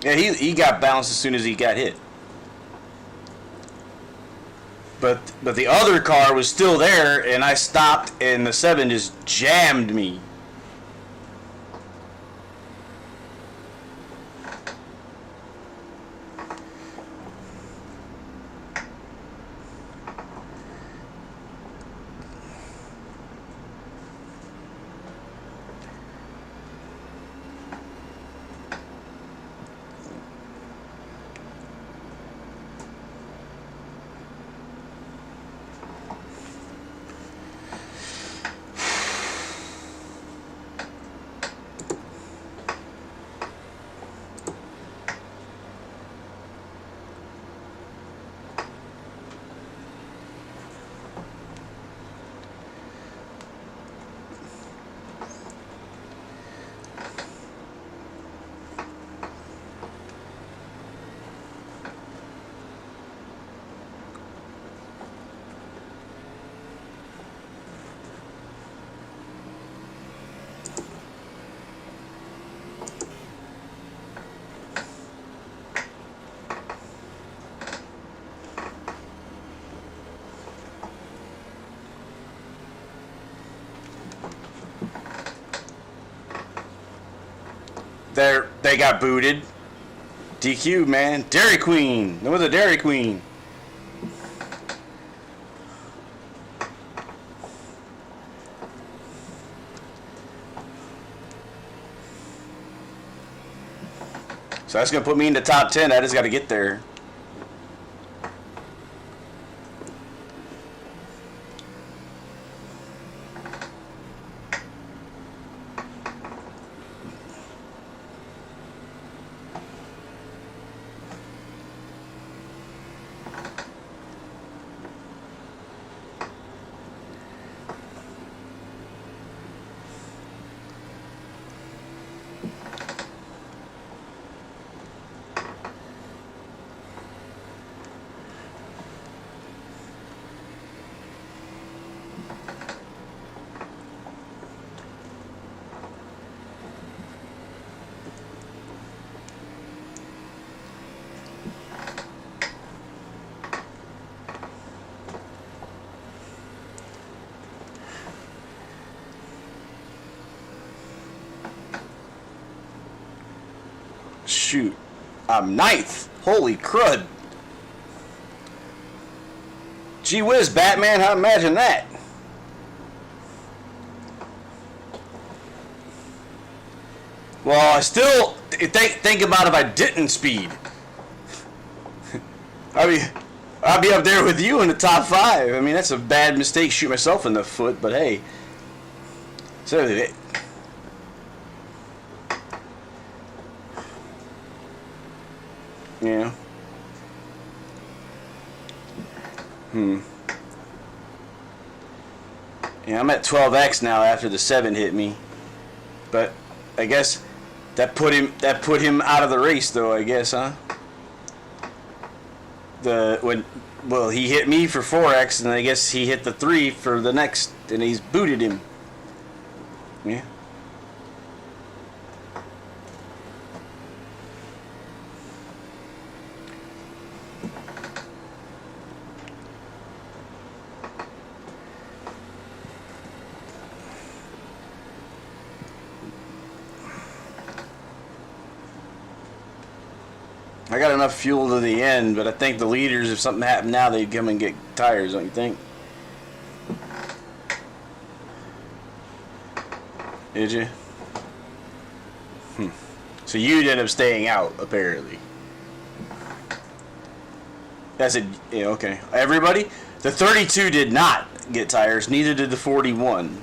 Yeah, he got bounced as soon as he got hit. But the other car was still there, and I stopped, and the 7 just jammed me. They got booted. DQ, man. Dairy Queen. There was a Dairy Queen. So that's going to put me in the top 10. I just got to get there. Shoot, I'm 9th. Holy crud. Gee whiz, Batman, how imagine that? Well, I still think about if I didn't speed. I'd be up there with you in the top 5. I mean, that's a bad mistake. Shoot myself in the foot, but hey. So yeah. Yeah, I'm at 12x now after the 7 hit me. But I guess that put him out of the race though, I guess, huh? Well, he hit me for 4x, and I guess he hit the 3 for the next, and he's booted him. Yeah. I got enough fuel to the end, but I think the leaders, if something happened now, they'd come and get tires, don't you think? Did you? So you'd end up staying out, apparently. That's it. Yeah, okay. Everybody? The 32 did not get tires, neither did the 41.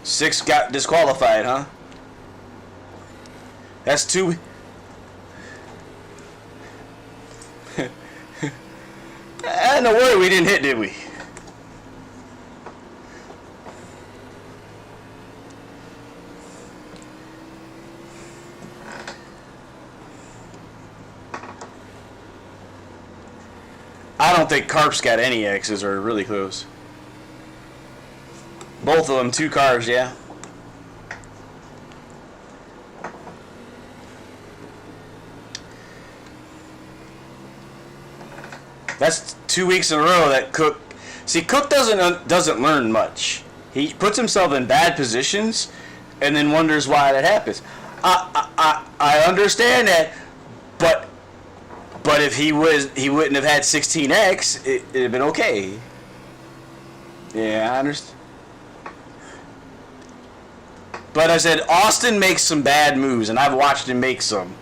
Six got disqualified, huh? That's 2. No worry, we didn't hit, did we? I don't think Carp's got any X's or really close. Both of them, 2 cars, yeah. That's 2 weeks in a row that Cook. See, Cook doesn't learn much. He puts himself in bad positions, and then wonders why that happens. I understand that, but if he wouldn't have had 16X, it'd have been okay. Yeah, I understand. But I said Austin makes some bad moves, and I've watched him make some.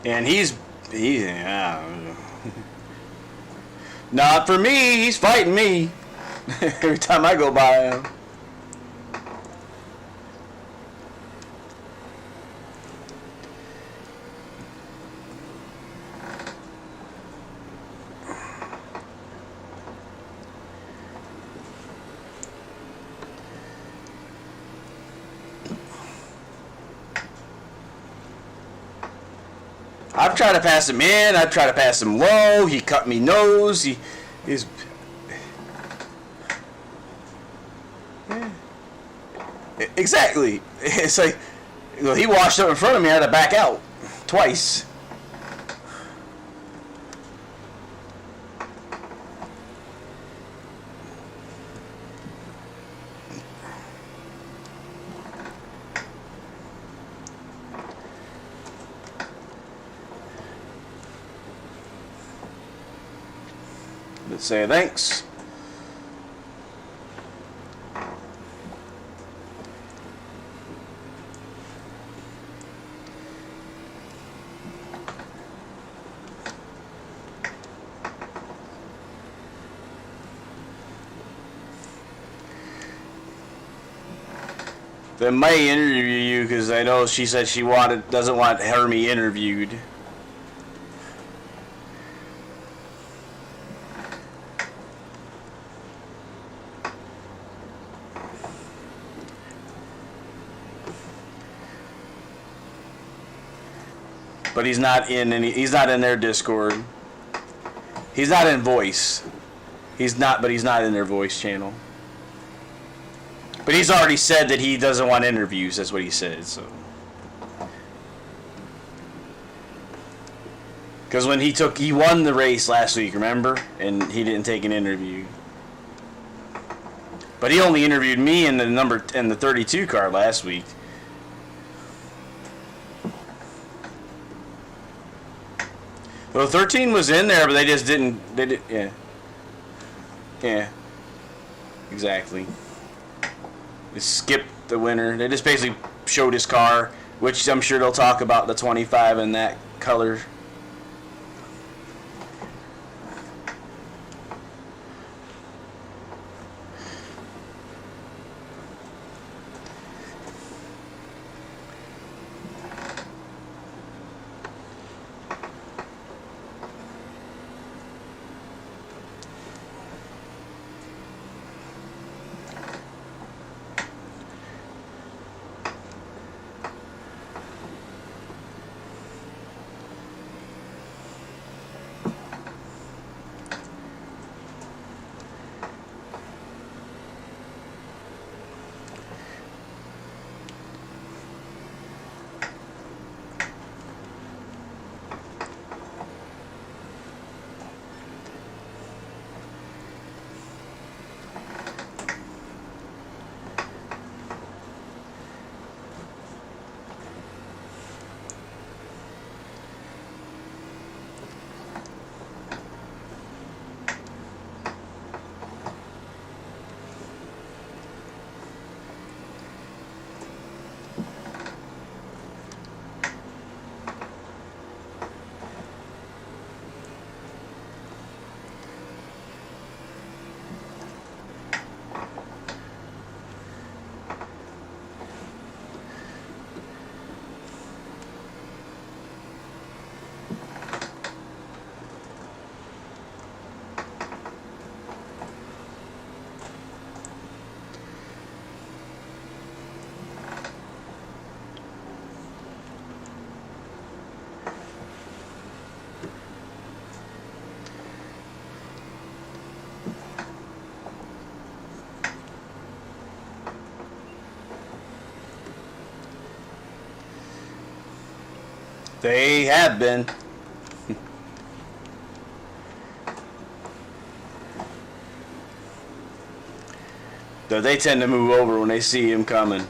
And he's not for me. He's fighting me every time I go by him. I've tried to pass him in. I've tried to pass him low. He cut me nose. He's. Exactly. It's like, well, he washed up in front of me. I had to back out twice. Let's say thanks. They may interview you because I know she said she doesn't want Hermie interviewed. But he's not in their Discord. He's not in voice. He's not in their voice channel. But he's already said that he doesn't want interviews. That's what he said. So, because when he won the race last week, remember, and he didn't take an interview. But he only interviewed me in the 32 car last week. Well, 13 was in there, but they just didn't. Yeah. Exactly. They skipped the winner. They just basically showed his car, which I'm sure they'll talk about the 25 in that color. They have been. Though they tend to move over when they see him coming.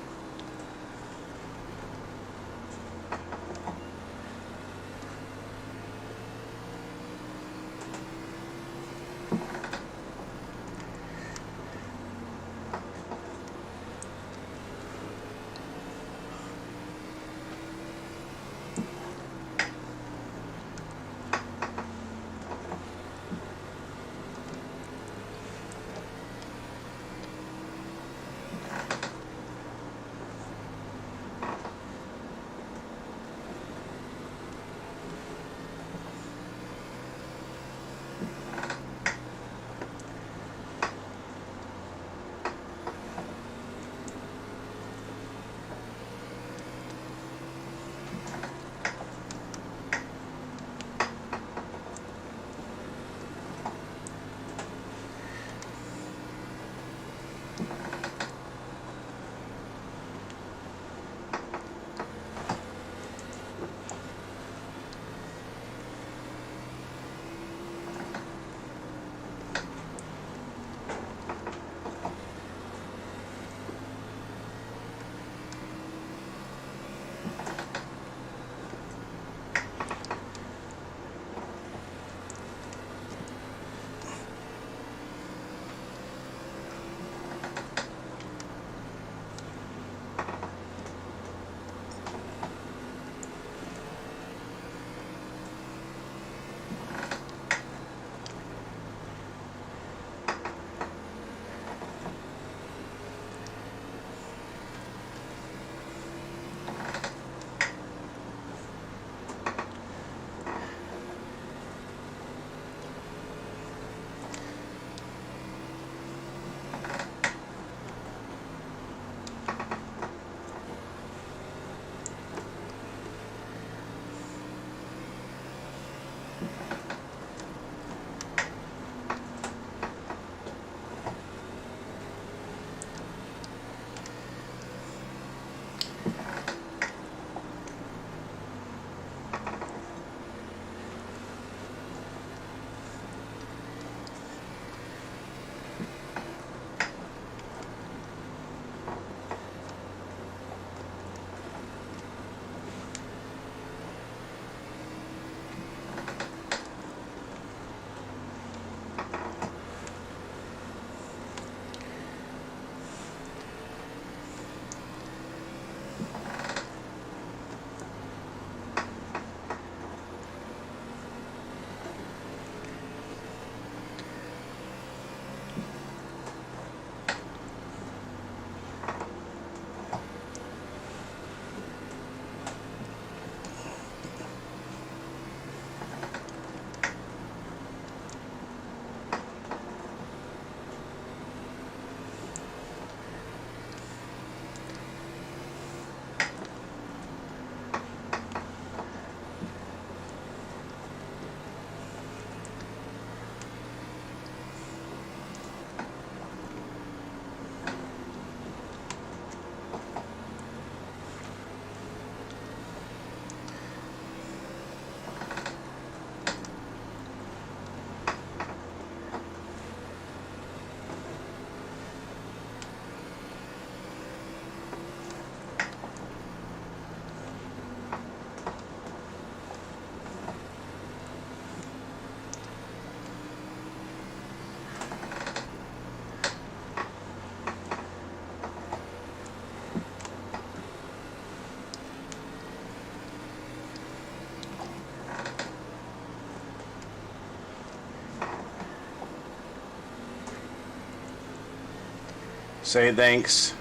Say thanks.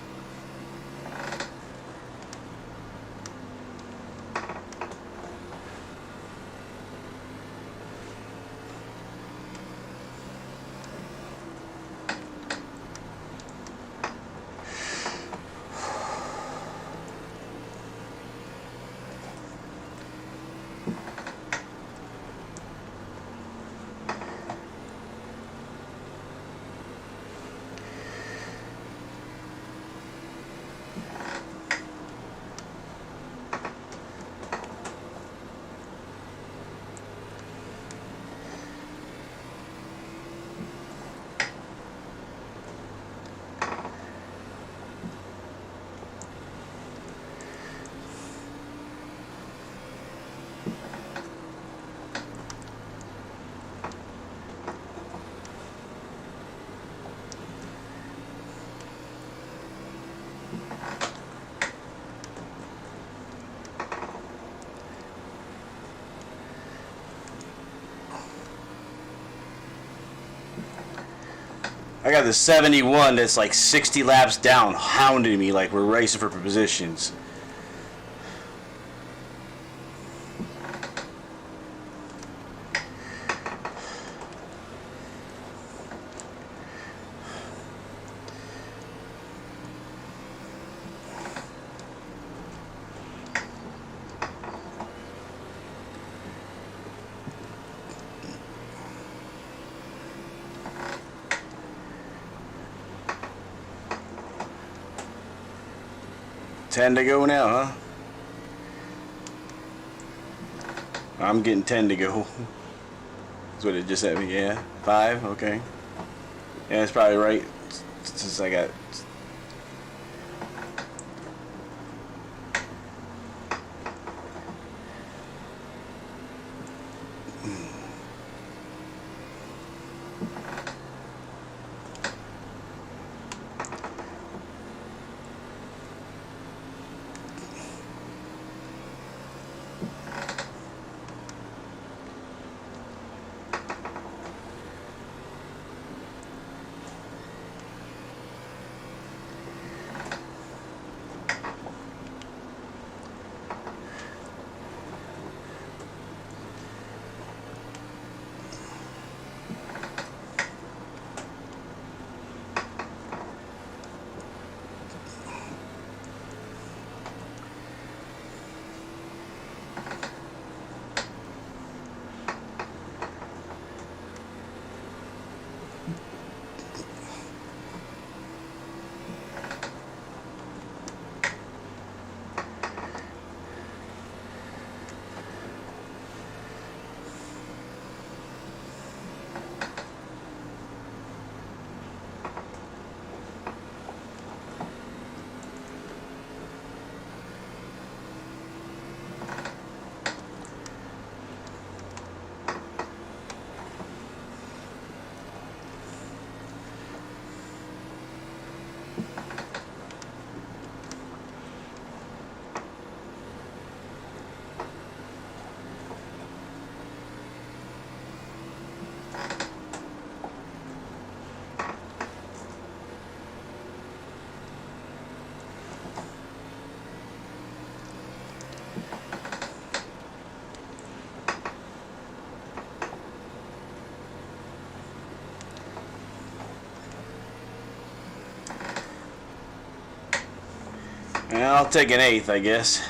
I got the 71 that's like 60 laps down, hounding me like we're racing for positions. Ten to go now, huh? I'm getting 10 to go. That's what it just said me, yeah. 5, okay. Yeah, that's probably right. Since I got... I'll take an 8th, I guess.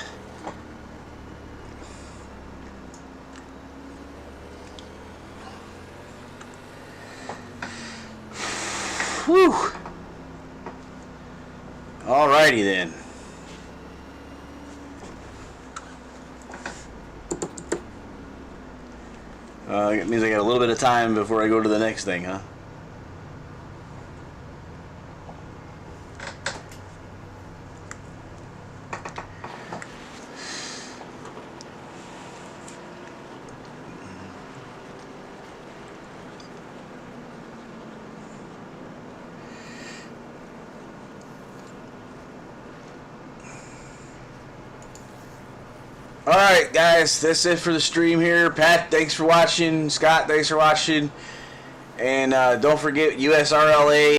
Whew. Alrighty then. It means I got a little bit of time before I go to the next thing, huh? Alright guys, that's it for the stream here. Pat, thanks for watching. Scott, thanks for watching. And don't forget USRLA